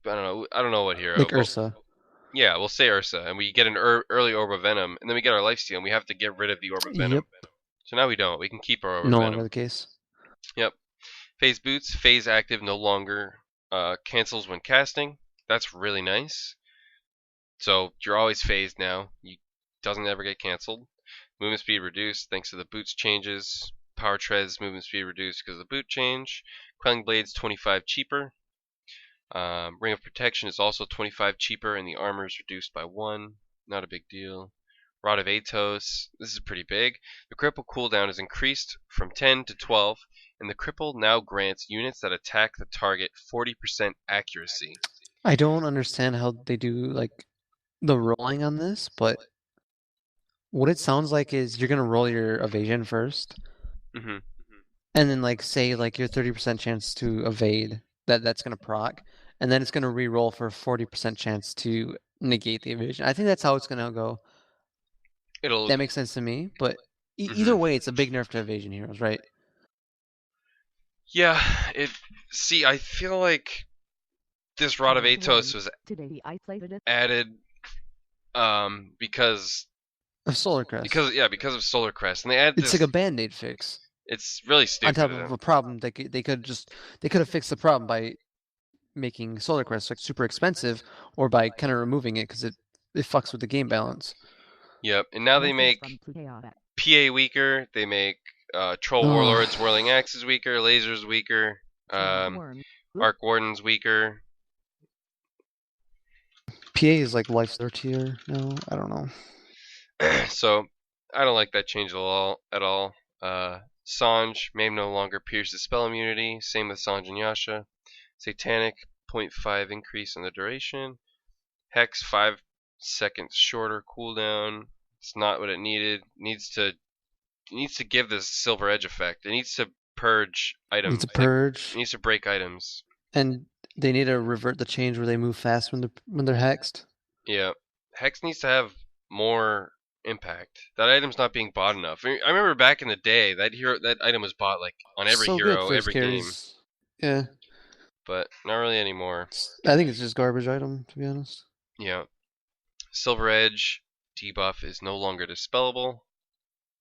I don't know what hero. Like Ursa. Yeah, we'll say Ursa, and we get an early Orb of Venom, and then we get our lifesteal, and we have to get rid of the Orb of Venom. Yep. So now we don't. We can keep our Orb of No Venom. longer the case. Yep. Phase boots, phase active no longer cancels when casting. That's really nice. So you're always phased now. You doesn't ever get canceled. Movement speed reduced thanks to the boots changes. Power Treads, movement speed reduced because of the boot change. Quelling Blade's 25 cheaper. Ring of Protection is also 25 cheaper, and the armor is reduced by 1. Not a big deal. Rod of Atos, this is pretty big. The cripple cooldown is increased from 10 to 12, and the cripple now grants units that attack the target 40% accuracy. I don't understand how they do like the rolling on this, but what it sounds like is you're gonna roll your evasion first, and then like say like your 30% chance to evade that's gonna proc, and then it's gonna re-roll for a 40% chance to negate the evasion. I think that's how it's gonna go. That makes sense to me, but either way, it's a big nerf to evasion heroes, right? Yeah, see, I feel like this Rod of Atos was added because of Solar Crest. Because of Solar Crest, and they added it's like a band-aid fix. It's really stupid. On top of a problem, they could have fixed the problem by making Solar Crest like super expensive, or by kind of removing it because it fucks with the game balance. Yep, and now they make PA weaker. They make Troll Warlords, Whirling Axes weaker, Lasers weaker, Arc Wardens weaker. PA is like life 3rd tier now. I don't know. So I don't like that change at all. Sange may no longer pierces spell immunity. Same with Sange and Yasha. Satanic 0.5 increase in the duration. Hex 5 seconds shorter cooldown. It's not what it needed. It needs to give this Silver Edge effect. It needs to purge items. It needs to break items. And they need to revert the change where they move fast when they're hexed. Yeah, hex needs to have more impact. That item's not being bought enough. I remember back in the day that item was bought like on every hero, every game. Yeah. But not really anymore. I think it's just garbage item, to be honest. Yeah. Silver Edge debuff is no longer dispellable.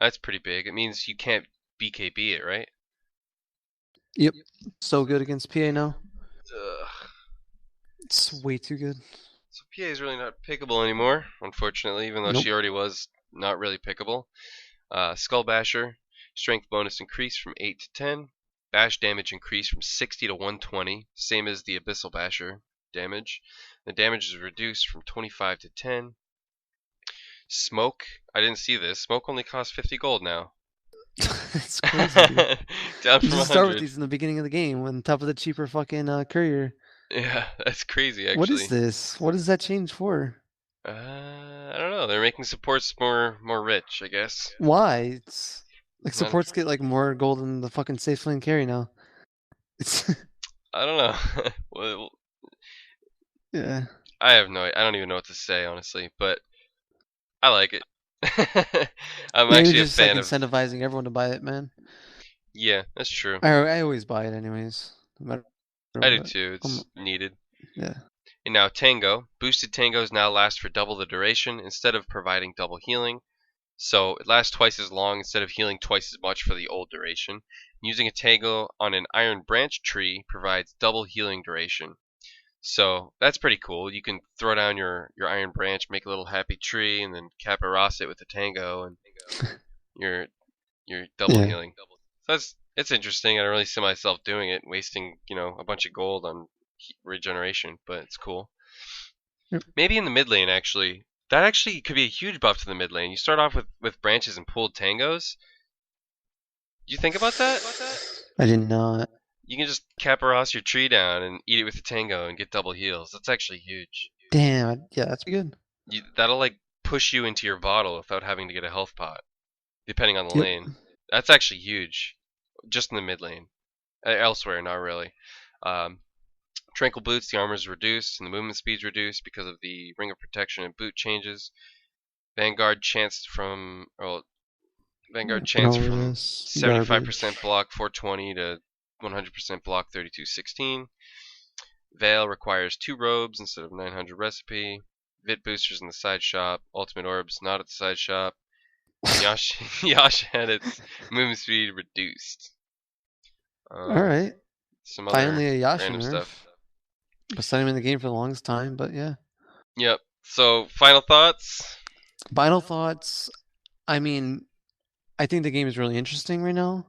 That's pretty big. It means you can't BKB it, right? Yep. So good against PA now. Ugh. It's way too good. So PA is really not pickable anymore, unfortunately, even though she already was not really pickable. Skull Basher, strength bonus increased from 8 to 10. Bash damage increased from 60 to 120, same as the Abyssal Basher damage. The damage is reduced from 25 to 10. Smoke, I didn't see this. Smoke only costs 50 gold now. It's crazy. Down from 100. You just start with these in the beginning of the game on top of the cheaper fucking Courier. Yeah, that's crazy, actually. What is this? What does that change for? I don't know. They're making supports more rich, I guess. Why? It's like supports get like more gold than the fucking safe lane carry now. It's I don't know. Well, yeah. I don't even know what to say, honestly, but I like it. I'm actually a fan like incentivizing everyone to buy it, man. Yeah, that's true. I always buy it anyways. No matter I do too. It's needed. Yeah. And now Tango. Boosted Tangos now last for double the duration instead of providing double healing. So it lasts twice as long instead of healing twice as much for the old duration. Using a Tango on an Iron Branch tree provides double healing duration. So that's pretty cool. You can throw down your Iron Branch, make a little happy tree, and then Caparos it with a Tango, and you're double healing. So it's interesting. I don't really see myself doing it, wasting a bunch of gold on regeneration, but it's cool. Yep. Maybe in the mid lane, actually. That actually could be a huge buff to the mid lane. You start off with branches and pooled Tangos. Did you think about that? I did not. You can just Caparos your tree down and eat it with the Tango and get double heals. That's actually huge. Damn, yeah, that's good. That'll like push you into your bottle without having to get a health pot, depending on the lane. That's actually huge, just in the mid lane. Elsewhere, not really. Tranquil Boots, the armor is reduced and the movement speed is reduced because of the Ring of Protection and boot changes. Vanguard chanced from 75% block 420 to 100% block 3216. Veil requires 2 robes instead of 900 recipe. Vit boosters in the side shop. Ultimate orbs not at the side shop. Yasha had its movement speed reduced. Alright. Some other finally a Yasha random nerf. stuff. Been in the game for the longest time, but yeah. Yep. So final thoughts? Final thoughts. I mean, I think the game is really interesting right now.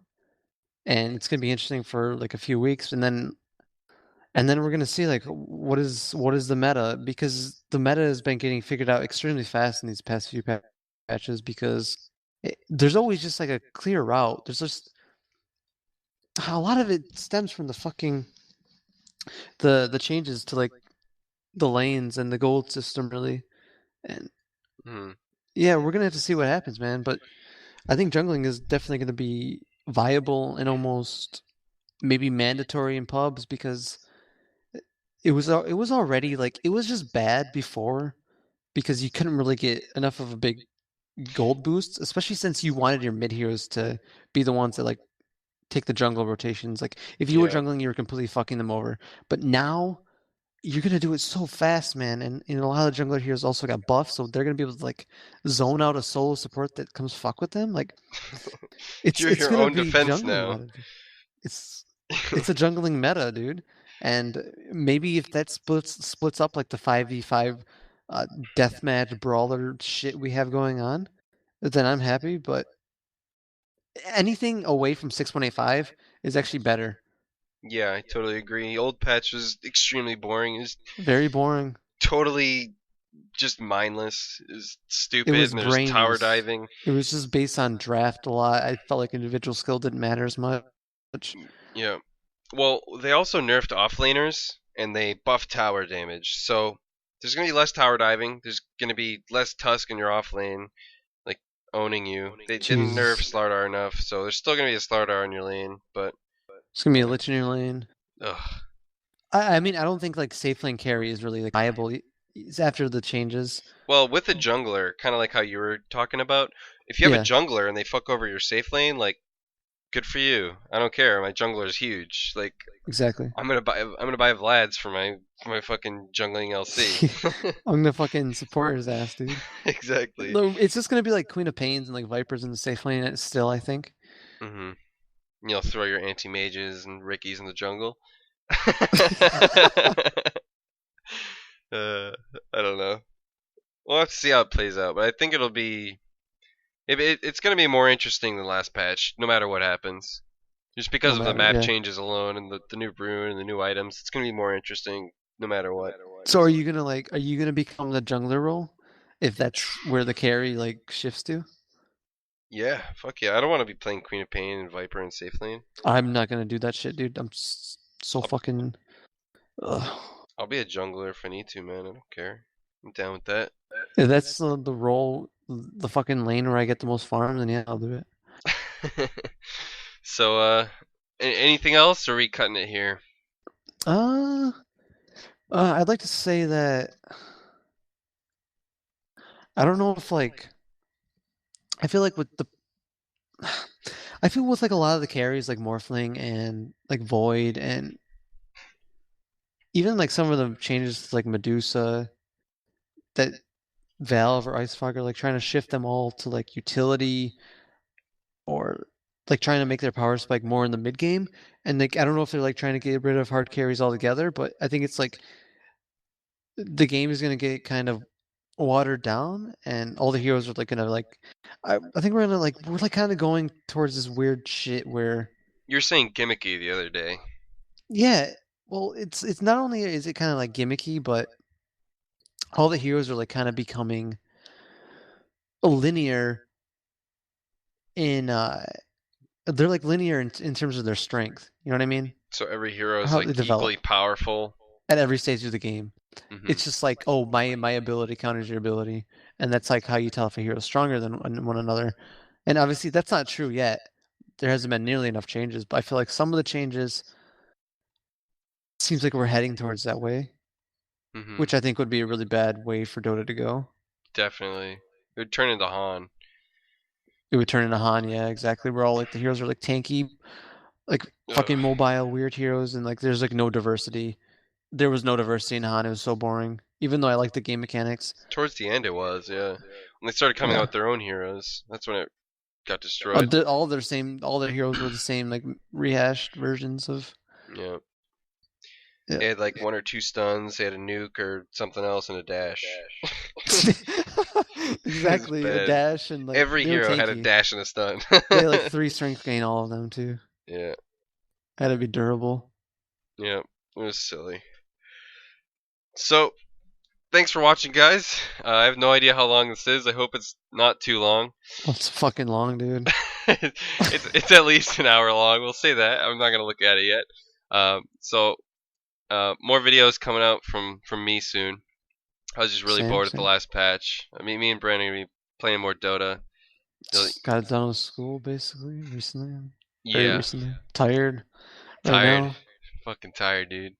and it's gonna be interesting for like a few weeks, and then we're gonna see like what is the meta, because the meta has been getting figured out extremely fast in these past few patches, because there's always just like a clear route. There's just a lot of it stems from the fucking the changes to like the lanes and the gold system, really. And yeah, we're gonna have to see what happens, man. But I think jungling is definitely gonna be viable and almost maybe mandatory in pubs, because it was already like, it was just bad before because you couldn't really get enough of a big gold boost, especially since you wanted your mid heroes to be the ones that like take the jungle rotations. Like if you were jungling, you were completely fucking them over. But now you're gonna do it so fast, man. And a lot of the jungler heroes also got buffs, so they're gonna be able to like zone out a solo support that comes fuck with them. Like it's You're your gonna own be defense jungling now. meta. It's a jungling meta, dude. And maybe if that splits up like the 5v5 deathmatch brawler shit we have going on, then I'm happy. But anything away from 6.85 is actually better. Yeah, I totally agree. Old patch was extremely boring. It was Very boring. totally just mindless. It was stupid. It was and there's tower brainless. diving. It was just based on draft a lot. I felt like individual skill didn't matter as much. Yeah. Well, they also nerfed offlaners and they buffed tower damage. So there's gonna be less tower diving. There's gonna be less Tusk in your offlane, like owning you. They didn't nerf Jesus. Slardar enough, so there's still gonna be a Slardar in your lane, but It's gonna be a Lich in your lane. ugh. I mean, I don't think like safe lane carry is really like viable. It's after the changes. Well, with a jungler, kind of like how you were talking about, if you have Yeah. a jungler and they fuck over your safe lane, like, good for you. I don't care. My jungler is huge. Like, Exactly. I'm gonna buy Vlad's for my fucking jungling LC. I'm gonna fucking support his ass, dude. Exactly. It's just gonna be like Queen of Pains and like Vipers in the safe lane still, I think. Mhm. You'll throw your anti mages and Rikis in the jungle. I don't know. We'll have to see how it plays out, but I think it'll be. It's going to be more interesting than last patch, no matter what happens. Just because of the map changes alone and the new rune and the new items, it's going to be more interesting no matter what. So are you gonna become the jungler role, if that's where the carry like shifts to? Yeah, fuck yeah. I don't want to be playing Queen of Pain and Viper in safe lane. I'm not gonna do that shit, dude. I'm so fucking. Ugh. I'll be a jungler if I need to, man. I don't care. I'm down with that. If that's the role, the fucking lane where I get the most farm, then yeah, I'll do it. So, anything else, or are we cutting it here? I'd like to say that I don't know if like I feel like with the I feel with like a lot of the carries like Morphling and like Void and even like some of the changes to like Medusa, that Valve or Icefog are like trying to shift them all to like utility, or like trying to make their power spike more in the mid game. And like I don't know if they're like trying to get rid of hard carries altogether, but I think it's like the game is gonna get kind of watered down, and all the heroes are like gonna like. I think we're like kind of going towards this weird shit where You were saying gimmicky the other day. yeah, well, it's not only is it kind of like gimmicky, but all the heroes are like kind of becoming linear in they're like linear in terms of their strength. You know what I mean? So every hero is How like they develop equally powerful. at every stage of the game. Mhm. It's just like, oh, my ability counters your ability, and that's like how you tell if a hero's stronger than one another. And obviously, that's not true yet. There hasn't been nearly enough changes, but I feel like some of the changes seems like we're heading towards that way, which I think would be a really bad way for Dota to go. Definitely, it would turn into Han. It would turn into Han, yeah, exactly. Where all like the heroes are like tanky, like fucking mobile weird heroes, and like there's like no diversity. There was no diversity in Han. It was so boring. Even though I like the game mechanics. Towards the end, it was, yeah. When they started coming out with their own heroes, that's when it got destroyed. All their heroes were the same, like rehashed versions of. Yeah. They had like 1 or 2 stuns. They had a nuke or something else and a dash. Exactly, a dash and like every hero had a dash and a stun. They had like 3 strength gain, all of them too. Yeah. Had to be durable. Yeah. It was silly. So, thanks for watching, guys. I have no idea how long this is. I hope it's not too long. Well, it's fucking long, dude. It's at least an hour long. We'll say that. I'm not gonna look at it yet. So more videos coming out from me soon. I was just really bored at the last patch. I mean, me and Bren are gonna be playing more Dota. Got it done with school basically recently. Yeah. Very recently. Tired. Tired. Right now. Fucking tired, dude.